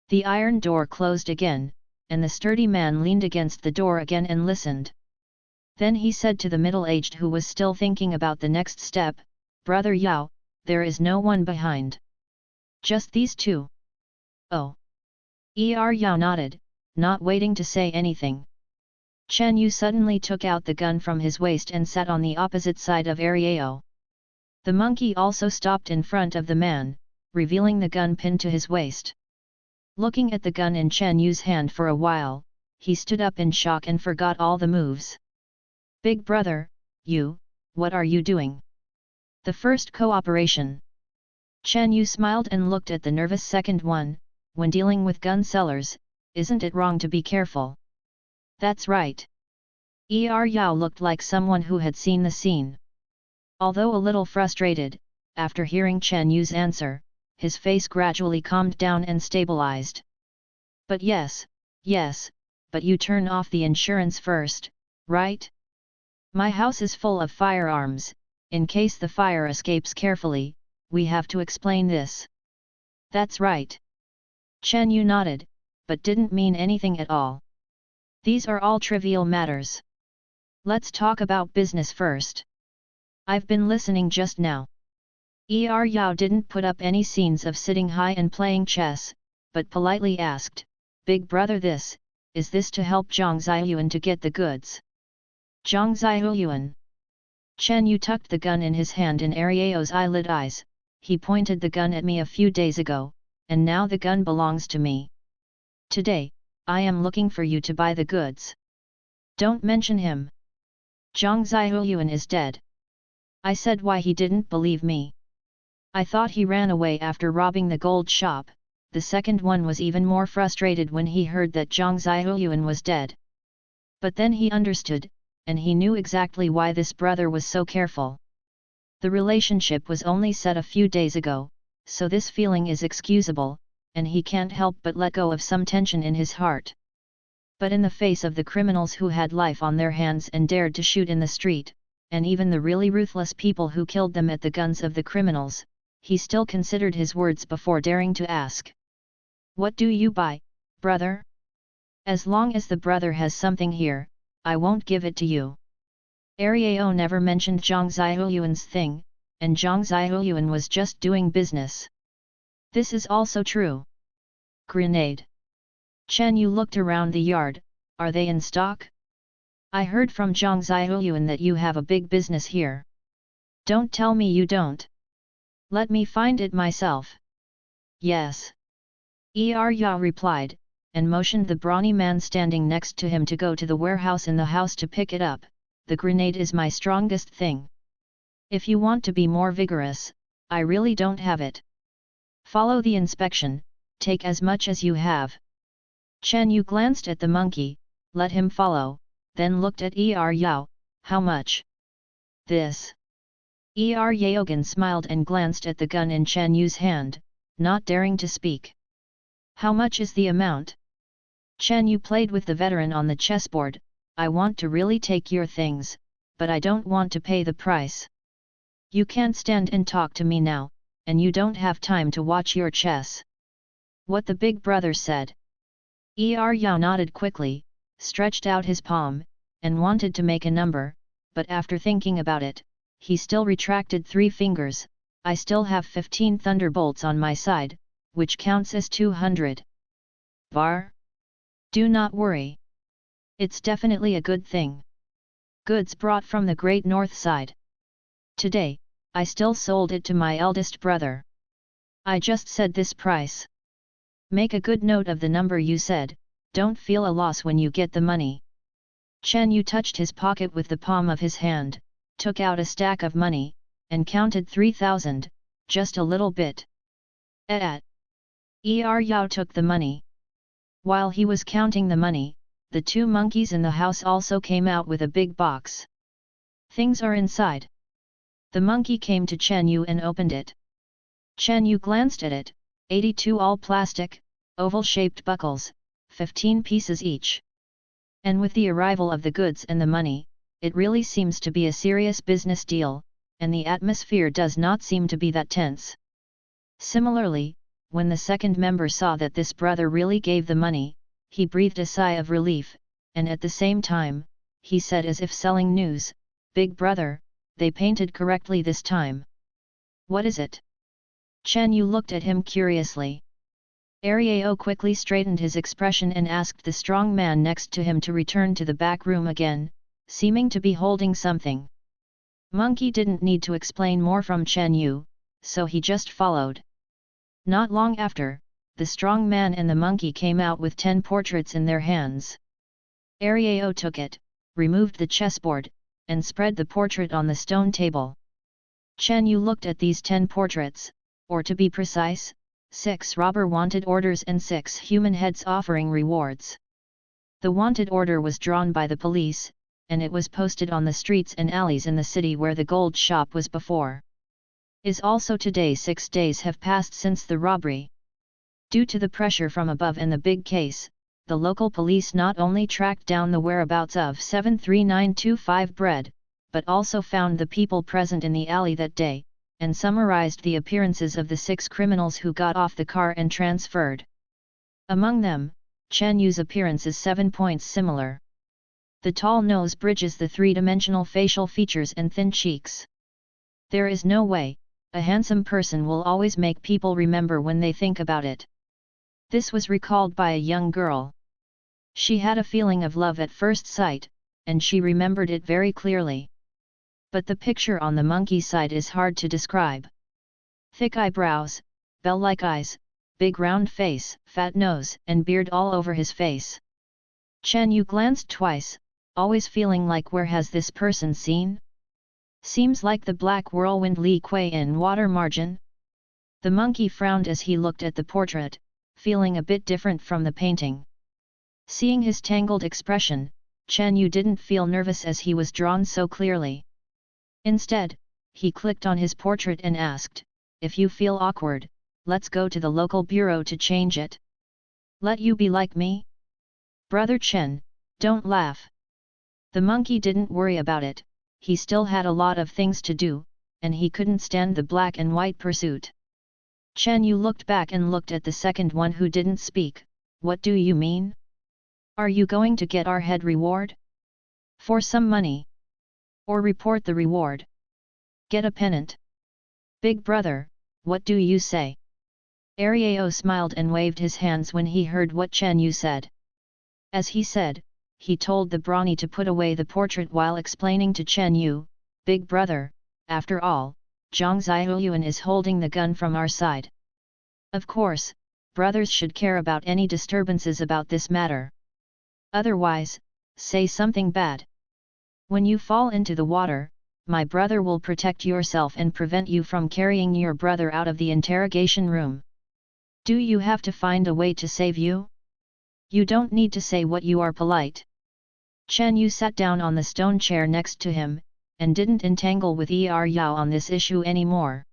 The iron door closed again, and the sturdy man leaned against the door again and listened. Then he said to the middle-aged who was still thinking about the next step, "Brother Yao, there is no one behind. Just these 2. "Oh." Yao nodded, not waiting to say anything. Chen Yu suddenly took out the gun from his waist and sat on the opposite side of Ariao. The monkey also stopped in front of the man, revealing the gun pinned to his waist. Looking at the gun in Chen Yu's hand for a while, he stood up in shock and forgot all the moves. "Big brother, what are you doing?" The first cooperation. Chen Yu smiled and looked at the nervous second one. "When dealing with gun sellers, isn't it wrong to be careful?" "That's right." Yao looked like someone who had seen the scene. Although a little frustrated, after hearing Chen Yu's answer, his face gradually calmed down and stabilized. "But yes, but you turn off the insurance first, right? My house is full of firearms, in case the fire escapes carefully, we have to explain this." "That's right." Chen Yu nodded, but didn't mean anything at all. "These are all trivial matters. Let's talk about business first. I've been listening just now." Yao didn't put up any scenes of sitting high and playing chess, but politely asked, "Big brother, is this to help Zhang Ziyuan to get the goods?" "Zhang Ziyuan?" Chen Yu tucked the gun in his hand in Ariao's eyelid eyes. "He pointed the gun at me a few days ago, and now the gun belongs to me. Today, I am looking for you to buy the goods. Don't mention him. Zhang Ziyuan is dead." I said why he didn't believe me. I thought he ran away after robbing the gold shop. The second one was even more frustrated when he heard that Zhang Ziyuan was dead. But then he understood, and he knew exactly why this brother was so careful. The relationship was only set a few days ago, so this feeling is excusable, and he can't help but let go of some tension in his heart. But in the face of the criminals who had life on their hands and dared to shoot in the street, and even the really ruthless people who killed them at the guns of the criminals, he still considered his words before daring to ask. "What do you buy, brother? As long as the brother has something here, I won't give it to you." Ariao never mentioned Zhang Ziyuan's thing, and Zhang Ziyuan was just doing business. This is also true. Grenade. Chen Yu looked around the yard. Are they in stock? I heard from Zhang Ziyuan that you have a big business here. Don't tell me you don't. Let me find it myself. Yes. Ya replied, and motioned the brawny man standing next to him to go to the warehouse in the house to pick it up. The grenade is my strongest thing. If you want to be more vigorous, I really don't have it. Follow the inspection, take as much as you have. Chen Yu glanced at the monkey, let him follow, then looked at Yao, how much? This. Yaogan smiled and glanced at the gun in Chen Yu's hand, not daring to speak. How much is the amount? Chen Yu played with the veteran on the chessboard. I want to really take your things, but I don't want to pay the price. You can't stand and talk to me now, and you don't have time to watch your chess. What the big brother said. Yao nodded quickly, stretched out his palm, and wanted to make a number, but after thinking about it, he still retracted 3 fingers. I still have 15 thunderbolts on my side, which counts as 200. Var? Do not worry. It's definitely a good thing. Goods brought from the great north side. Today, I still sold it to my eldest brother. I just said this price. Make a good note of the number you said, don't feel a loss when you get the money. Chen Yu touched his pocket with the palm of his hand, took out a stack of money, and counted 3,000, just a little bit. Yao took the money. While he was counting the money, the 2 monkeys in the house also came out with a big box. Things are inside. The monkey came to Chen Yu and opened it. Chen Yu glanced at it, 82 all plastic, oval-shaped buckles, 15 pieces each. And with the arrival of the goods and the money, it really seems to be a serious business deal, and the atmosphere does not seem to be that tense. Similarly, when the second member saw that this brother really gave the money, he breathed a sigh of relief, and at the same time, he said as if selling news, "Big brother, they painted correctly this time." What is it? Chen Yu looked at him curiously. Ariao quickly straightened his expression and asked the strong man next to him to return to the back room again, seeming to be holding something. Monkey didn't need to explain more from Chen Yu, so he just followed. Not long after, the strong man and the monkey came out with 10 portraits in their hands. Ariao took it, removed the chessboard, and spread the portrait on the stone table. Chen Yu looked at these 10 portraits, or to be precise, 6 robber wanted orders and 6 human heads offering rewards. The wanted order was drawn by the police, and it was posted on the streets and alleys in the city where the gold shop was before. Is also today 6 days have passed since the robbery. Due to the pressure from above and the big case, the local police not only tracked down the whereabouts of 73925 bread, but also found the people present in the alley that day, and summarized the appearances of the 6 criminals who got off the car and transferred. Among them, Chen Yu's appearance is 7 points similar. The tall nose bridges the 3-dimensional facial features and thin cheeks. There is no way, a handsome person will always make people remember when they think about it. This was recalled by a young girl. She had a feeling of love at first sight, and she remembered it very clearly. But the picture on the monkey side is hard to describe. Thick eyebrows, bell-like eyes, big round face, fat nose and beard all over his face. Chen Yu glanced twice, always feeling like where has this person seen? Seems like the black whirlwind Li Kuei in Water Margin. The monkey frowned as he looked at the portrait, feeling a bit different from the painting. Seeing his tangled expression, Chen Yu didn't feel nervous as he was drawn so clearly. Instead, he clicked on his portrait and asked, "If you feel awkward, let's go to the local bureau to change it. Let you be like me? Brother Chen, don't laugh." The monkey didn't worry about it, he still had a lot of things to do, and he couldn't stand the black and white pursuit. Chen Yu looked back and looked at the second one who didn't speak. "What do you mean? Are you going to get our head reward? For some money? Or report the reward? Get a pennant? Big brother, what do you say?" Ariao smiled and waved his hands when he heard what Chen Yu said. As he said, he told the brawny to put away the portrait while explaining to Chen Yu, "Big brother, after all, Zhang Ziyuan is holding the gun from our side. Of course, brothers should care about any disturbances about this matter. Otherwise, say something bad. When you fall into the water, my brother will protect yourself and prevent you from carrying your brother out of the interrogation room. Do you have to find a way to save you? You don't need to say what you are polite." Chen Yu sat down on the stone chair next to him, and didn't entangle with Yao on this issue anymore.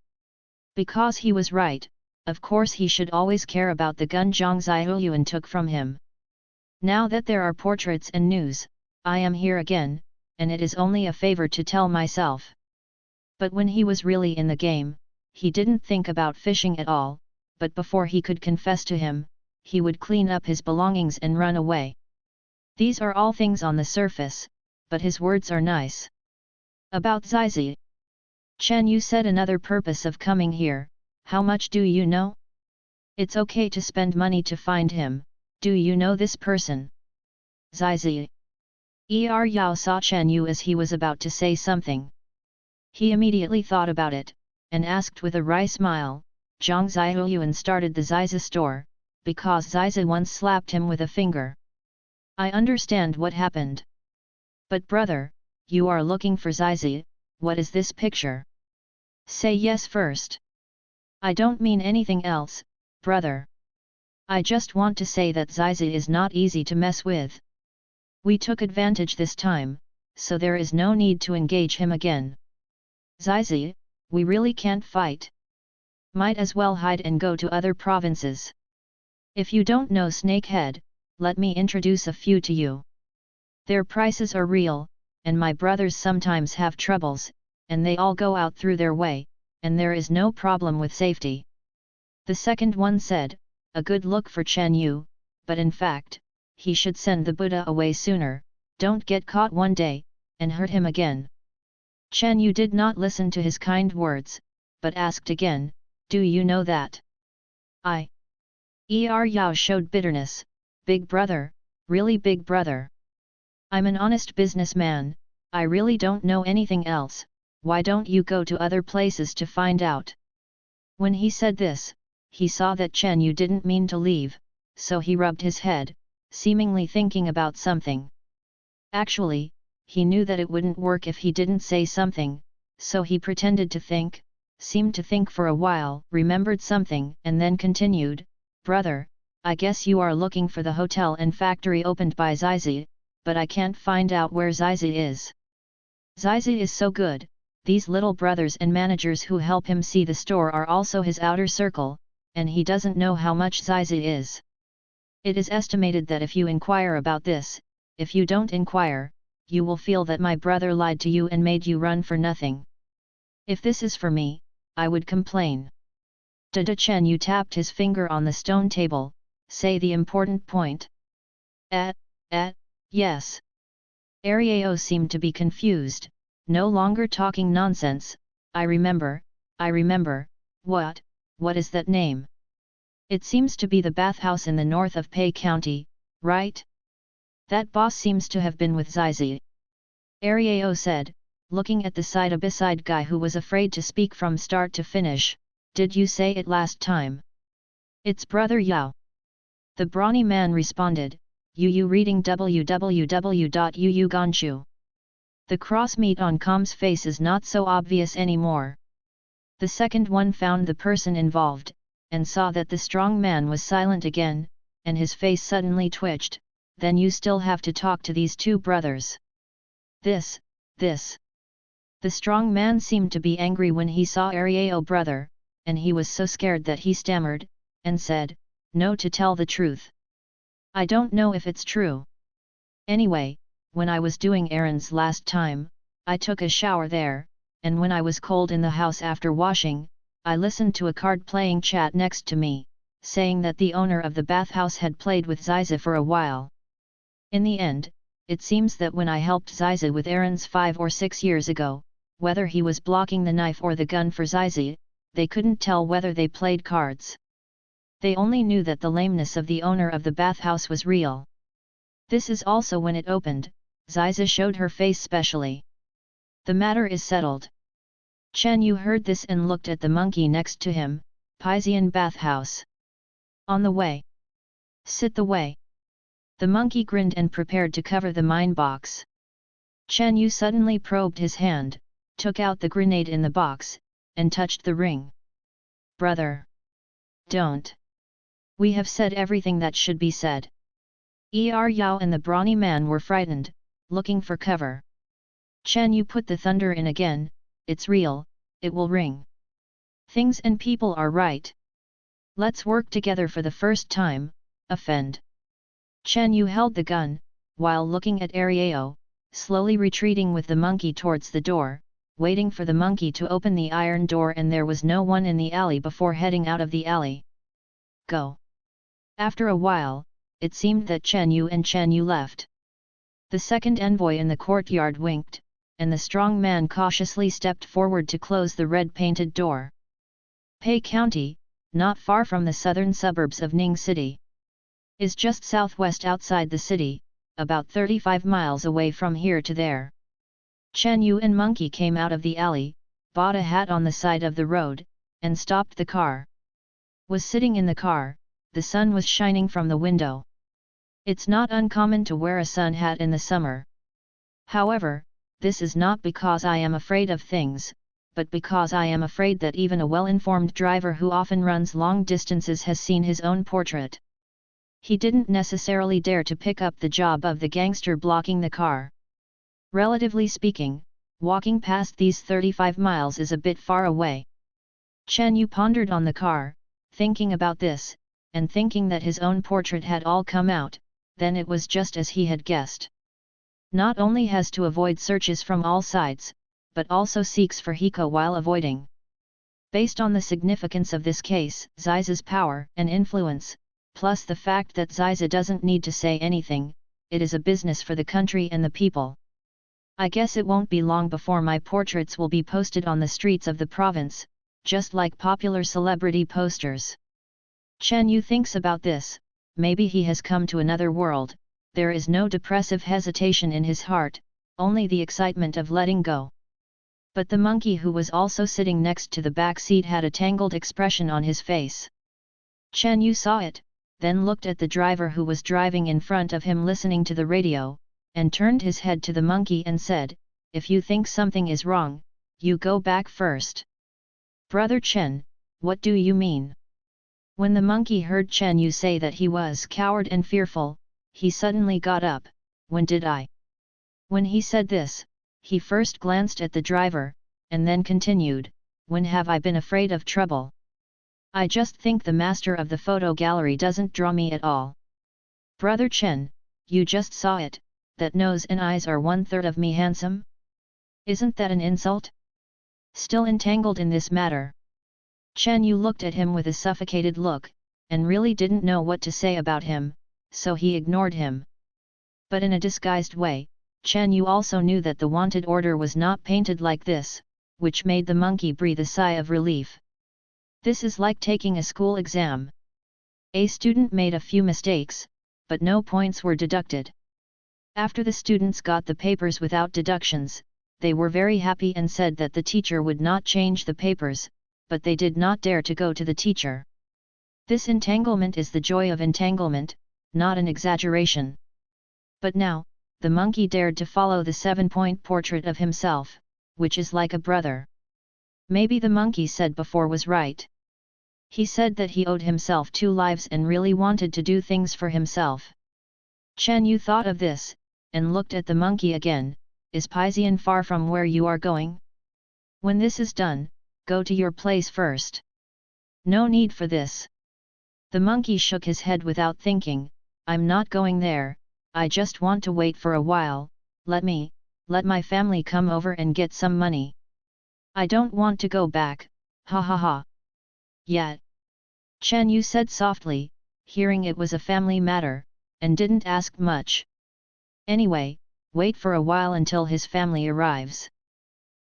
Because he was right, of course he should always care about the gun Zhang Ziyuan took from him. Now that there are portraits and news, I am here again, and it is only a favor to tell myself. But when he was really in the game, he didn't think about fishing at all, but before he could confess to him, he would clean up his belongings and run away. These are all things on the surface, but his words are nice. About Zizi. Chen Yu said, another purpose of coming here, how much do you know? It's okay to spend money to find him, do you know this person? Zizi. Yao saw Chen Yu as he was about to say something. He immediately thought about it, and asked with a wry smile, Zhang Ziyuan started the Zizi store, because Zizi once slapped him with a finger. I understand what happened. But brother, you are looking for Zizi, what is this picture? Say yes first. I don't mean anything else, brother. I just want to say that Zizi is not easy to mess with. We took advantage this time, so there is no need to engage him again. Zizi, we really can't fight. Might as well hide and go to other provinces. If you don't know Snakehead, let me introduce a few to you. Their prices are real, and my brothers sometimes have troubles, and they all go out through their way, and there is no problem with safety. The second one said, a good look for Chen Yu, but in fact, he should send the Buddha away sooner, don't get caught one day, and hurt him again. Chen Yu did not listen to his kind words, but asked again, do you know that? Yao showed bitterness, big brother, really big brother. I'm an honest businessman, I really don't know anything else, why don't you go to other places to find out? When he said this, he saw that Chen Yu didn't mean to leave, so he rubbed his head, seemingly thinking about something. Actually, he knew that it wouldn't work if he didn't say something, so he pretended to think, seemed to think for a while, remembered something and then continued, brother, I guess you are looking for the hotel and factory opened by Zizi, but I can't find out where Zizi is. Zizi is so good, these little brothers and managers who help him see the store are also his outer circle, and he doesn't know how much Zizi is. It is estimated that if you inquire about this, if you don't inquire, you will feel that my brother lied to you and made you run for nothing. If this is for me, I would complain. Dada Chen Yu tapped his finger on the stone table, say the important point. Yes. Ariao seemed to be confused, no longer talking nonsense, I remember, what is that name? It seems to be the bathhouse in the north of Pei County, right? That boss seems to have been with Zizi. Ariao said, looking at the side-by-side guy who was afraid to speak from start to finish, did you say it last time? It's brother Yao. The brawny man responded, Yu reading www.yuuganshu. The cross-meat on Com's face is not so obvious anymore. The second one found the person involved, and saw that the strong man was silent again, and his face suddenly twitched, then you still have to talk to these two brothers. This. The strong man seemed to be angry when he saw Ariao brother, and he was so scared that he stammered, and said, no, to tell the truth. I don't know if it's true. Anyway, when I was doing errands last time, I took a shower there, and when I was cold in the house after washing, I listened to a card-playing chat next to me, saying that the owner of the bathhouse had played with Ziza for a while. In the end, it seems that when I helped Ziza with errands 5 or 6 years ago, whether he was blocking the knife or the gun for Zizi, they couldn't tell whether they played cards. They only knew that the lameness of the owner of the bathhouse was real. This is also when it opened, Ziza showed her face specially. The matter is settled. Chen Yu heard this and looked at the monkey next to him, Pizian bathhouse. On the way. Sit the way. The monkey grinned and prepared to cover the mine box. Chen Yu suddenly probed his hand, took out the grenade in the box, and touched the ring. Brother! Don't! We have said everything that should be said. Yao and the brawny man were frightened, looking for cover. Chen Yu put the thunder in again. It's real, it will ring. Things and people are right. Let's work together for the first time, offend. Chen Yu held the gun, while looking at Ariao, slowly retreating with the monkey towards the door, waiting for the monkey to open the iron door, and there was no one in the alley before heading out of the alley. Go. After a while, it seemed that Chen Yu left. The second envoy in the courtyard winked, and the strong man cautiously stepped forward to close the red-painted door. Pei County, not far from the southern suburbs of Ning City, is just southwest outside the city, about 35 miles away from here to there. Chen Yu and Monkey came out of the alley, bought a hat on the side of the road, and stopped the car. Was sitting in the car, the sun was shining from the window. It's not uncommon to wear a sun hat in the summer. However, this is not because I am afraid of things, but because I am afraid that even a well-informed driver who often runs long distances has seen his own portrait. He didn't necessarily dare to pick up the job of the gangster blocking the car. Relatively speaking, walking past these 35 miles is a bit far away. Chen Yu pondered on the car, thinking about this, and thinking that his own portrait had all come out, then it was just as he had guessed. Not only has to avoid searches from all sides, but also seeks for Hiko while avoiding. Based on the significance of this case, Ziza's power and influence, plus the fact that Ziza doesn't need to say anything, it is a business for the country and the people. I guess it won't be long before my portraits will be posted on the streets of the province, just like popular celebrity posters. Chen Yu thinks about this, maybe he has come to another world. There is no depressive hesitation in his heart, only the excitement of letting go. But the monkey who was also sitting next to the back seat had a tangled expression on his face. Chen Yu saw it, then looked at the driver who was driving in front of him listening to the radio, and turned his head to the monkey and said, "If you think something is wrong, you go back first." "Brother Chen, what do you mean?" When the monkey heard Chen Yu say that he was coward and fearful, he suddenly got up. "When did I?" When he said this, he first glanced at the driver, and then continued, "When have I been afraid of trouble? I just think the master of the photo gallery doesn't draw me at all." "Brother Chen, you just saw it, that nose and eyes are 1/3 of me handsome? Isn't that an insult?" Still entangled in this matter, Chen Yu looked at him with a suffocated look, and really didn't know what to say about him, so he ignored him. But in a disguised way, Chen Yu also knew that the wanted order was not painted like this, which made the monkey breathe a sigh of relief. This is like taking a school exam. A student made a few mistakes, but no points were deducted. After the students got the papers without deductions, they were very happy and said that the teacher would not change the papers, but they did not dare to go to the teacher. This entanglement is the joy of entanglement, not an exaggeration. But now, the monkey dared to follow the 7-point portrait of himself, which is like a brother. Maybe the monkey said before was right. He said that he owed himself 2 lives and really wanted to do things for himself. Chen Yu thought of this, and looked at the monkey again. "Is Pizian far from where you are going? When this is done, go to your place first." "No need for this." The monkey shook his head without thinking. "I'm not going there, I just want to wait for a while. Let my family come over and get some money. I don't want to go back, ha ha ha." "Yet," Chen Yu said softly, hearing it was a family matter, and didn't ask much. "Anyway, wait for a while until his family arrives.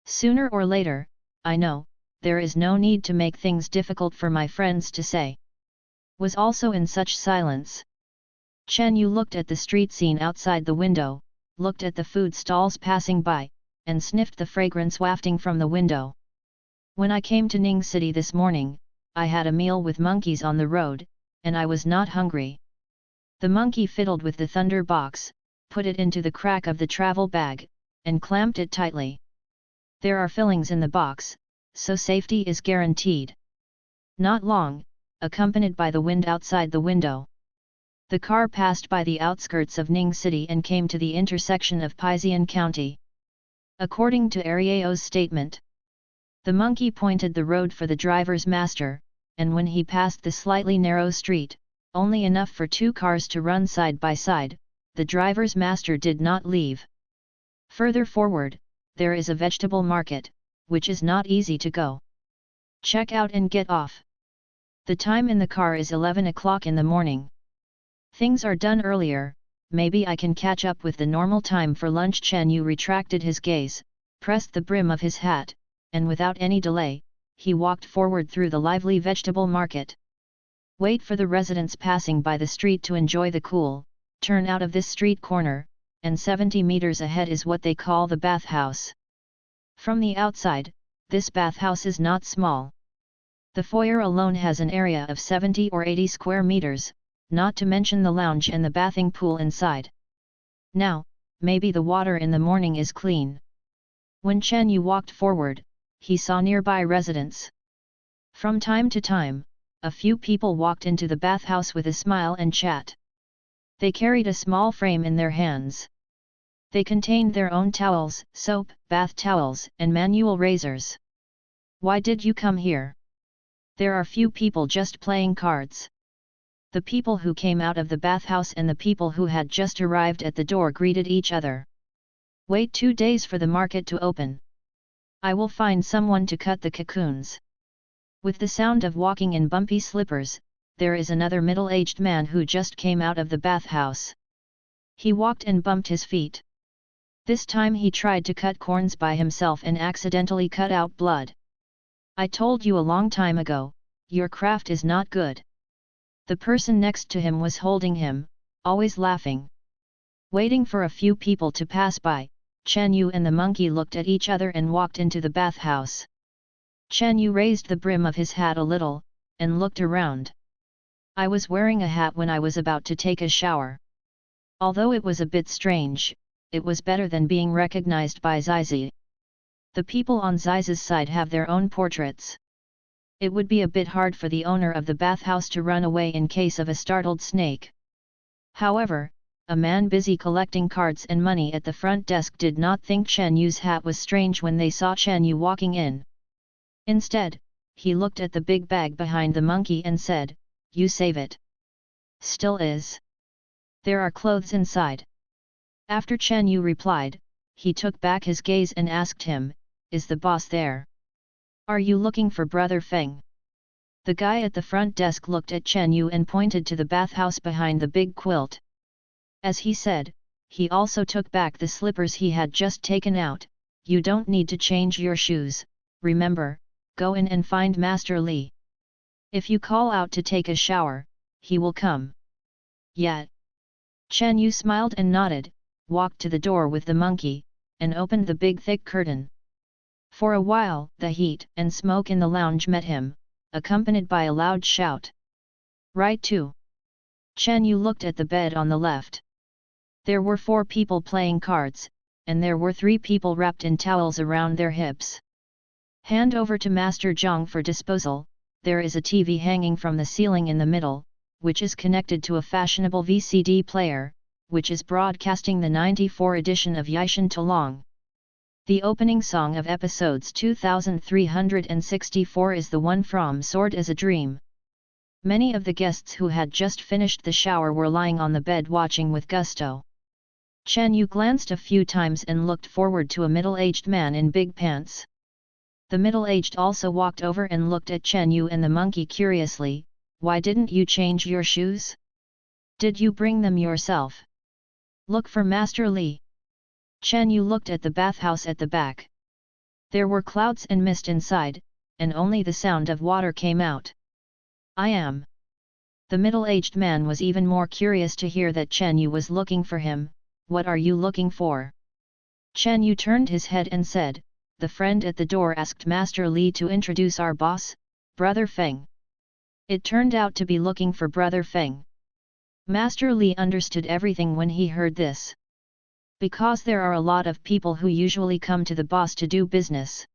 Sooner or later, I know, there is no need to make things difficult for my friends to say." was also in such silence. Chen Yu looked at the street scene outside the window, looked at the food stalls passing by, and sniffed the fragrance wafting from the window. When I came to Ning City this morning, I had a meal with monkeys on the road, and I was not hungry. The monkey fiddled with the thunder box, put it into the crack of the travel bag, and clamped it tightly. There are fillings in the box, so safety is guaranteed. Not long, accompanied by the wind outside the window. The car passed by the outskirts of Ning City and came to the intersection of Pizian County. According to Ariao's statement, the monkey pointed the road for the driver's master, and when he passed the slightly narrow street, only enough for 2 cars to run side by side, the driver's master did not leave. Further forward, there is a vegetable market, which is not easy to go. Check out and get off. The time in the car is 11 o'clock in the morning. Things are done earlier, maybe I can catch up with the normal time for lunch. Chen Yu retracted his gaze, pressed the brim of his hat, and without any delay, he walked forward through the lively vegetable market. Wait for the residents passing by the street to enjoy the cool, turn out of this street corner, and 70 meters ahead is what they call the bathhouse. From the outside, this bathhouse is not small. The foyer alone has an area of 70 or 80 square meters, not to mention the lounge and the bathing pool inside. Now, maybe the water in the morning is clean. When Chen Yu walked forward, he saw nearby residents. From time to time, a few people walked into the bathhouse with a smile and chat. They carried a small frame in their hands. They contained their own towels, soap, bath towels, and manual razors. Why did you come here? There are few people just playing cards. The people who came out of the bathhouse and the people who had just arrived at the door greeted each other. Wait 2 days for the market to open. I will find someone to cut the cocoons. With the sound of walking in bumpy slippers, there is another middle-aged man who just came out of the bathhouse. He walked and bumped his feet. This time he tried to cut corns by himself and accidentally cut out blood. I told you a long time ago, your craft is not good. The person next to him was holding him, always laughing. Waiting for a few people to pass by, Chen Yu and the monkey looked at each other and walked into the bathhouse. Chen Yu raised the brim of his hat a little, and looked around. I was wearing a hat when I was about to take a shower. Although it was a bit strange, it was better than being recognized by Zizi. The people on Zizi's side have their own portraits. It would be a bit hard for the owner of the bathhouse to run away in case of a startled snake. However, a man busy collecting cards and money at the front desk did not think Chen Yu's hat was strange when they saw Chen Yu walking in. Instead, he looked at the big bag behind the monkey and said, "You save it." Still is. There are clothes inside. After Chen Yu replied, he took back his gaze and asked him, "Is the boss there? Are you looking for Brother Feng?" The guy at the front desk looked at Chen Yu and pointed to the bathhouse behind the big quilt. As he said, he also took back the slippers he had just taken out. "You don't need to change your shoes, remember, go in and find Master Li. If you call out to take a shower, he will come." "Yet." Chen Yu smiled and nodded, walked to the door with the monkey, and opened the big thick curtain. For a while, the heat and smoke in the lounge met him, accompanied by a loud shout. "Right to." Chen Yu looked at the bed on the left. There were 4 people playing cards, and there were 3 people wrapped in towels around their hips. "Hand over to Master Zhang for disposal." There is a TV hanging from the ceiling in the middle, which is connected to a fashionable VCD player, which is broadcasting the 94 edition of Yishan Talong. The opening song of episodes 2364 is the one from Sword as a Dream. Many of the guests who had just finished the shower were lying on the bed watching with gusto. Chen Yu glanced a few times and looked forward to a middle-aged man in big pants. The middle-aged also walked over and looked at Chen Yu and the monkey curiously. "Why didn't you change your shoes? Did you bring them yourself? Look for Master Li." Chen Yu looked at the bathhouse at the back. There were clouds and mist inside, and only the sound of water came out. "I am." The middle-aged man was even more curious to hear that Chen Yu was looking for him. What are you looking for? Chen Yu turned his head and said, the friend at the door asked Master Li to introduce our boss, Brother Feng. It turned out to be looking for Brother Feng. Master Li understood everything when he heard this. Because there are a lot of people who usually come to the boss to do business.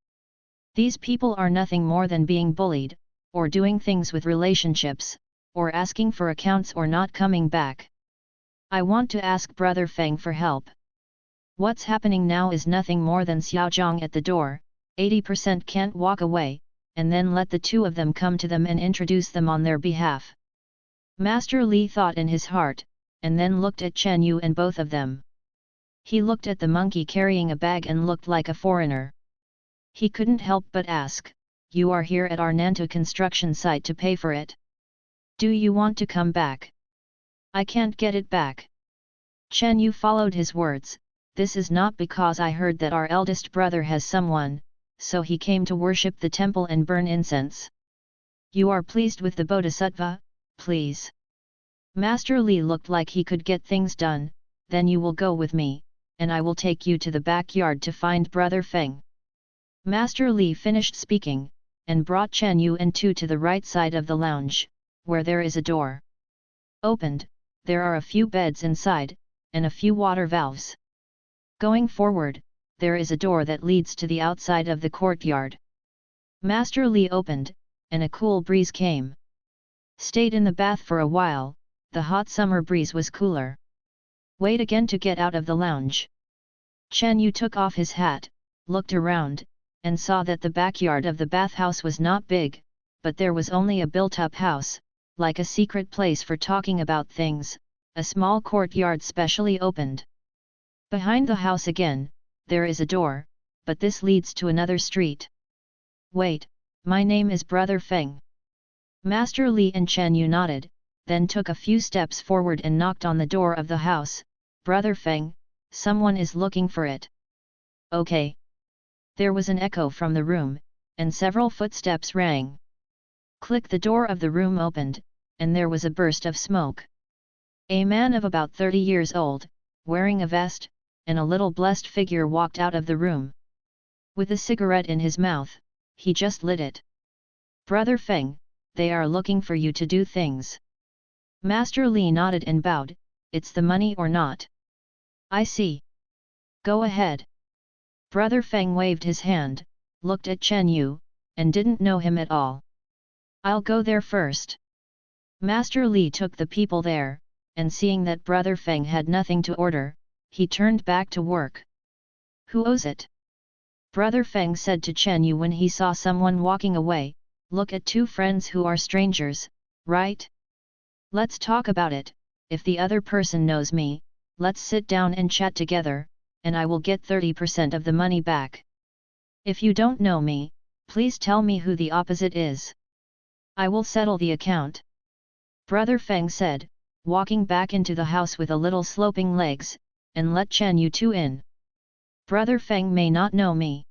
These people are nothing more than being bullied, or doing things with relationships, or asking for accounts or not coming back. I want to ask Brother Feng for help. What's happening now is nothing more than Xiaozhang at the door, 80% can't walk away, and then let the two of them come to them and introduce them on their behalf. Master Li thought in his heart, and then looked at Chen Yu and both of them. He looked at the monkey carrying a bag and looked like a foreigner. He couldn't help but ask, you are here at our Nantou construction site to pay for it? Do you want to come back? I can't get it back. Chen Yu followed his words, this is not because I heard that our eldest brother has someone, so he came to worship the temple and burn incense. You are pleased with the Bodhisattva, please. Master Li looked like he could get things done, then you will go with me, and I will take you to the backyard to find Brother Feng. Master Li finished speaking, and brought Chen Yu and Tu to the right side of the lounge, where there is a door. Opened, there are a few beds inside, and a few water valves. Going forward, there is a door that leads to the outside of the courtyard. Master Li opened, and a cool breeze came. Stayed in the bath for a while, the hot summer breeze was cooler. Wait again to get out of the lounge. Chen Yu took off his hat, looked around, and saw that the backyard of the bathhouse was not big, but there was only a built-up house, like a secret place for talking about things, a small courtyard specially opened. Behind the house again, there is a door, but this leads to another street. Wait, my name is Brother Feng. Master Li and Chen Yu nodded, then took a few steps forward and knocked on the door of the house. Brother Feng, someone is looking for it. Okay. There was an echo from the room, and several footsteps rang. Click, the door of the room opened, and there was a burst of smoke. A man of about 30 years old, wearing a vest, and a little blessed figure walked out of the room. With a cigarette in his mouth, he just lit it. Brother Feng, they are looking for you to do things. Master Li nodded and bowed, it's the money or not? I see. Go ahead. Brother Feng waved his hand, looked at Chen Yu, and didn't know him at all. I'll go there first. Master Li took the people there, and seeing that Brother Feng had nothing to order, he turned back to work. Who owes it? Brother Feng said to Chen Yu when he saw someone walking away, look at two friends who are strangers, right? Let's talk about it. If the other person knows me, let's sit down and chat together, and I will get 30% of the money back. If you don't know me, please tell me who the opposite is. I will settle the account. Brother Feng said, walking back into the house with a little sloping legs, and let Chen Yu Tu in. Brother Feng may not know me.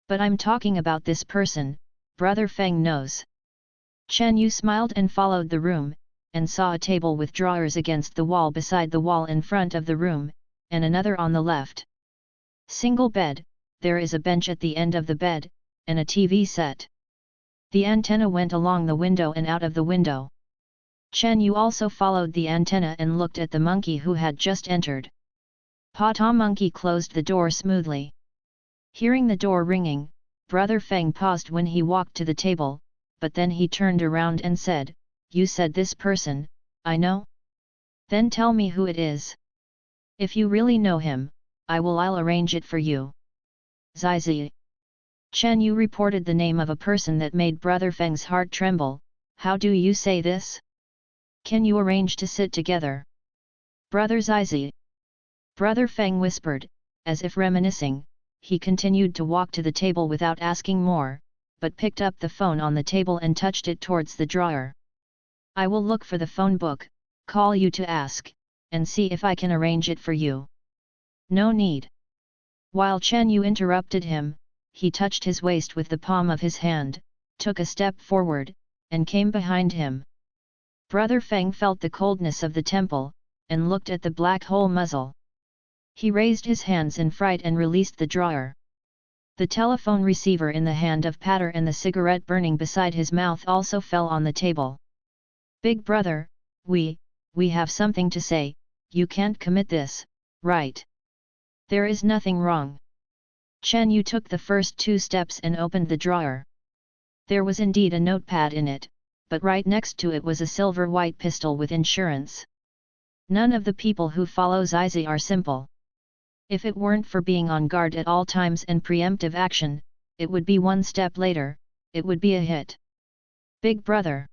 But I'm talking about this person, Brother Feng knows. Chen Yu smiled and followed the room, and saw a table with drawers against the wall beside the wall in front of the room, and another on the left. Single bed, there is a bench at the end of the bed, and a TV set. The antenna went along the window and out of the window. Chen Yu also followed the antenna and looked at the monkey who had just entered. Pata monkey closed the door smoothly. Hearing the door ringing, Brother Feng paused when he walked to the table, but then he turned around and said, you said this person, I know? Then tell me who it is. If you really know him, I'll arrange it for you. Zizi. Chen Yu reported the name of a person that made Brother Feng's heart tremble. How do you say this? Can you arrange to sit together? Brother Zizi. Brother Feng whispered, as if reminiscing. He continued to walk to the table without asking more, but picked up the phone on the table and touched it towards the drawer. I will look for the phone book, call you to ask, and see if I can arrange it for you. No need. While Chen Yu interrupted him, he touched his waist with the palm of his hand, took a step forward, and came behind him. Brother Feng felt the coldness of the temple, and looked at the black hole muzzle. He raised his hands in fright and released the drawer. The telephone receiver in the hand of Patter and the cigarette burning beside his mouth also fell on the table. Big brother, we have something to say. You can't commit this, right? There is nothing wrong. Chen Yu took the first 2 steps and opened the drawer. There was indeed a notepad in it, but right next to it was a silver-white pistol with insurance. None of the people who follow Zizi are simple. If it weren't for being on guard at all times and preemptive action, it would be one step later, it would be a hit. Big brother.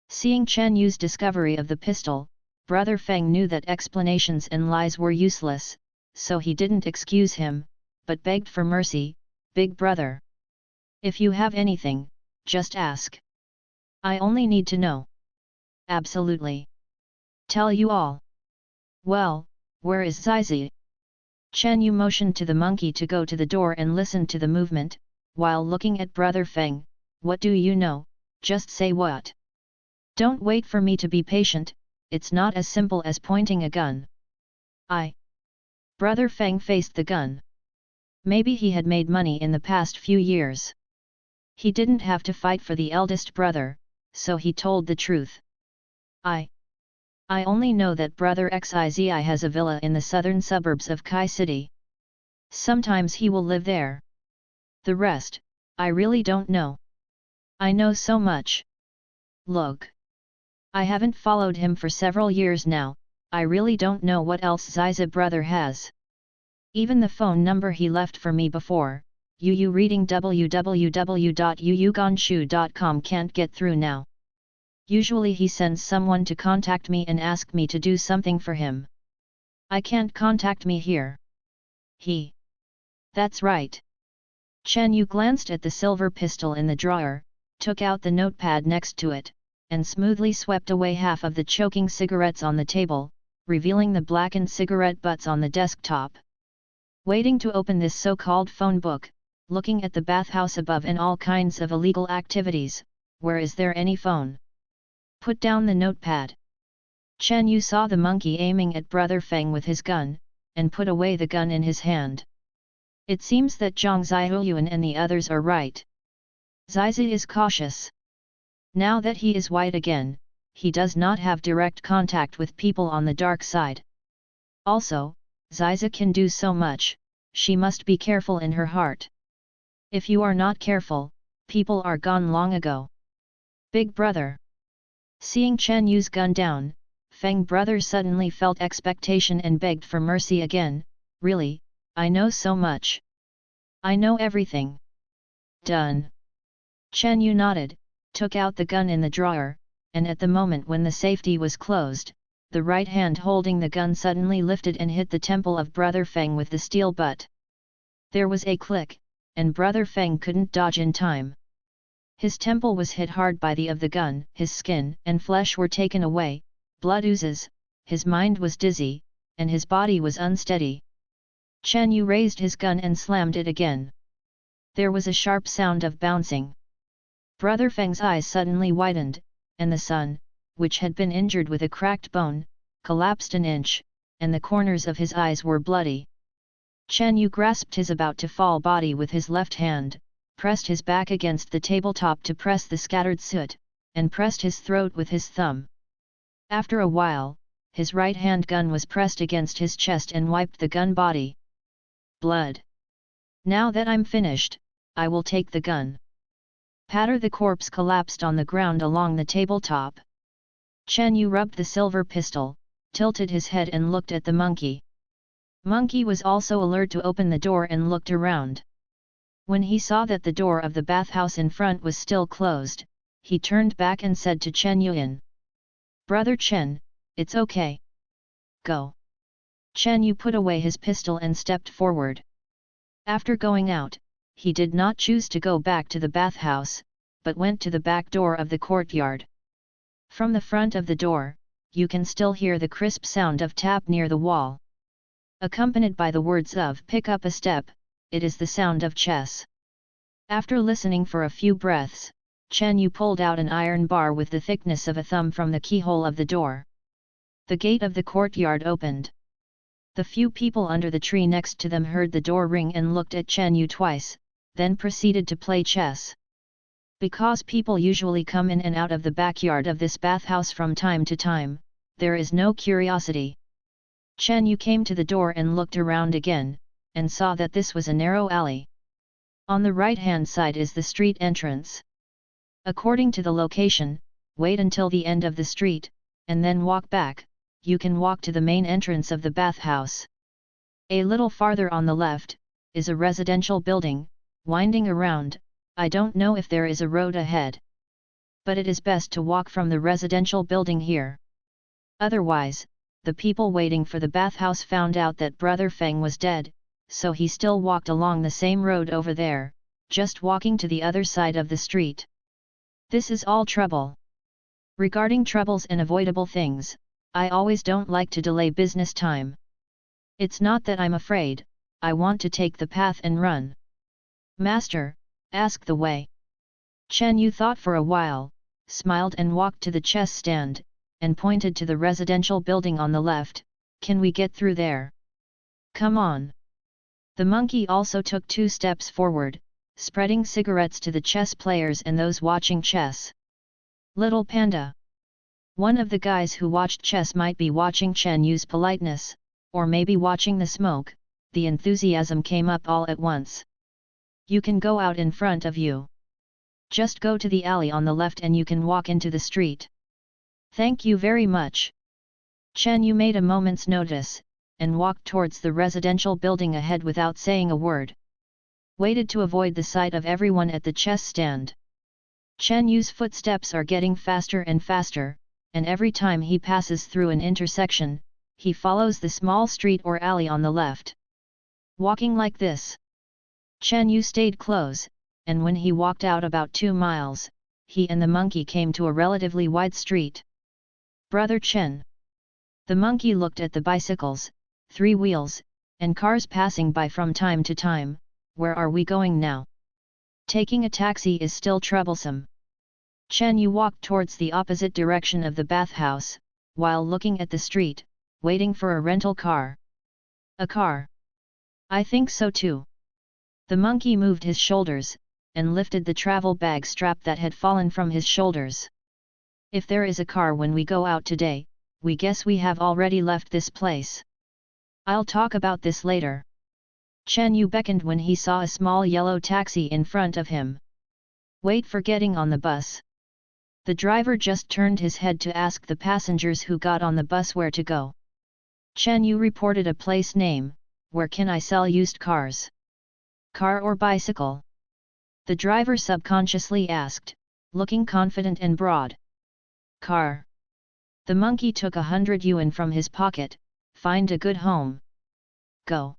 Seeing Chen Yu's discovery of the pistol, Brother Feng knew that explanations and lies were useless, so he didn't excuse him, but begged for mercy. Big brother. If you have anything, just ask. I only need to know. Absolutely. Tell you all. Well, where is Zizi? Chen Yu motioned to the monkey to go to the door and listened to the movement, while looking at Brother Feng. What do you know? Just say what. Don't wait for me to be patient, it's not as simple as pointing a gun. Brother Feng faced the gun. Maybe he had made money in the past few years. He didn't have to fight for the eldest brother, so he told the truth. I only know that Brother Xizi has a villa in the southern suburbs of Kai City. Sometimes he will live there. The rest, I really don't know. I know so much. Look. I haven't followed him for several years now, I really don't know what else Zizi brother has. Even the phone number he left for me before, reading www.yuyuganshu.com can't get through now. Usually he sends someone to contact me and ask me to do something for him. I can't contact me here. That's right. Chen Yu glanced at the silver pistol in the drawer, took out the notepad next to it, and smoothly swept away half of the choking cigarettes on the table, revealing the blackened cigarette butts on the desktop. Waiting to open this so-called phone book, looking at the bathhouse above and all kinds of illegal activities, where is there any phone? Put down the notepad. Chen Yu saw the monkey aiming at Brother Feng with his gun, and put away the gun in his hand. It seems that Zhang Ziyuan and the others are right. Zizi is cautious. Now that he is white again, he does not have direct contact with people on the dark side. Also, Zizi can do so much, she must be careful in her heart. If you are not careful, people are gone long ago. Big brother. Seeing Chen Yu's gun down, Feng brother suddenly felt expectation and begged for mercy again. Really, I know so much. I know everything. Done. Chen Yu nodded, took out the gun in the drawer, and at the moment when the safety was closed, the right hand holding the gun suddenly lifted and hit the temple of Brother Feng with the steel butt. There was a click, and Brother Feng couldn't dodge in time. His temple was hit hard by the gun, his skin and flesh were taken away, blood oozes, his mind was dizzy, and his body was unsteady. Chen Yu raised his gun and slammed it again. There was a sharp sound of bouncing. Brother Feng's eyes suddenly widened, and the sun, which had been injured with a cracked bone, collapsed an inch, and the corners of his eyes were bloody. Chen Yu grasped his about-to-fall body with his left hand, pressed his back against the tabletop to press the scattered soot, and pressed his throat with his thumb. After a while, his right-hand gun was pressed against his chest and wiped the gun body. Blood. Now that I'm finished, I will take the gun. Patter the corpse collapsed on the ground along the tabletop. Chen Yu rubbed the silver pistol, tilted his head and looked at the monkey. Monkey was also alert to open the door and looked around. When he saw that the door of the bathhouse in front was still closed, he turned back and said to Chen Yuan. Brother Chen, it's okay. Go. Chen Yu put away his pistol and stepped forward. After going out, he did not choose to go back to the bathhouse, but went to the back door of the courtyard. From the front of the door, you can still hear the crisp sound of tap near the wall. Accompanied by the words of pick up a step, it is the sound of chess. After listening for a few breaths, Chen Yu pulled out an iron bar with the thickness of a thumb from the keyhole of the door. The gate of the courtyard opened. The few people under the tree next to them heard the door ring and looked at Chen Yu twice, then proceeded to play chess. Because people usually come in and out of the backyard of this bathhouse from time to time, there is no curiosity. Chen Yu came to the door and looked around again, and saw that this was a narrow alley. On the right-hand side is the street entrance. According to the location, wait until the end of the street, and then walk back. You can walk to the main entrance of the bathhouse. A little farther on the left, is a residential building, winding around. I don't know if there is a road ahead. But it is best to walk from the residential building here. Otherwise, the people waiting for the bathhouse found out that Brother Feng was dead, so he still walked along the same road over there, just walking to the other side of the street. This is all trouble. Regarding troubles and avoidable things, I always don't like to delay business time. It's not that I'm afraid, I want to take the path and run. Master, ask the way. Chen Yu thought for a while, smiled and walked to the chess stand, and pointed to the residential building on the left. Can we get through there? Come on. The monkey also took 2 steps forward, spreading cigarettes to the chess players and those watching chess. Little Panda. One of the guys who watched chess might be watching Chen Yu's politeness, or maybe watching the smoke. The enthusiasm came up all at once. You can go out in front of you. Just go to the alley on the left and you can walk into the street. Thank you very much. Chen Yu made a moment's notice, and walked towards the residential building ahead without saying a word. Waited to avoid the sight of everyone at the chess stand. Chen Yu's footsteps are getting faster and faster, and every time he passes through an intersection, he follows the small street or alley on the left. Walking like this, Chen Yu stayed close, and when he walked out about 2 miles, he and the monkey came to a relatively wide street. Brother Chen. The monkey looked at the bicycles, 3 wheels, and cars passing by from time to time. Where are we going now? Taking a taxi is still troublesome. Chen Yu walked towards the opposite direction of the bathhouse, while looking at the street, waiting for a rental car. A car? I think so too. The monkey moved his shoulders, and lifted the travel bag strap that had fallen from his shoulders. If there is a car when we go out today, we guess we have already left this place. I'll talk about this later. Chen Yu beckoned when he saw a small yellow taxi in front of him. Wait for getting on the bus. The driver just turned his head to ask the passengers who got on the bus where to go. Chen Yu reported a place name. Where can I sell used cars? Car or bicycle? The driver subconsciously asked, looking confident and broad. Car. The monkey took 100 yuan from his pocket. Find a good home. Go.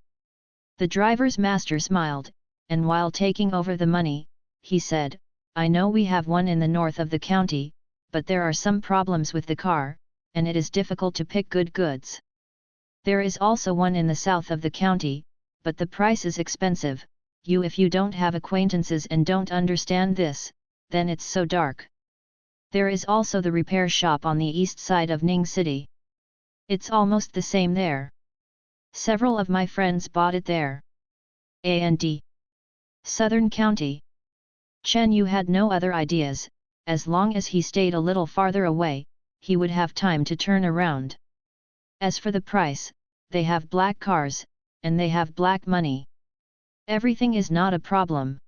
The driver's master smiled, and while taking over the money, he said, I know we have one in the north of the county, but there are some problems with the car, and it is difficult to pick good goods. There is also one in the south of the county, but the price is expensive. If you don't have acquaintances and don't understand this, then it's so dark. There is also the repair shop on the east side of Ning City. It's almost the same there. Several of my friends bought it there. A&D. Southern County. Chen Yu had no other ideas. As long as he stayed a little farther away, he would have time to turn around. As for the price, they have black cars, and they have black money. Everything is not a problem.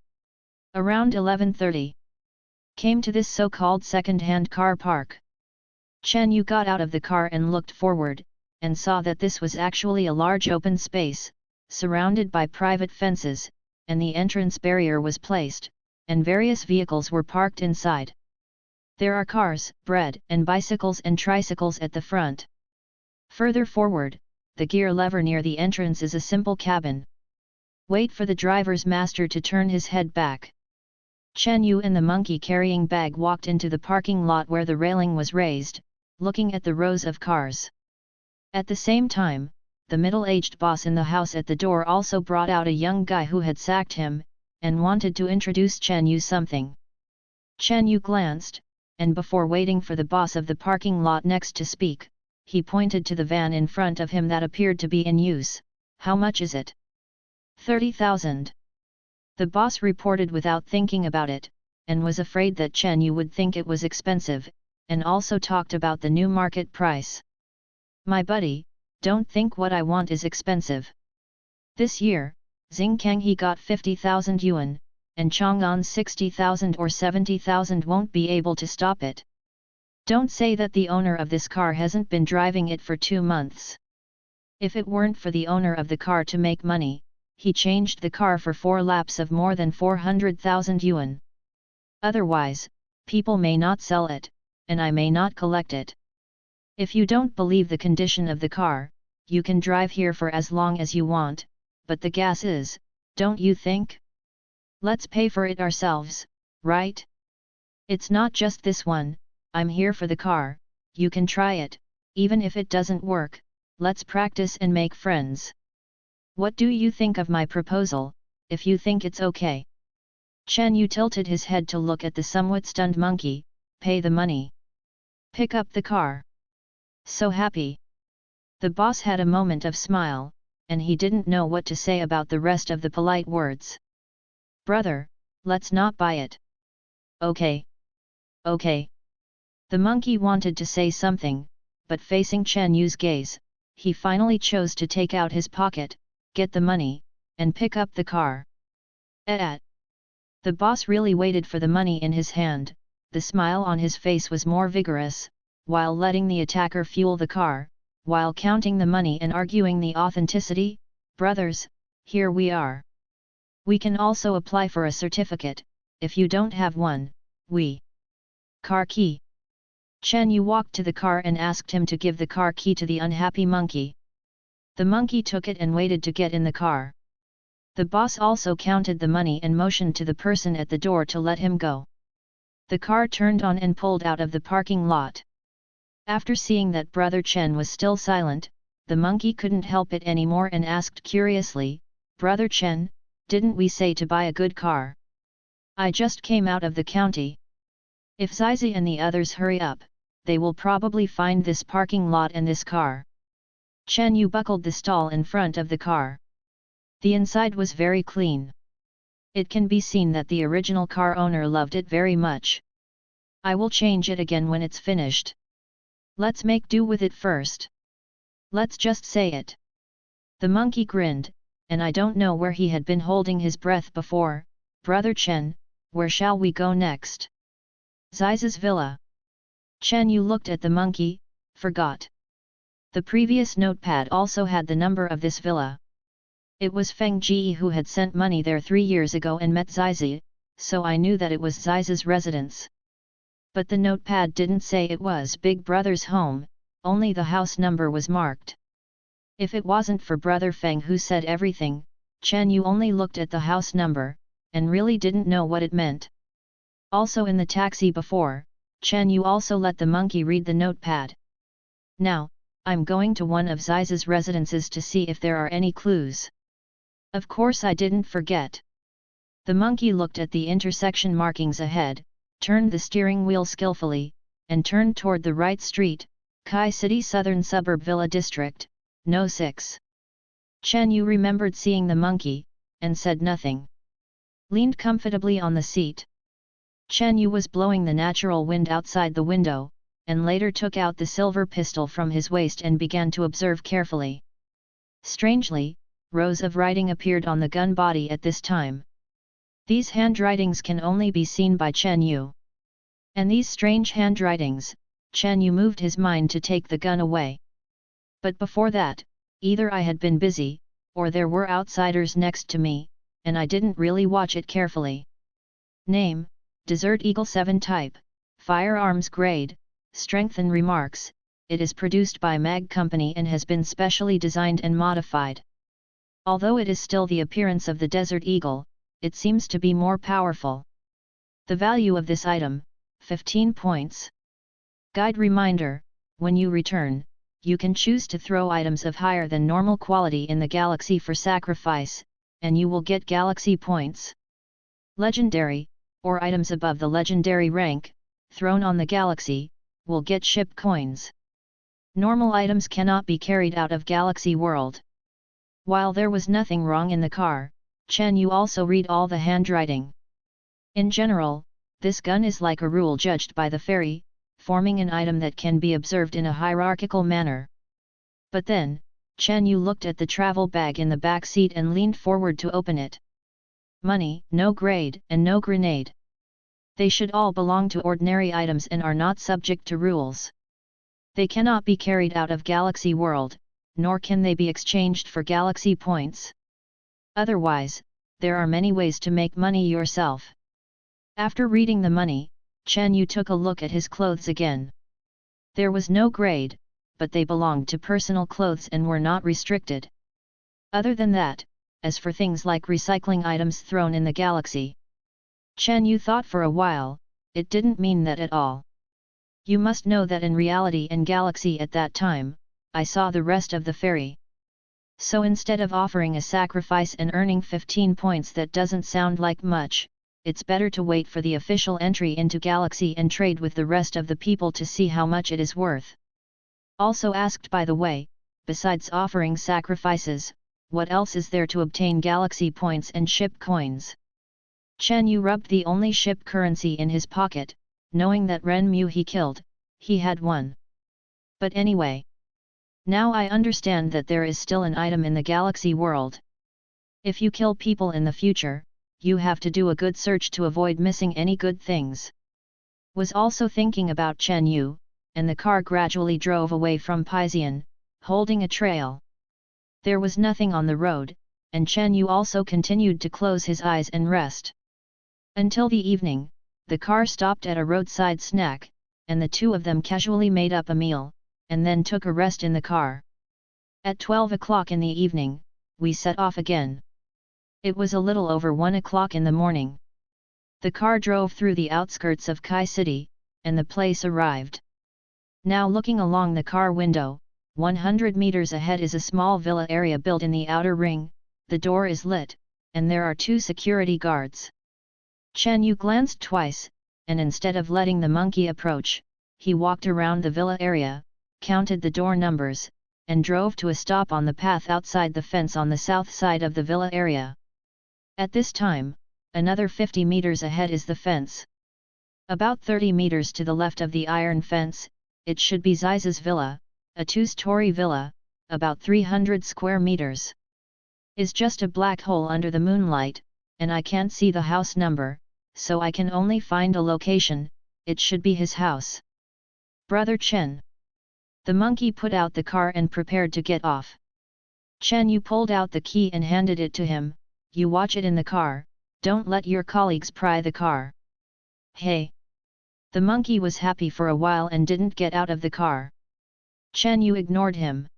Around 11:30. Came to this so-called second-hand car park. Chen Yu got out of the car and looked forward, and saw that this was actually a large open space, surrounded by private fences, and the entrance barrier was placed, and various vehicles were parked inside. There are cars, bread, and bicycles and tricycles at the front. Further forward, the gear lever near the entrance is a simple cabin. Wait for the driver's master to turn his head back. Chen Yu and the monkey carrying bag walked into the parking lot where the railing was raised, looking at the rows of cars. At the same time, the middle-aged boss in the house at the door also brought out a young guy who had sacked him, and wanted to introduce Chen Yu something. Chen Yu glanced, and before waiting for the boss of the parking lot next to speak, he pointed to the van in front of him that appeared to be in use. How much is it? 30,000. The boss reported without thinking about it, and was afraid that Chen Yu would think it was expensive, and also talked about the new market price. My buddy, don't think what I want is expensive. This year, Xing Kanghe got 50,000 yuan, and Chang'an 60,000 or 70,000 won't be able to stop it. Don't say that the owner of this car hasn't been driving it for 2 months. If it weren't for the owner of the car to make money, he changed the car for 4 laps of more than 400,000 yuan. Otherwise, people may not sell it, and I may not collect it. If you don't believe the condition of the car, you can drive here for as long as you want, but the gas is, don't you think? Let's pay for it ourselves, right? It's not just this one, I'm here for the car, you can try it, even if it doesn't work, let's practice and make friends. What do you think of my proposal, if you think it's okay? Chen Yu tilted his head to look at the somewhat stunned monkey. Pay the money. Pick up the car. So happy. The boss had a moment of smile, and he didn't know what to say about the rest of the polite words. Brother, let's not buy it. Okay. Okay. The monkey wanted to say something, but facing Chen Yu's gaze, he finally chose to take out his pocket, get the money, and pick up the car. The boss really waited for the money in his hand. The smile on his face was more vigorous, while letting the attacker fuel the car, while counting the money and arguing the authenticity. Brothers, here we are. We can also apply for a certificate, if you don't have one, Car key. Chen Yu walked to the car and asked him to give the car key to the unhappy monkey. The monkey took it and waited to get in the car. The boss also counted the money and motioned to the person at the door to let him go. The car turned on and pulled out of the parking lot. After seeing that Brother Chen was still silent, the monkey couldn't help it anymore and asked curiously, Brother Chen, didn't we say to buy a good car? I just came out of the county. If Zizi and the others hurry up, they will probably find this parking lot and this car. Chen Yu buckled the stall in front of the car. The inside was very clean. It can be seen that the original car owner loved it very much. I will change it again when it's finished. Let's make do with it first. Let's just say it. The monkey grinned, and I don't know where he had been holding his breath before. Brother Chen, where shall we go next? Ziza's villa. Chen Yu looked at the monkey, forgot. The previous notepad also had the number of this villa. It was Feng Ji who had sent money there 3 years ago and met Zizi, so I knew that it was Ziza's residence. But the notepad didn't say it was Big Brother's home, only the house number was marked. If it wasn't for Brother Feng who said everything, Chen Yu only looked at the house number, and really didn't know what it meant. Also in the taxi before, Chen Yu also let the monkey read the notepad. Now, I'm going to one of Ziza's residences to see if there are any clues. Of course I didn't forget. The monkey looked at the intersection markings ahead, turned the steering wheel skillfully, and turned toward the right street, Kai City Southern Suburb Villa District, No. 6. Chen Yu remembered seeing the monkey, and said nothing. Leaned comfortably on the seat. Chen Yu was blowing the natural wind outside the window, and later took out the silver pistol from his waist and began to observe carefully. Strangely, rows of writing appeared on the gun body at this time. These handwritings can only be seen by Chen Yu. And these strange handwritings, Chen Yu moved his mind to take the gun away. But before that, either I had been busy, or there were outsiders next to me, and I didn't really watch it carefully. Name, Desert Eagle 7 Type, Firearms Grade, Strength and Remarks, it is produced by Mag Company and has been specially designed and modified. Although it is still the appearance of the Desert Eagle, it seems to be more powerful. The value of this item, 15 points. Guide reminder, when you return, you can choose to throw items of higher than normal quality in the galaxy for sacrifice, and you will get galaxy points. Legendary, or items above the legendary rank, thrown on the galaxy, will get ship coins. Normal items cannot be carried out of Galaxy World. While there was nothing wrong in the car, Chen Yu also read all the handwriting. In general, this gun is like a rule judged by the fairy, forming an item that can be observed in a hierarchical manner. But then, Chen Yu looked at the travel bag in the back seat and leaned forward to open it. Money, no grade, and no grenade. They should all belong to ordinary items and are not subject to rules. They cannot be carried out of Galaxy World, nor can they be exchanged for Galaxy points. Otherwise, there are many ways to make money yourself. After reading the money, Chen Yu took a look at his clothes again. There was no grade, but they belonged to personal clothes and were not restricted. Other than that, as for things like recycling items thrown in the galaxy, Chen Yu thought for a while, it didn't mean that at all. You must know that in reality and galaxy at that time, I saw the rest of the fairy. So instead of offering a sacrifice and earning 15 points, that doesn't sound like much, it's better to wait for the official entry into Galaxy and trade with the rest of the people to see how much it is worth. Also asked, by the way, besides offering sacrifices, what else is there to obtain Galaxy points and ship coins? Chen Yu rubbed the only ship currency in his pocket, knowing that Ren Mu he killed, he had one. But anyway, now I understand that there is still an item in the Galaxy World. If you kill people in the future, you have to do a good search to avoid missing any good things. Was also thinking about Chen Yu, and the car gradually drove away from Pizian, holding a trail. There was nothing on the road, and Chen Yu also continued to close his eyes and rest. Until the evening, the car stopped at a roadside snack, and the two of them casually made up a meal, and then took a rest in the car. At 12 o'clock in the evening, we set off again. It was a little over 1 o'clock in the morning. The car drove through the outskirts of Kai City, and the place arrived. Now looking along the car window, 100 meters ahead is a small villa area built in the outer ring, the door is lit, and there are 2 security guards. Chen Yu glanced twice, and instead of letting the monkey approach, he walked around the villa area, counted the door numbers, and drove to a stop on the path outside the fence on the south side of the villa area. At this time, another 50 meters ahead is the fence. About 30 meters to the left of the iron fence, it should be Ziza's villa, a 2-story villa, about 300 square meters. Is just a black hole under the moonlight, and I can't see the house number, so I can only find a location. It should be his house. Brother Chen. The monkey put out the car and prepared to get off. Chen Yu pulled out the key and handed it to him. You watch it in the car, don't let your colleagues pry the car. Hey! The monkey was happy for a while and didn't get out of the car. Chen Yu ignored him.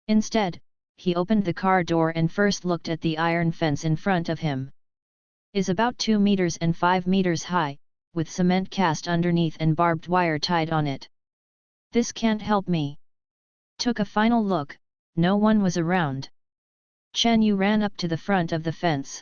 Instead, he opened the car door and first looked at the iron fence in front of him. Is about 2 meters and 5 meters high, with cement cast underneath and barbed wire tied on it. This can't help me. Took a final look, no one was around. Chen Yu ran up to the front of the fence.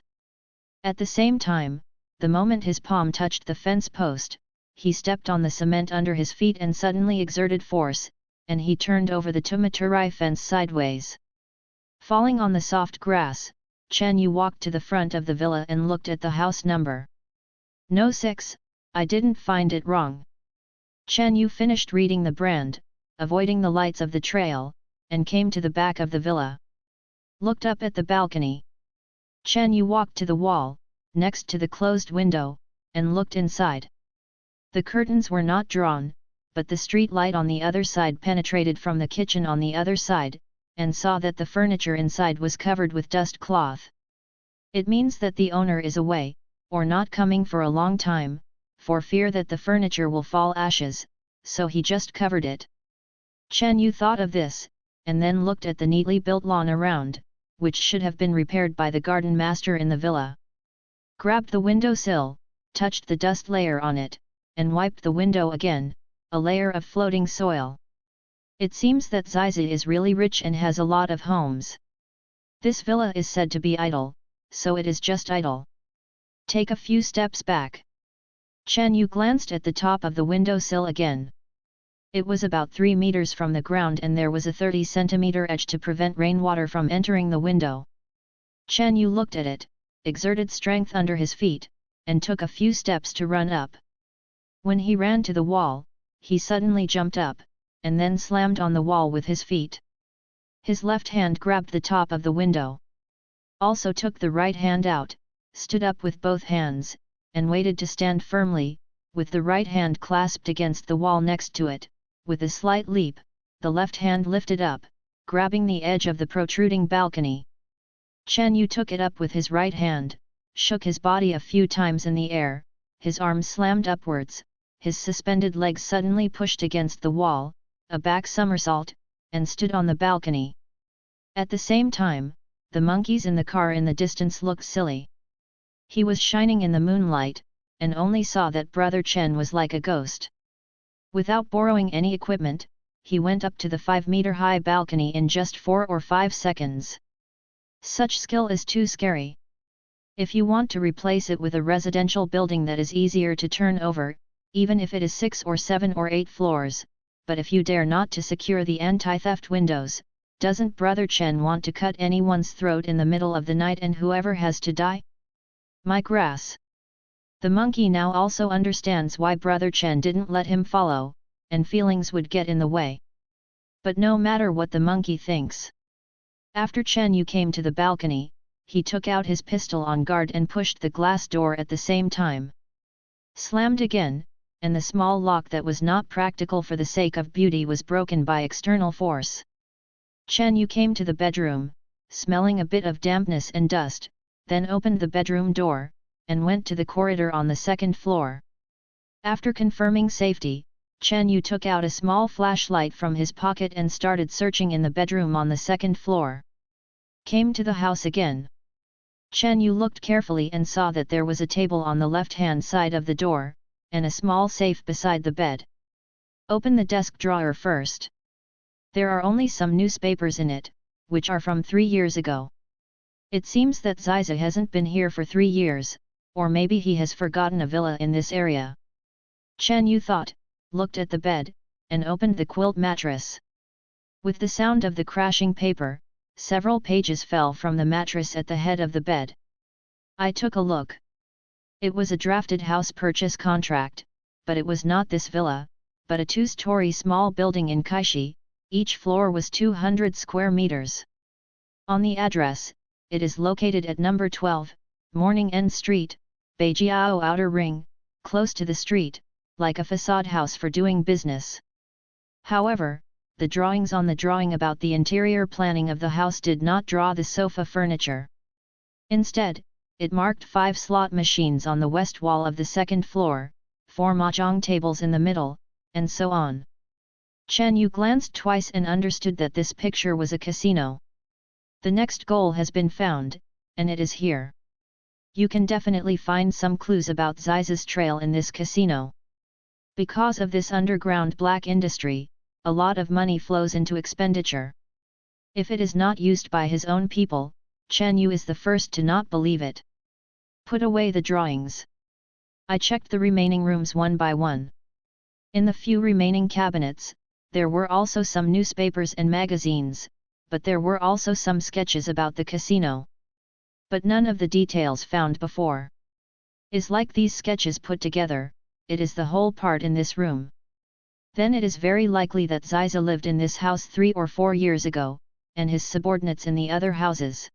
At the same time, the moment his palm touched the fence post, he stepped on the cement under his feet and suddenly exerted force, and he turned over the Tumaturai fence sideways. Falling on the soft grass, Chen Yu walked to the front of the villa and looked at the house number. No 6, I didn't find it wrong. Chen Yu finished reading the brand, avoiding the lights of the trail, and came to the back of the villa. Looked up at the balcony. Chen Yu walked to the wall, next to the closed window, and looked inside. The curtains were not drawn, but the street light on the other side penetrated from the kitchen on the other side, and saw that the furniture inside was covered with dust cloth. It means that the owner is away, or not coming for a long time, for fear that the furniture will fall ashes, so he just covered it. Chen Yu thought of this, and then looked at the neatly built lawn around, which should have been repaired by the garden master in the villa. Grabbed the window sill, touched the dust layer on it, and wiped the window again, a layer of floating soil. It seems that Ziza is really rich and has a lot of homes. This villa is said to be idle, so it is just idle. Take a few steps back. Chen Yu glanced at the top of the windowsill again. It was about 3 meters from the ground and there was a 30-centimeter edge to prevent rainwater from entering the window. Chen Yu looked at it, exerted strength under his feet, and took a few steps to run up. When he ran to the wall, he suddenly jumped up, and then slammed on the wall with his feet. His left hand grabbed the top of the window. Also took the right hand out, stood up with both hands, and waited to stand firmly, with the right hand clasped against the wall next to it. With a slight leap, the left hand lifted up, grabbing the edge of the protruding balcony. Chen Yu took it up with his right hand, shook his body a few times in the air, his arms slammed upwards, his suspended legs suddenly pushed against the wall, a back somersault, and stood on the balcony. At the same time, the monkeys in the car in the distance looked silly. He was shining in the moonlight, and only saw that Brother Chen was like a ghost. Without borrowing any equipment, he went up to the 5-meter-high balcony in just 4 or 5 seconds. Such skill is too scary. If you want to replace it with a residential building that is easier to turn over, even if it is 6 or 7 or 8 floors, but if you dare not to secure the anti-theft windows, doesn't Brother Chen want to cut anyone's throat in the middle of the night and whoever has to die? My grass! The monkey now also understands why Brother Chen didn't let him follow, and feelings would get in the way. But no matter what the monkey thinks. After Chen Yu came to the balcony, he took out his pistol on guard and pushed the glass door at the same time. Slammed again, and the small lock that was not practical for the sake of beauty was broken by external force. Chen Yu came to the bedroom, smelling a bit of dampness and dust, then opened the bedroom door, and went to the corridor on the second floor. After confirming safety, Chen Yu took out a small flashlight from his pocket and started searching in the bedroom on the second floor. Came to the house again. Chen Yu looked carefully and saw that there was a table on the left-hand side of the door, and a small safe beside the bed. Open the desk drawer first. There are only some newspapers in it, which are from 3 years ago. It seems that Ziza hasn't been here for 3 years, or maybe he has forgotten a villa in this area. Chen Yu thought, looked at the bed, and opened the quilt mattress. With the sound of the crashing paper, several pages fell from the mattress at the head of the bed. I took a look. It was a drafted house purchase contract, but it was not this villa, but a 2-story small building in Kaishi. Each floor was 200 square meters. On the address, it is located at number 12, Morning End Street, Beijiao Outer Ring, close to the street, like a facade house for doing business. However, the drawings on the drawing about the interior planning of the house did not draw the sofa furniture. Instead, it marked 5 slot machines on the west wall of the second floor, 4 mahjong tables in the middle, and so on. Chen Yu glanced twice and understood that this picture was a casino. The next goal has been found, and it is here. You can definitely find some clues about Ziza's trail in this casino. Because of this underground black industry, a lot of money flows into expenditure. If it is not used by his own people, Chen Yu is the first to not believe it. Put away the drawings. I checked the remaining rooms one by one. In the few remaining cabinets, there were also some newspapers and magazines, but there were also some sketches about the casino. But none of the details found before. Is like these sketches put together, it is the whole part in this room. Then it is very likely that Ziza lived in this house 3 or 4 years ago, and his subordinates in the other houses.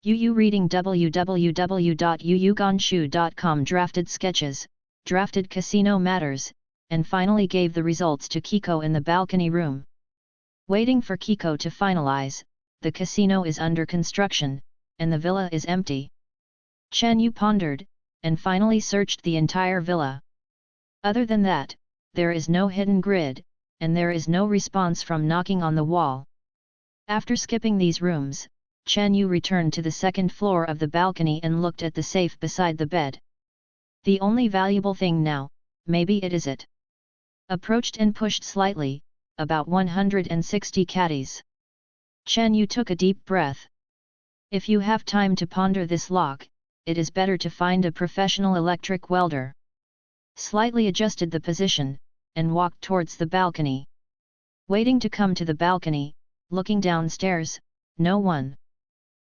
Yu reading www.yuyuganshu.com drafted sketches, drafted casino matters, and finally gave the results to Kiko in the balcony room. Waiting for Kiko to finalize, the casino is under construction, and the villa is empty. Chen Yu pondered, and finally searched the entire villa. Other than that, there is no hidden grid, and there is no response from knocking on the wall. After skipping these rooms, Chen Yu returned to the second floor of the balcony and looked at the safe beside the bed. The only valuable thing now, maybe it is it. Approached and pushed slightly, about 160 caddies. Chen Yu took a deep breath. If you have time to ponder this lock, it is better to find a professional electric welder. slightly adjusted the position, and walked towards the balcony. Waiting to come to the balcony, looking downstairs, no one.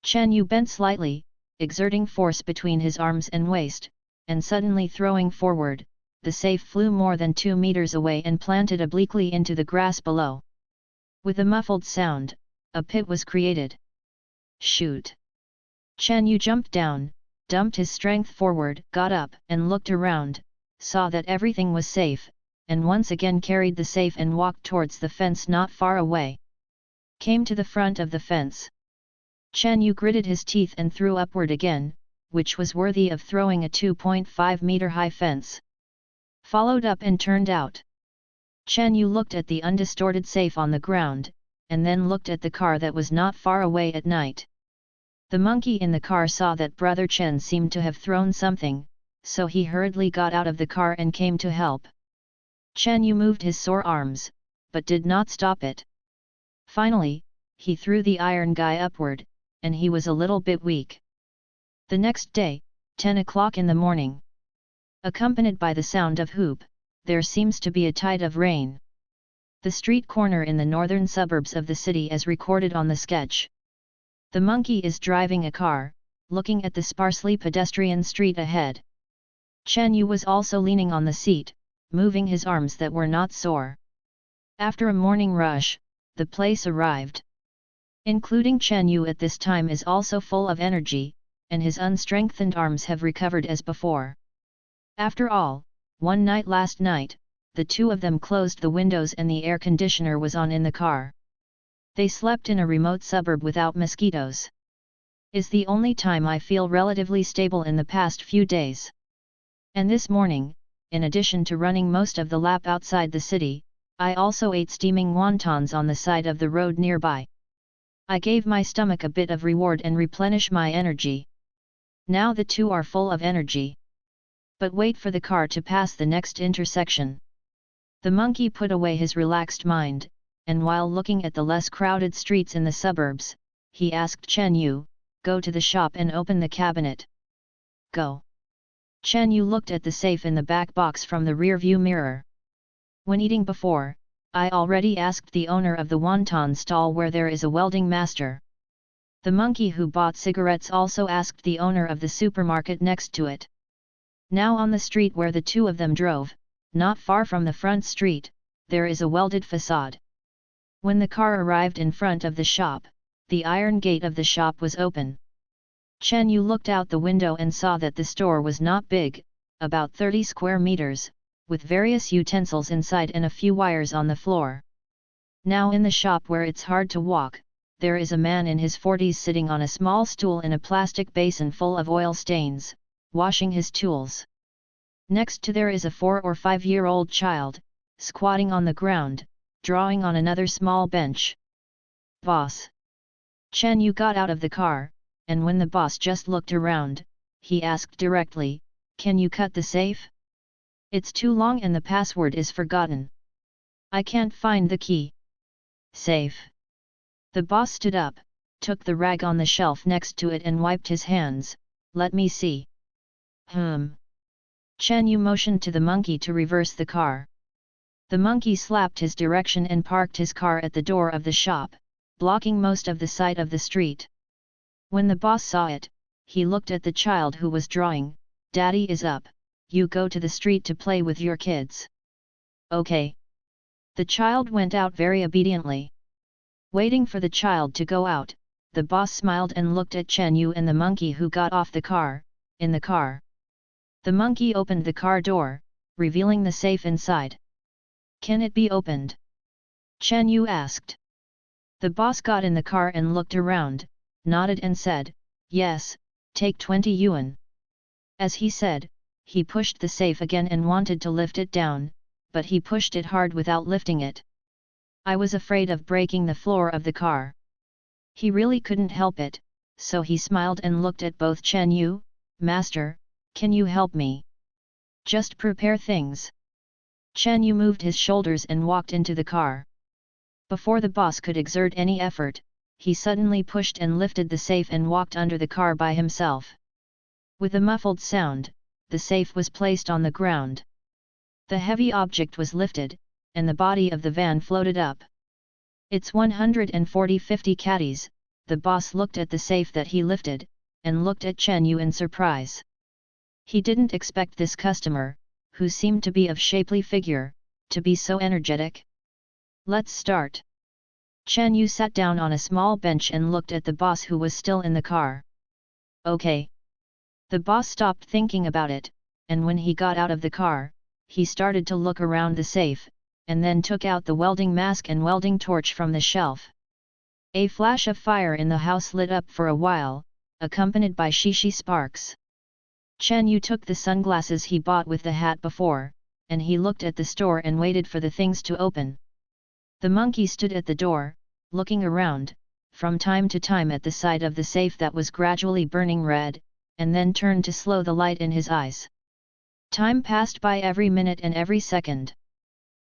Chen Yu bent slightly, exerting force between his arms and waist, and suddenly throwing forward, the safe flew more than 2 meters away and planted obliquely into the grass below. With a muffled sound, a pit was created. Shoot! Chen Yu jumped down, dumped his strength forward, got up and looked around, saw that everything was safe, and once again carried the safe and walked towards the fence not far away. Came to the front of the fence. Chen Yu gritted his teeth and threw upward again, which was worthy of throwing a 2.5-meter high fence. Followed up and turned out. Chen Yu looked at the undistorted safe on the ground, and then looked at the car that was not far away at night. The monkey in the car saw that Brother Chen seemed to have thrown something, so he hurriedly got out of the car and came to help. Chen Yu moved his sore arms, but did not stop it. Finally, he threw the iron guy upward, and he was a little bit weak. The next day, 10 o'clock in the morning. Accompanied by the sound of hoop, there seems to be a tide of rain. The street corner in the northern suburbs of the city as recorded on the sketch. The monkey is driving a car, looking at the sparsely pedestrian street ahead. Chen Yu was also leaning on the seat, moving his arms that were not sore. After a morning rush, the place arrived. Including Chen Yu at this time is also full of energy, and his unstrengthened arms have recovered as before. After all, one night last night, the two of them closed the windows and the air conditioner was on in the car. They slept in a remote suburb without mosquitoes. Is the only time I feel relatively stable in the past few days. And this morning, in addition to running most of the lap outside the city, I also ate steaming wontons on the side of the road nearby. I gave my stomach a bit of reward and replenish my energy. Now the two are full of energy. But wait for the car to pass the next intersection. The monkey put away his relaxed mind, and while looking at the less crowded streets in the suburbs, he asked Chen Yu, "Go to the shop and open the cabinet." Go. Chen Yu looked at the safe in the back box from the rear-view mirror. When eating before, I already asked the owner of the wonton stall where there is a welding master. The monkey who bought cigarettes also asked the owner of the supermarket next to it. Now on the street where the two of them drove, not far from the front street, there is a welded facade. When the car arrived in front of the shop, the iron gate of the shop was open. Chen Yu looked out the window and saw that the store was not big, about 30 square meters, with various utensils inside and a few wires on the floor. Now in the shop where it's hard to walk, there is a man in his 40s sitting on a small stool in a plastic basin full of oil stains, washing his tools. Next to there is a 4 or 5-year-old child, squatting on the ground, drawing on another small bench. Boss. Chen Yu got out of the car, and when the boss just looked around, he asked directly, "Can you cut the safe? It's too long and the password is forgotten. I can't find the key." Safe. The boss stood up, took the rag on the shelf next to it and wiped his hands. "Let me see." Chen Yu motioned to the monkey to reverse the car. The monkey slapped his direction and parked his car at the door of the shop, blocking most of the side of the street. When the boss saw it, he looked at the child who was drawing. "Daddy is up. You go to the street to play with your kids." "Okay." The child went out very obediently. Waiting for the child to go out, the boss smiled and looked at Chen Yu and the monkey who got off the car. In the car. The monkey opened the car door, revealing the safe inside. "Can it be opened?" Chen Yu asked. The boss got in the car and looked around, nodded and said, "Yes, take 20 yuan." As he said, he pushed the safe again and wanted to lift it down, but he pushed it hard without lifting it. I was afraid of breaking the floor of the car. He really couldn't help it, so he smiled and looked at both Chen Yu. "Master, can you help me? Just prepare things." Chen Yu moved his shoulders and walked into the car. Before the boss could exert any effort, he suddenly pushed and lifted the safe and walked under the car by himself. With a muffled sound, the safe was placed on the ground. The heavy object was lifted, and the body of the van floated up. It's 140 caddies, the boss looked at the safe that he lifted, and looked at Chen Yu in surprise. He didn't expect this customer, who seemed to be of shapely figure, to be so energetic. Let's start. Chen Yu sat down on a small bench and looked at the boss who was still in the car. Okay. The boss stopped thinking about it, and when he got out of the car, he started to look around the safe, and then took out the welding mask and welding torch from the shelf. A flash of fire in the house lit up for a while, accompanied by shishi sparks. Chen Yu took the sunglasses he bought with the hat before, and he looked at the store and waited for the things to open. The monkey stood at the door, looking around, from time to time at the side of the safe that was gradually burning red, and then turned to slow the light in his eyes. Time passed by every minute and every second.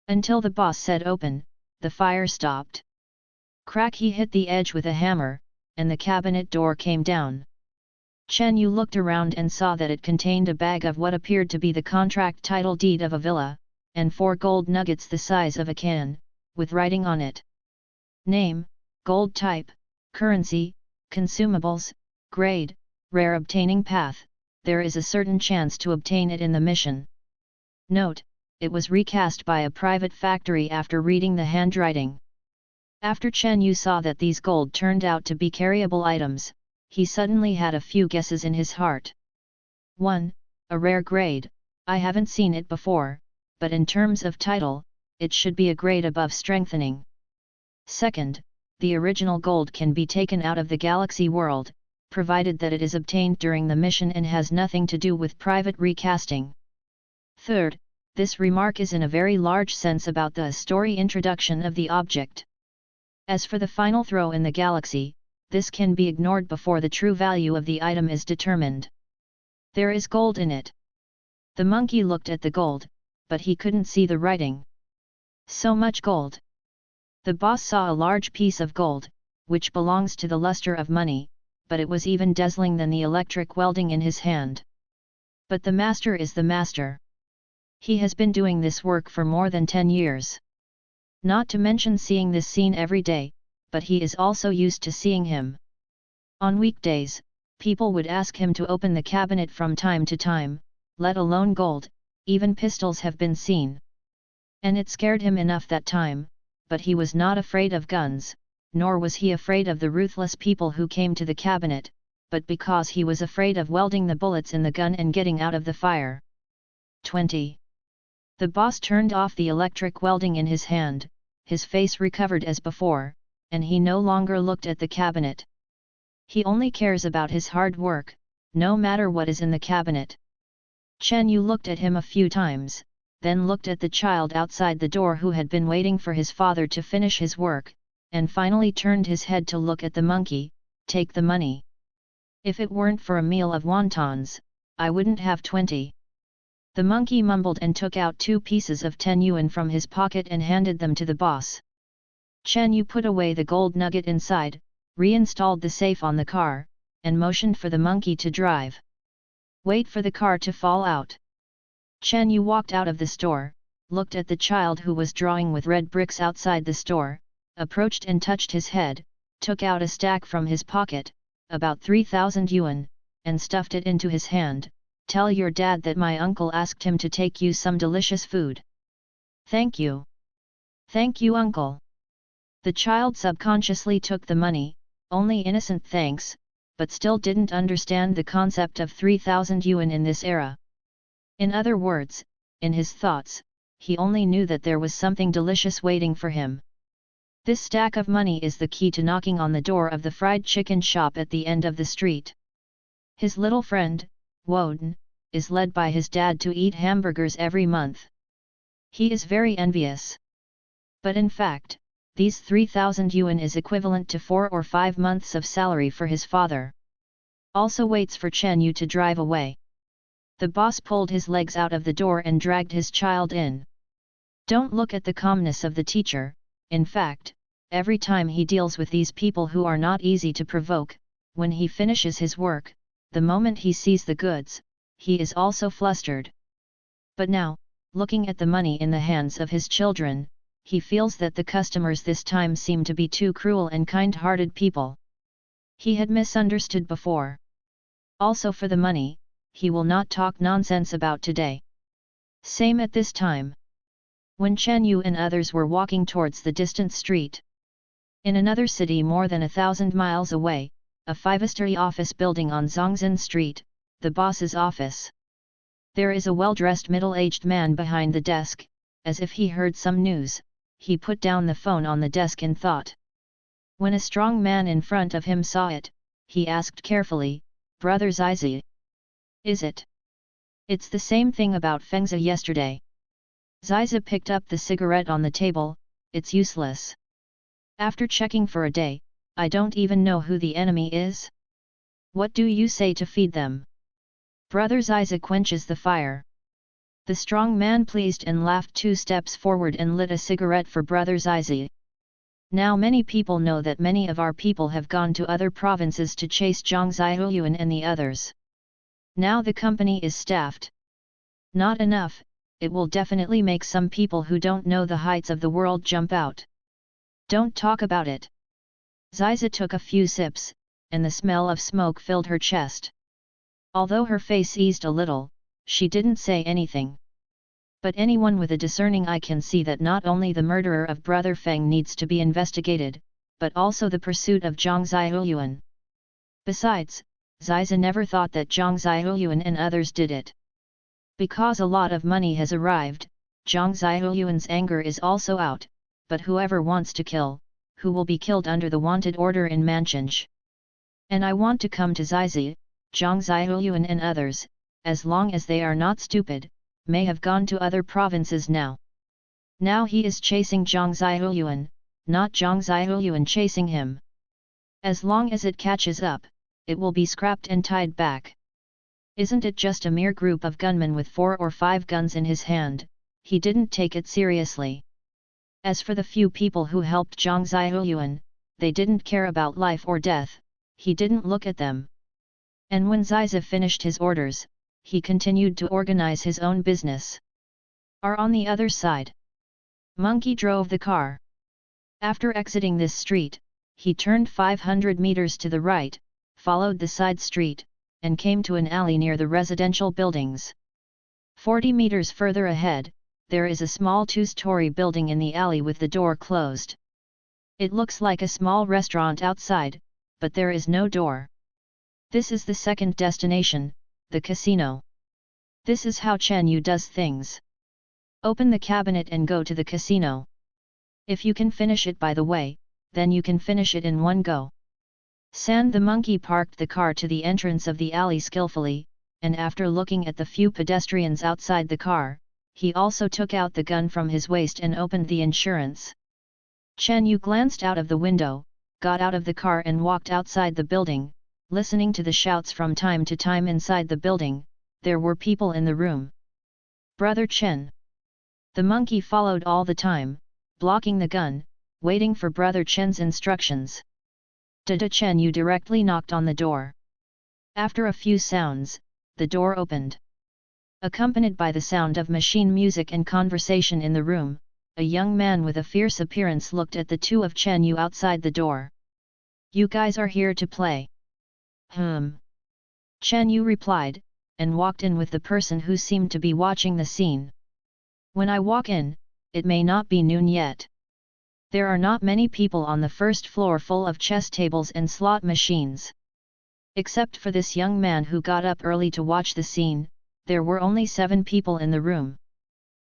Until the boss said open, the fire stopped. Crack, he hit the edge with a hammer, and the cabinet door came down. Chen Yu looked around and saw that it contained a bag of what appeared to be the contract title deed of a villa, and 4 gold nuggets the size of a can, with writing on it. Name, gold type, currency, consumables, grade, rare, obtaining path, there is a certain chance to obtain it in the mission. Note, it was recast by a private factory after reading the handwriting. After Chen Yu saw that these gold turned out to be carryable items, he suddenly had a few guesses in his heart. 1. A rare grade, I haven't seen it before, but in terms of title, it should be a grade above strengthening. 2. The original gold can be taken out of the galaxy world, provided that it is obtained during the mission and has nothing to do with private recasting. 3. This remark is in a very large sense about the story introduction of the object. As for the final throw in the galaxy, this can be ignored before the true value of the item is determined. There is gold in it. The monkey looked at the gold, but he couldn't see the writing. So much gold. The boss saw a large piece of gold, which belongs to the luster of money, but it was even dazzling than the electric welding in his hand. But the master is the master. He has been doing this work for more than 10 years. Not to mention seeing this scene every day, but he is also used to seeing him. On weekdays, people would ask him to open the cabinet from time to time, let alone gold, even pistols have been seen. And it scared him enough that time, but he was not afraid of guns, nor was he afraid of the ruthless people who came to the cabinet, but because he was afraid of welding the bullets in the gun and getting out of the fire. 20. The boss turned off the electric welding in his hand, his face recovered as before, and he no longer looked at the cabinet. He only cares about his hard work, no matter what is in the cabinet. Chen Yu looked at him a few times, then looked at the child outside the door who had been waiting for his father to finish his work, and finally turned his head to look at the monkey. Take the money. If it weren't for a meal of wontons, I wouldn't have 20. The monkey mumbled and took out 2 pieces of 10 yuan from his pocket and handed them to the boss. Chen Yu put away the gold nugget inside, reinstalled the safe on the car, and motioned for the monkey to drive. Wait for the car to fall out. Chen Yu walked out of the store, looked at the child who was drawing with red bricks outside the store, approached and touched his head, took out a stack from his pocket, about 3,000 yuan, and stuffed it into his hand. Tell your dad that my uncle asked him to take you some delicious food. Thank you. Thank you, uncle. The child subconsciously took the money, only innocent thanks, but still didn't understand the concept of 3,000 yuan in this era. In other words, in his thoughts, he only knew that there was something delicious waiting for him. This stack of money is the key to knocking on the door of the fried chicken shop at the end of the street. His little friend, Woden, is led by his dad to eat hamburgers every month. He is very envious. But in fact, these 3,000 yuan is equivalent to 4 or 5 months of salary for his father. Also waits for Chen Yu to drive away. The boss pulled his legs out of the door and dragged his child in. Don't look at the calmness of the teacher. In fact, every time he deals with these people who are not easy to provoke, when he finishes his work, the moment he sees the goods, he is also flustered. But now, Looking at the money in the hands of his children, he feels that the customers this time seem to be too cruel and kind-hearted people. He had misunderstood before. Also for the money, he will not talk nonsense about today. Same at this time. When Chen Yu and others were walking towards the distant street. In another city more than 1,000 miles away, a five-story office building on Zhongzhen Street, the boss's office. There is a well-dressed middle-aged man behind the desk. As if he heard some news, he put down the phone on the desk in thought. When a strong man in front of him saw it, he asked carefully, "Brother Zizi? Is it? It's the same thing about Fengzi yesterday." Zizi picked up the cigarette on the table. "It's useless. After checking for a day, I don't even know who the enemy is. What do you say to feed them?" Brother Zizi quenches the fire. The strong man pleased and laughed 2 steps forward and lit a cigarette for Brother Zizi. Now many people know that many of our people have gone to other provinces to chase Zhang Ziyuan and the others. Now the company is staffed. Not enough, it will definitely make some people who don't know the heights of the world jump out. Don't talk about it. Ziza took a few sips, and the smell of smoke filled her chest. Although her face eased a little, she didn't say anything. But anyone with a discerning eye can see that not only the murderer of Brother Feng needs to be investigated, but also the pursuit of Zhang Ziyuan. Besides, Ziza never thought that Zhang Ziyuan and others did it. Because a lot of money has arrived, Zhang Ziyuan's anger is also out, but whoever wants to kill, who will be killed under the wanted order in Manchanj. And I want to come to Zizi, Zhang Ziyuan and others, as long as they are not stupid, may have gone to other provinces now. Now he is chasing Zhang Ziyuan, not Zhang Ziyuan chasing him. As long as it catches up, it will be scrapped and tied back. Isn't it just a mere group of gunmen with 4 or 5 guns in his hand? He didn't take it seriously. As for the few people who helped Zhang Ziyuan, they didn't care about life or death, he didn't look at them. And when Ziza finished his orders, he continued to organize his own business. On the other side, Monkey drove the car. After exiting this street, he turned 500 meters to the right, followed the side street, and came to an alley near the residential buildings. 40 meters further ahead, there is a small 2-story building in the alley with the door closed. It looks like a small restaurant outside, but there is no door. This is the second destination, the casino. This is how Chen Yu does things. Open the cabinet and go to the casino. If you can finish it by the way, then you can finish it in one go. Sand the monkey parked the car to the entrance of the alley skillfully, and after looking at the few pedestrians outside the car, he also took out the gun from his waist and opened the insurance. Chen Yu glanced out of the window, got out of the car and walked outside the building, listening to the shouts from time to time inside the building. There were people in the room. "Brother Chen." The monkey followed all the time, blocking the gun, waiting for Brother Chen's instructions. Dada Chen Yu directly knocked on the door. After a few sounds, the door opened. Accompanied by the sound of machine music and conversation in the room, a young man with a fierce appearance looked at the two of Chen Yu outside the door. "You guys are here to play?" Chen Yu replied, and walked in with the person who seemed to be watching the scene. "When I walk in, it may not be noon yet. There are not many people on the first floor full of chess tables and slot machines. Except for this young man who got up early to watch the scene, there were only 7 people in the room.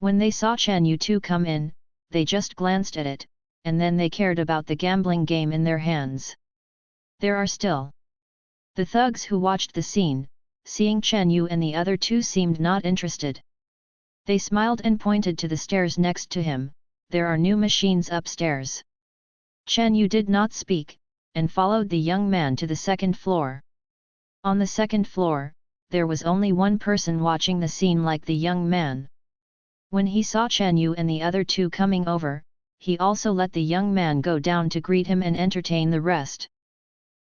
When they saw Chen Yu 2 come in, they just glanced at it, and then they cared about the gambling game in their hands. There are still the thugs who watched the scene. Seeing Chen Yu and the other 2 seemed not interested. They smiled and pointed to the stairs next to him. There are new machines upstairs." Chen Yu did not speak, and followed the young man to the second floor. On the second floor, there was only one person watching the scene like the young man. When he saw Chen Yu and the other 2 coming over, he also let the young man go down to greet him and entertain the rest.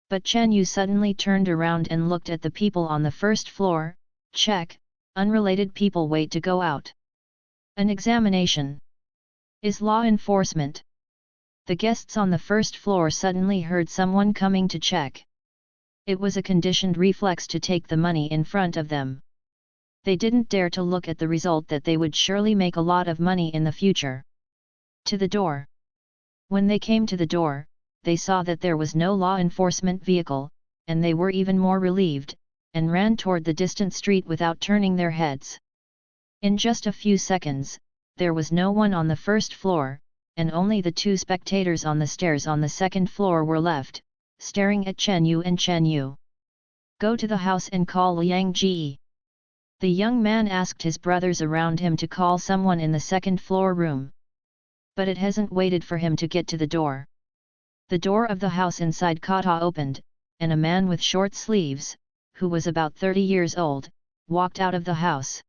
But Chen Yu suddenly turned around and looked at the people on the first floor. Check, unrelated people wait to go out. An examination is law enforcement. The guests on the first floor suddenly heard someone coming to check. It was a conditioned reflex to take the money in front of them. They didn't dare to look at the result that they would surely make a lot of money in the future. To the door. When they came to the door, they saw that there was no law enforcement vehicle, and they were even more relieved, and ran toward the distant street without turning their heads. In just a few seconds, there was no one on the first floor, and only the two spectators on the stairs on the second floor were left, staring at Chen Yu and Chen Yu. Go to the house and call Liang Ji. The young man asked his brothers around him to call someone in the second floor room. But it hasn't waited for him to get to the door. The door of the house inside Kata opened, and a man with short sleeves, who was about 30 years old, walked out of the house.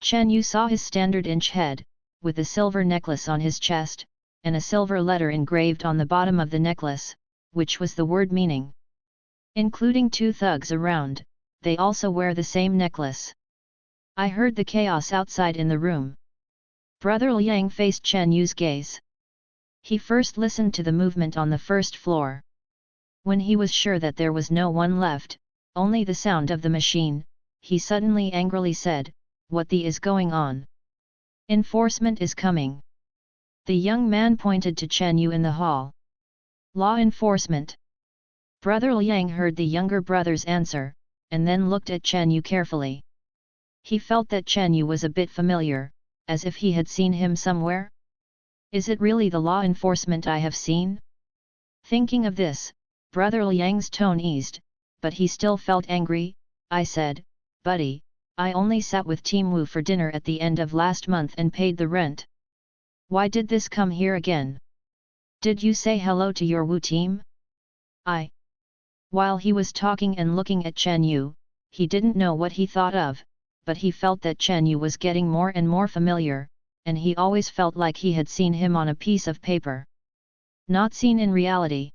Chen Yu saw his standard inch head, with a silver necklace on his chest, and a silver letter engraved on the bottom of the necklace, which was the word meaning. Including two thugs around, they also wear the same necklace. I heard the chaos outside in the room. Brother Liang faced Chen Yu's gaze. He first listened to the movement on the first floor. When he was sure that there was no one left, only the sound of the machine, he suddenly angrily said, "What the is going on? Enforcement is coming." The young man pointed to Chen Yu in the hall. Law enforcement. Brother Liang heard the younger brother's answer, and then looked at Chen Yu carefully. He felt that Chen Yu was a bit familiar, as if he had seen him somewhere. Is it really the law enforcement I have seen? Thinking of this, Brother Liang's tone eased, but he still felt angry. I said, "Buddy, I only sat with Team Wu for dinner at the end of last month and paid the rent. Why did this come here again? Did you say hello to your Wu team?" While he was talking and looking at Chen Yu, he didn't know what he thought of, but he felt that Chen Yu was getting more and more familiar, and he always felt like he had seen him on a piece of paper. Not seen in reality.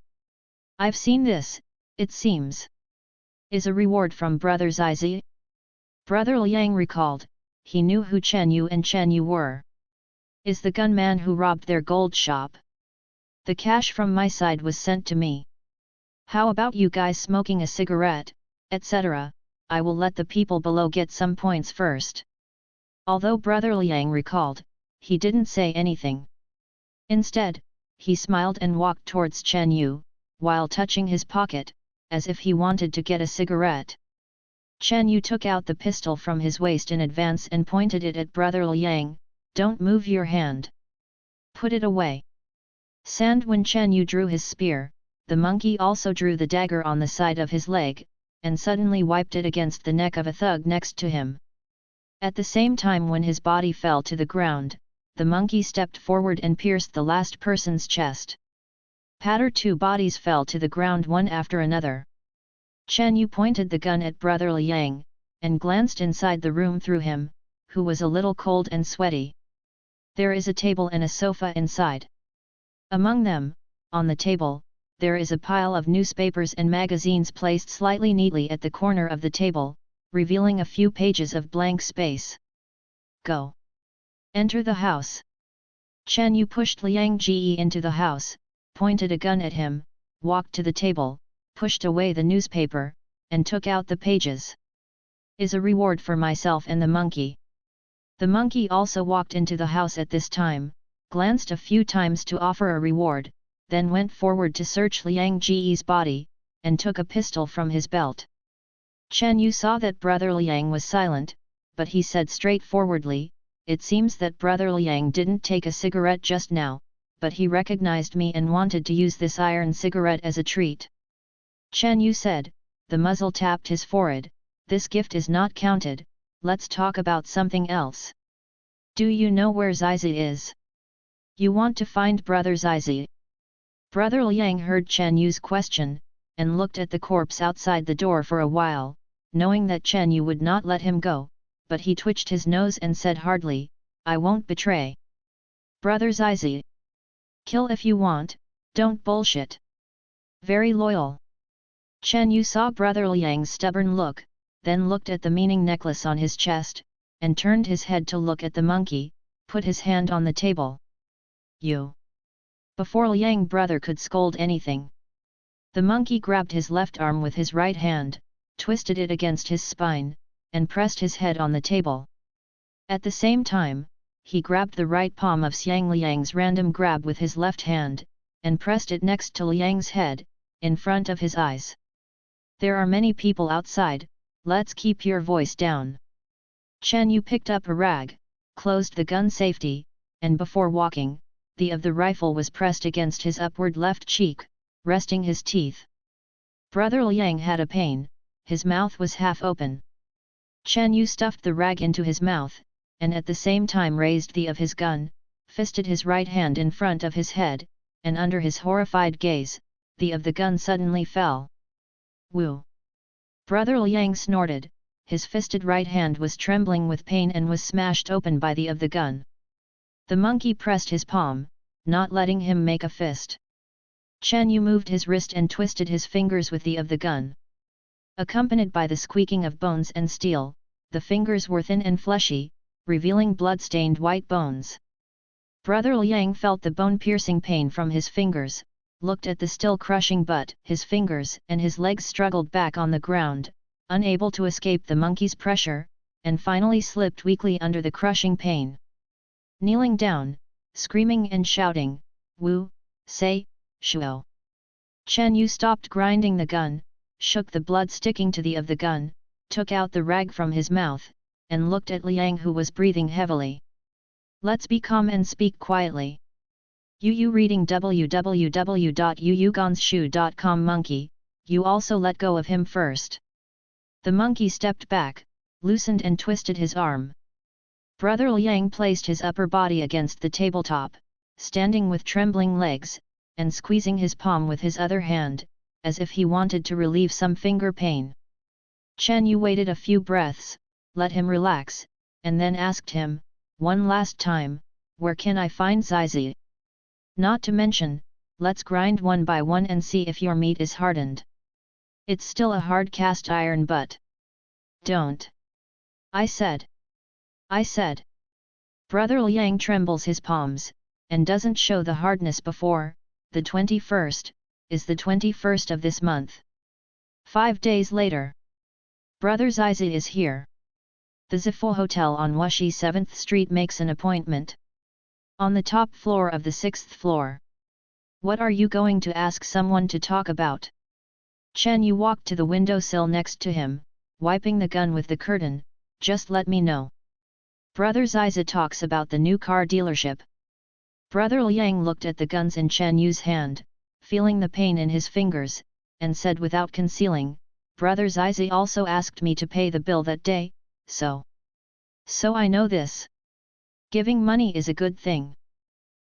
"I've seen this, it seems. Is a reward from Brothers Izzy?" Brother Liang recalled, he knew who Chen Yu and Chen Yu were. "Is the gunman who robbed their gold shop. The cash from my side was sent to me. How about you guys smoking a cigarette, etc., I will let the people below get some points first." Although Brother Liang recalled, he didn't say anything. Instead, he smiled and walked towards Chen Yu, while touching his pocket, as if he wanted to get a cigarette. Chen Yu took out the pistol from his waist in advance and pointed it at Brother Liang. "Don't move your hand. Put it away." When Chen Yu drew his spear, the monkey also drew the dagger on the side of his leg, and suddenly wiped it against the neck of a thug next to him. At the same time, when his body fell to the ground, the monkey stepped forward and pierced the last person's chest. Patter, two bodies fell to the ground one after another. Chen Yu pointed the gun at Brother Liang, and glanced inside the room through him, who was a little cold and sweaty. There is a table and a sofa inside. Among them, on the table, there is a pile of newspapers and magazines placed slightly neatly at the corner of the table, revealing a few pages of blank space. "Go. Enter the house." Chen Yu pushed Liang Ji into the house, pointed a gun at him, walked to the table, pushed away the newspaper, and took out the pages. "Is a reward for myself and the monkey." The monkey also walked into the house at this time, glanced a few times to offer a reward, then went forward to search Liang Ji's body, and took a pistol from his belt. Chen Yu saw that Brother Liang was silent, but he said straightforwardly, "It seems that Brother Liang didn't take a cigarette just now, but he recognized me and wanted to use this iron cigarette as a treat." Chen Yu said, the muzzle tapped his forehead, "This gift is not counted, let's talk about something else. Do you know where Zizi is? You want to find Brother Zizi?" Brother Liang heard Chen Yu's question, and looked at the corpse outside the door for a while, knowing that Chen Yu would not let him go, but he twitched his nose and said hardly, "I won't betray. Brother Zizi. Kill if you want, don't bullshit. Very loyal." Chen Yu saw Brother Liang's stubborn look, then looked at the meaning necklace on his chest, and turned his head to look at the monkey. put his hand on the table. You! Before Liang brother could scold anything, the monkey grabbed his left arm with his right hand, twisted it against his spine, and pressed his head on the table. At the same time, he grabbed the right palm of Xiang Liang's random grab with his left hand, and pressed it next to Liang's head, in front of his eyes. There are many people outside, let's keep your voice down. Chen Yu picked up a rag, closed the gun safety, and before walking, the of the rifle was pressed against his upward left cheek, resting his teeth. Brother Liang had a pain, his mouth was half open. Chen Yu stuffed the rag into his mouth, and at the same time raised the of his gun, fisted his right hand in front of his head, and under his horrified gaze, the of the gun suddenly fell. Woo! Brother Liang snorted, his fisted right hand was trembling with pain and was smashed open by the of the gun. The monkey pressed his palm, not letting him make a fist. Chen Yu moved his wrist and twisted his fingers with the of the gun. Accompanied by the squeaking of bones and steel, the fingers were thin and fleshy, revealing blood-stained white bones. Brother Liang felt the bone-piercing pain from his fingers, looked at the still crushing butt, his fingers and his legs struggled back on the ground, unable to escape the monkey's pressure, and finally slipped weakly under the crushing pain. Kneeling down, screaming and shouting, "Wu, say, shuo!" Chen Yu stopped grinding the gun, shook the blood sticking to the of the gun, took out the rag from his mouth, and looked at Liang who was breathing heavily. Let's be calm and speak quietly. Yu reading www.yuyuganshu.com. Monkey, you also let go of him first. The monkey stepped back, loosened and twisted his arm. Brother Liang placed his upper body against the tabletop, standing with trembling legs, and squeezing his palm with his other hand, as if he wanted to relieve some finger pain. Chen Yu waited a few breaths, let him relax, and then asked him, one last time, where can I find Zizi? Not to mention, let's grind one by one and see if your meat is hardened. It's still a hard cast iron but... Don't. I said. Brother Liang trembles his palms, and doesn't show the hardness before, the 21st, is the 21st of this month. 5 days later. Brother Zizi is here. The Zifo Hotel on Wuxi 7th Street makes an appointment. On the top floor of the 6th floor. What are you going to ask someone to talk about? Chen Yu walked to the windowsill next to him, wiping the gun with the curtain, just let me know. Brother Zizi talks about the new car dealership. Brother Liang looked at the guns in Chen Yu's hand, feeling the pain in his fingers, and said without concealing, Brother Zizi also asked me to pay the bill that day, so I know this. Giving money is a good thing.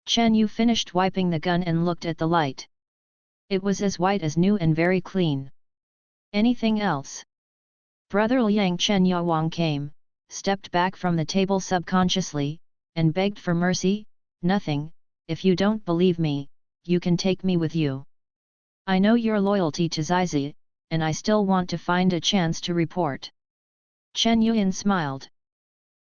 Chen Yu finished wiping the gun and looked at the light. It was as white as new and very clean. Anything else? Brother Liang Chen Yawang came, stepped back from the table subconsciously, and begged for mercy. Nothing, if you don't believe me, you can take me with you. I know your loyalty to Zizi, and I still want to find a chance to report. Chen Yuan smiled.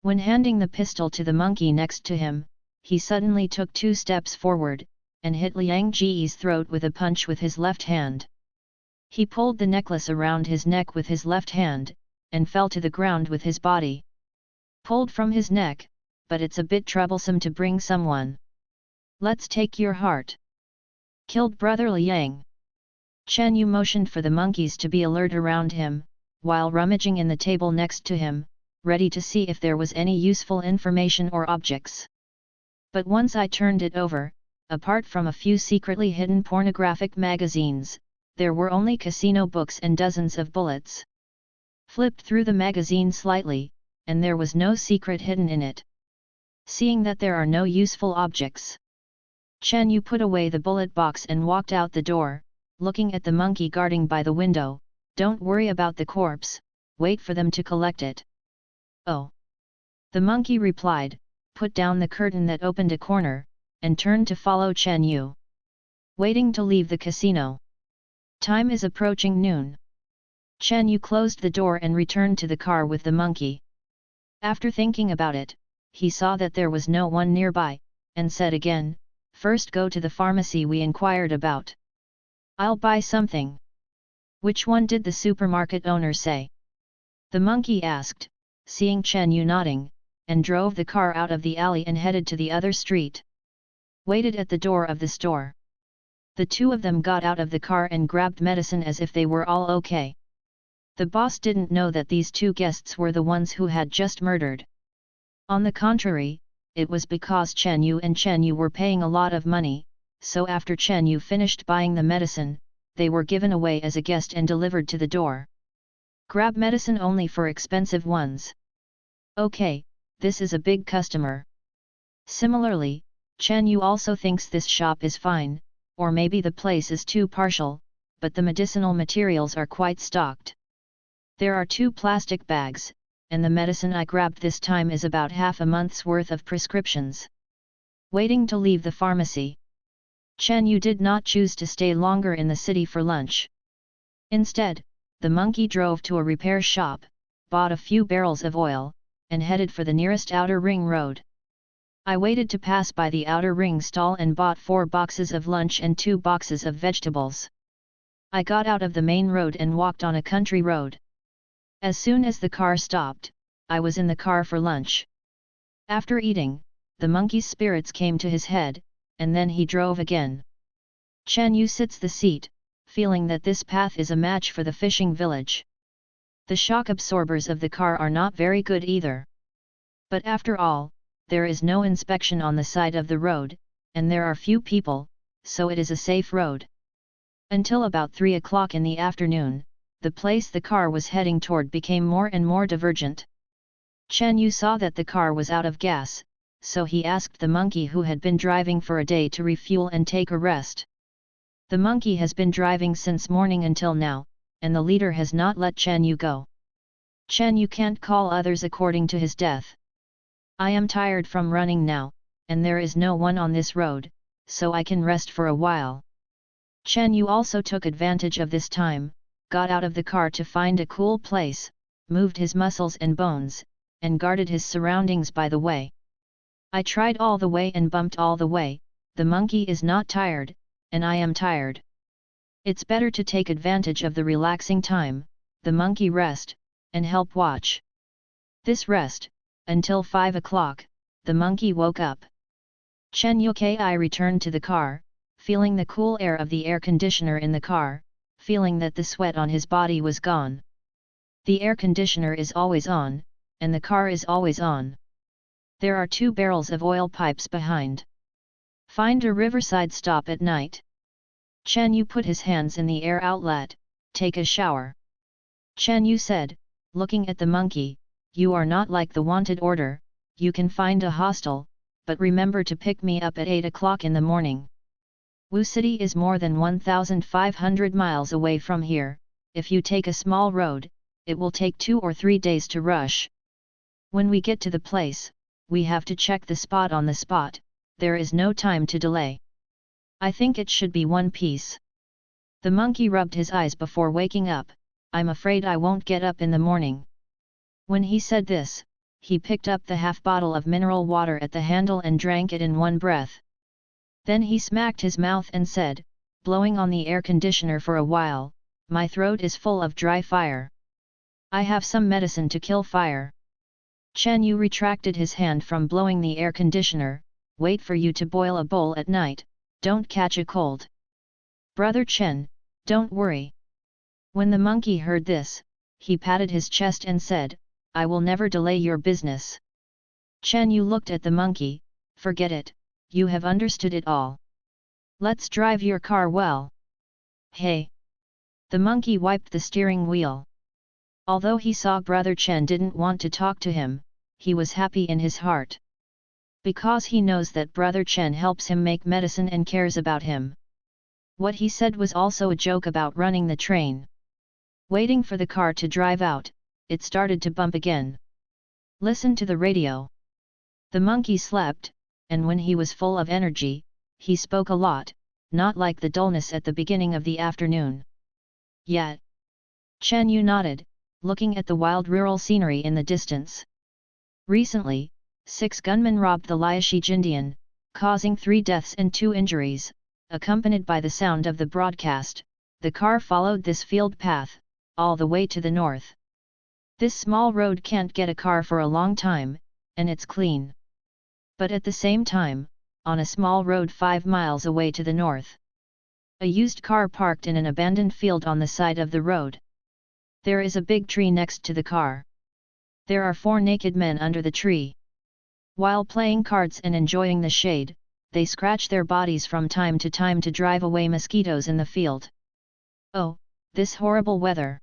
When handing the pistol to the monkey next to him, he suddenly took 2 steps forward, and hit Liang Ji's throat with a punch with his left hand. He pulled the necklace around his neck with his left hand, and fell to the ground with his body. Pulled from his neck, but it's a bit troublesome to bring someone. Let's take your heart. Killed Brother Liang. Chen Yu motioned for the monkeys to be alert around him, while rummaging in the table next to him, ready to see if there was any useful information or objects. But once I turned it over, apart from a few secretly hidden pornographic magazines, there were only casino books and dozens of bullets. Flipped through the magazine slightly, and there was no secret hidden in it. Seeing that there are no useful objects, Chen Yu put away the bullet box and walked out the door, looking at the monkey guarding by the window. Don't worry about the corpse, wait for them to collect it. Oh. The monkey replied, put down the curtain that opened a corner, and turned to follow Chen Yu. Waiting to leave the casino. Time is approaching noon. Chen Yu closed the door and returned to the car with the monkey. After thinking about it, he saw that there was no one nearby, and said again, "First go to the pharmacy we inquired about. I'll buy something." "Which one did the supermarket owner say?" the monkey asked, seeing Chen Yu nodding, and drove the car out of the alley and headed to the other street. Waited at the door of the store. The two of them got out of the car and grabbed medicine as if they were all okay. The boss didn't know that these two guests were the ones who had just murdered. On the contrary, it was because Chen Yu and Chen Yu were paying a lot of money, so after Chen Yu finished buying the medicine, they were given away as a guest and delivered to the door. Grab medicine only for expensive ones. Okay, this is a big customer. Similarly, Chen Yu also thinks this shop is fine, or maybe the place is too partial, but the medicinal materials are quite stocked. There are 2 plastic bags, and the medicine I grabbed this time is about half a month's worth of prescriptions. Waiting to leave the pharmacy. Chen Yu did not choose to stay longer in the city for lunch. Instead, the monkey drove to a repair shop, bought a few barrels of oil, and headed for the nearest outer ring road. I waited to pass by the outer ring stall and bought 4 boxes of lunch and 2 boxes of vegetables. I got out of the main road and walked on a country road. As soon as the car stopped, I was in the car for lunch. After eating, the monkey's spirits came to his head, and then he drove again. Chen Yu sits the seat, feeling that this path is a match for the fishing village. The shock absorbers of the car are not very good either. But after all, there is no inspection on the side of the road, and there are few people, so it is a safe road. Until about 3 o'clock in the afternoon, the place the car was heading toward became more and more divergent. Chen Yu saw that the car was out of gas, so he asked the monkey who had been driving for a day to refuel and take a rest. The monkey has been driving since morning until now, and the leader has not let Chen Yu go. Chen Yu can't call others according to his death. I am tired from running now, and there is no one on this road, so I can rest for a while. Chen Yu also took advantage of this time, got out of the car to find a cool place, moved his muscles and bones, and guarded his surroundings by the way. I tried all the way and bumped all the way, the monkey is not tired, and I am tired. It's better to take advantage of the relaxing time, the monkey rest, and help watch. This rest, until 5 o'clock, the monkey woke up. Chen Yuki returned to the car, feeling the cool air of the air conditioner in the car, feeling that the sweat on his body was gone. The air conditioner is always on, and the car is always on. There are 2 barrels of oil pipes behind. Find a riverside stop at night. Chen Yu put his hands in the air outlet, take a shower. Chen Yu said, looking at the monkey, you are not like the wanted order, you can find a hostel, but remember to pick me up at 8 o'clock in the morning. Wu City is more than 1,500 miles away from here, if you take a small road, it will take 2 or 3 days to rush. When we get to the place, we have to check the spot on the spot, there is no time to delay. I think it should be one piece. The monkey rubbed his eyes before waking up, I'm afraid I won't get up in the morning. When he said this, he picked up the half bottle of mineral water at the handle and drank it in one breath. Then he smacked his mouth and said, blowing on the air conditioner for a while, my throat is full of dry fire. I have some medicine to kill fire. Chen Yu retracted his hand from blowing the air conditioner, wait for you to boil a bowl at night, don't catch a cold. Brother Chen, don't worry. When the monkey heard this, he patted his chest and said, I will never delay your business. Chen Yu looked at the monkey, forget it, you have understood it all. Let's drive your car well. Hey! The monkey wiped the steering wheel. Although he saw Brother Chen didn't want to talk to him, he was happy in his heart. Because he knows that Brother Chen helps him make medicine and cares about him. What he said was also a joke about running the train. Waiting for the car to drive out, it started to bump again. Listen to the radio. The monkey slept, and when he was full of energy, he spoke a lot, not like the dullness at the beginning of the afternoon. Yet. Chen Yu nodded, looking at the wild rural scenery in the distance. Recently, 6 gunmen robbed the Liashi Jindian, causing 3 deaths and 2 injuries. Accompanied by the sound of the broadcast, the car followed this field path, all the way to the north. This small road can't get a car for a long time, and it's clean. But at the same time, on a small road 5 miles away to the north, a used car parked in an abandoned field on the side of the road. There is a big tree next to the car. There are 4 naked men under the tree. While playing cards and enjoying the shade, they scratch their bodies from time to time to drive away mosquitoes in the field. Oh, this horrible weather!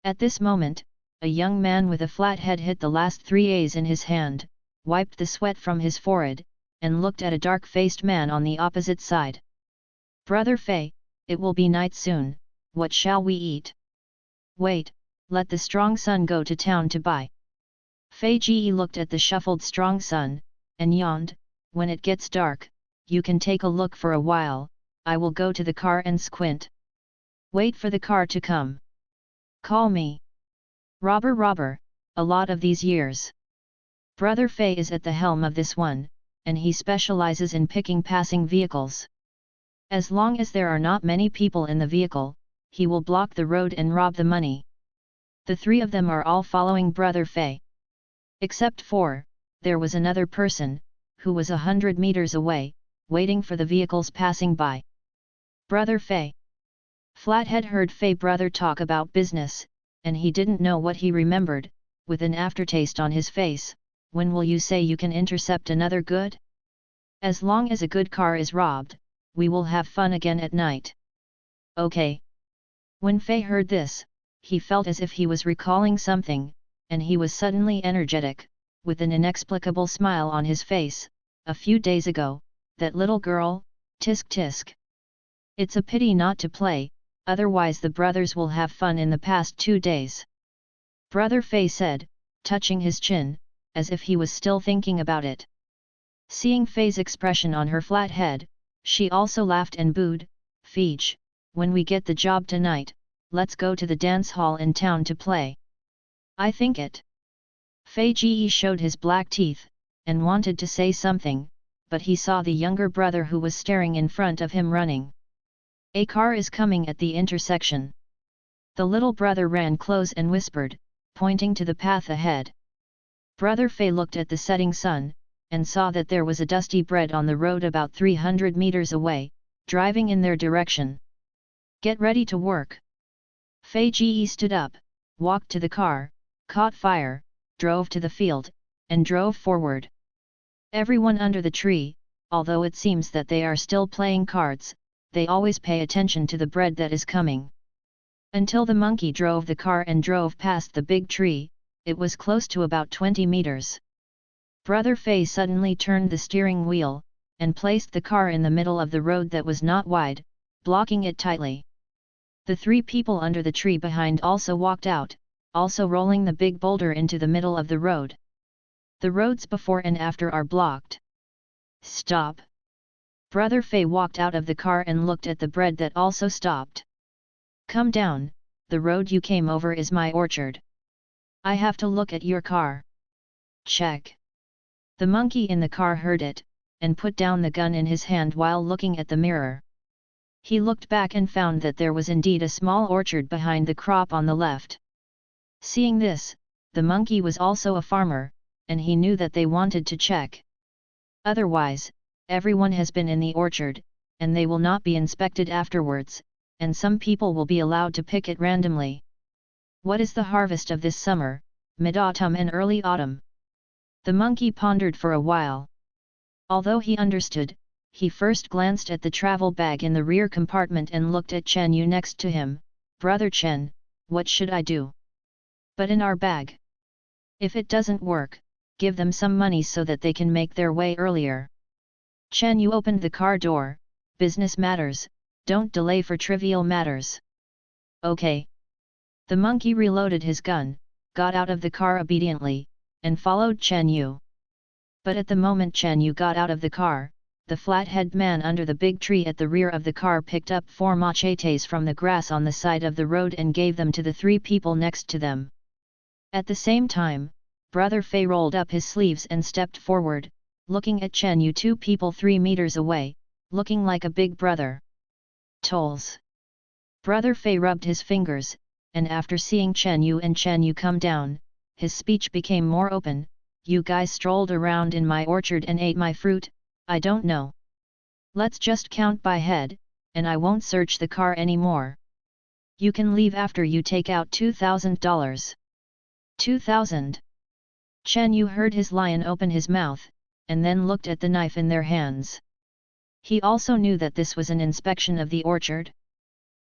At this moment, a young man with a flat head hit the last 3 A's in his hand, wiped the sweat from his forehead, and looked at a dark-faced man on the opposite side. Brother Fei, it will be night soon, what shall we eat? Wait, let the strong son go to town to buy. Fei Ji looked at the shuffled strong son, and yawned. When it gets dark, you can take a look for a while, I will go to the car and squint. Wait for the car to come. Call me. Robber, a lot of these years. Brother Fei is at the helm of this one, and he specializes in picking passing vehicles. As long as there are not many people in the vehicle, he will block the road and rob the money. The 3 of them are all following Brother Fei. Except for, there was another person, who was 100 meters away, waiting for the vehicles passing by. Brother Fei. Flathead heard Fei brother talk about business, and he didn't know what he remembered. With an aftertaste on his face, when will you say you can intercept another good? As long as a good car is robbed, we will have fun again at night. Okay. When Fei heard this, he felt as if he was recalling something, and he was suddenly energetic, with an inexplicable smile on his face. A few days ago, that little girl, tisk tisk. It's a pity not to play, otherwise the brothers will have fun in the past 2 days. Brother Fei said, touching his chin, as if he was still thinking about it. Seeing Fei's expression on her flat head, she also laughed and booed. Feech, when we get the job tonight, let's go to the dance hall in town to play. I think it. Fei Ji showed his black teeth, and wanted to say something, but he saw the younger brother who was staring in front of him running. A car is coming at the intersection. The little brother ran close and whispered, pointing to the path ahead. Brother Fei looked at the setting sun, and saw that there was a dusty bread on the road about 300 meters away, driving in their direction. Get ready to work. Fei Ji stood up, walked to the car, caught fire, drove to the field, and drove forward. Everyone under the tree, although it seems that they are still playing cards, they always pay attention to the bread that is coming. Until the monkey drove the car and drove past the big tree, it was close to about 20 meters. Brother Fei suddenly turned the steering wheel, and placed the car in the middle of the road that was not wide, blocking it tightly. The 3 people under the tree behind also walked out, also rolling the big boulder into the middle of the road. The roads before and after are blocked. Stop! Brother Fei walked out of the car and looked at the bread that also stopped. Come down, the road you came over is my orchard. I have to look at your car. Check. The monkey in the car heard it, and put down the gun in his hand while looking at the mirror. He looked back and found that there was indeed a small orchard behind the crop on the left. Seeing this, the monkey was also a farmer, and he knew that they wanted to check. Otherwise, everyone has been in the orchard, and they will not be inspected afterwards, and some people will be allowed to pick it randomly. What is the harvest of this summer, mid-autumn and early autumn? The monkey pondered for a while. Although he understood, he first glanced at the travel bag in the rear compartment and looked at Chen Yu next to him. Brother Chen, what should I do? But in our bag. If it doesn't work, give them some money so that they can make their way earlier. Chen Yu opened the car door. Business matters, don't delay for trivial matters. Okay. The monkey reloaded his gun, got out of the car obediently, and followed Chen Yu. But at the moment Chen Yu got out of the car, the flat-head man under the big tree at the rear of the car picked up 4 machetes from the grass on the side of the road and gave them to the 3 people next to them. At the same time, Brother Fei rolled up his sleeves and stepped forward, looking at Chen Yu. 2 people 3 meters away, looking like a big brother. Tolls. Brother Fei rubbed his fingers, and after seeing Chen Yu come down, his speech became more open. You guys strolled around in my orchard and ate my fruit, I don't know. Let's just count by head, and I won't search the car anymore. You can leave after you take out $2,000. 2,000. Chen Yu heard his lion open his mouth, and then looked at the knife in their hands. He also knew that this was an inspection of the orchard.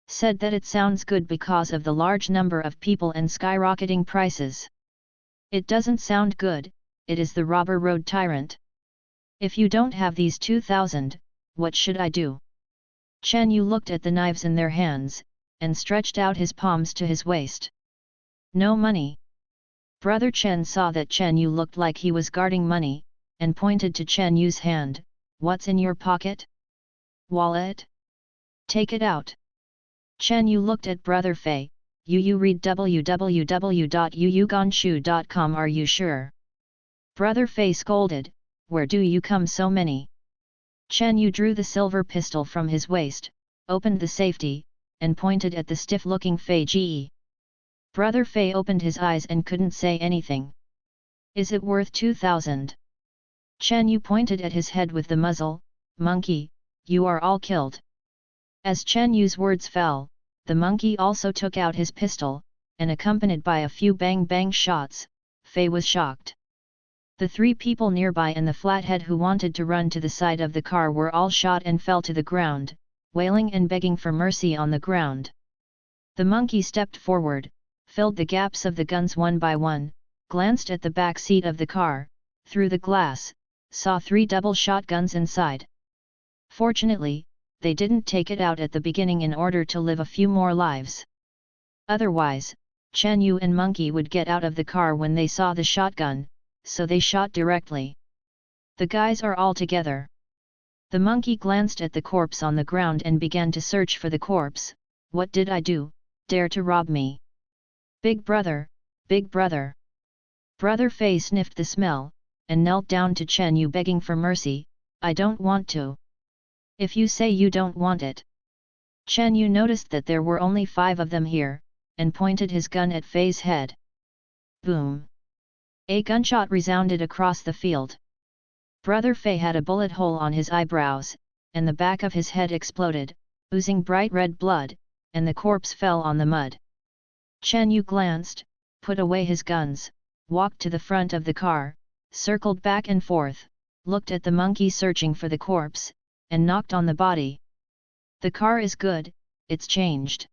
Said that it sounds good because of the large number of people and skyrocketing prices. It doesn't sound good, it is the robber road tyrant. If you don't have these 2,000, what should I do? Chen Yu looked at the knives in their hands, and stretched out his palms to his waist. No money. Brother Chen saw that Chen Yu looked like he was guarding money, and pointed to Chen Yu's hand. What's in your pocket? Wallet? Take it out. Chen Yu looked at Brother Fei. You read www.yuyuganshu.com, are you sure? Brother Fei scolded, where do you come so many? Chen Yu drew the silver pistol from his waist, opened the safety, and pointed at the stiff-looking Fei Ji. Brother Fei opened his eyes and couldn't say anything. Is it worth 2,000? Chen Yu pointed at his head with the muzzle. Monkey, you are all killed. As Chen Yu's words fell, the monkey also took out his pistol, and accompanied by a few bang-bang shots, Fei was shocked. The 3 people nearby and the flathead who wanted to run to the side of the car were all shot and fell to the ground, wailing and begging for mercy on the ground. The monkey stepped forward, filled the gaps of the guns one by one, glanced at the back seat of the car, through the glass, saw 3 double shotguns inside. Fortunately, they didn't take it out at the beginning in order to live a few more lives. Otherwise, Chen Yu and Monkey would get out of the car when they saw the shotgun, so they shot directly. The guys are all together. The monkey glanced at the corpse on the ground and began to search for the corpse. What did I do? Dare to rob me? Big brother, big brother. Brother Fei sniffed the smell, and knelt down to Chen Yu begging for mercy. I don't want to. If you say you don't want it. Chen Yu noticed that there were only 5 of them here, and pointed his gun at Fei's head. Boom! A gunshot resounded across the field. Brother Fei had a bullet hole on his eyebrows, and the back of his head exploded, oozing bright red blood, and the corpse fell on the mud. Chen Yu glanced, put away his guns, walked to the front of the car, circled back and forth, looked at the monkey searching for the corpse, and knocked on the body. The car is good, it's changed.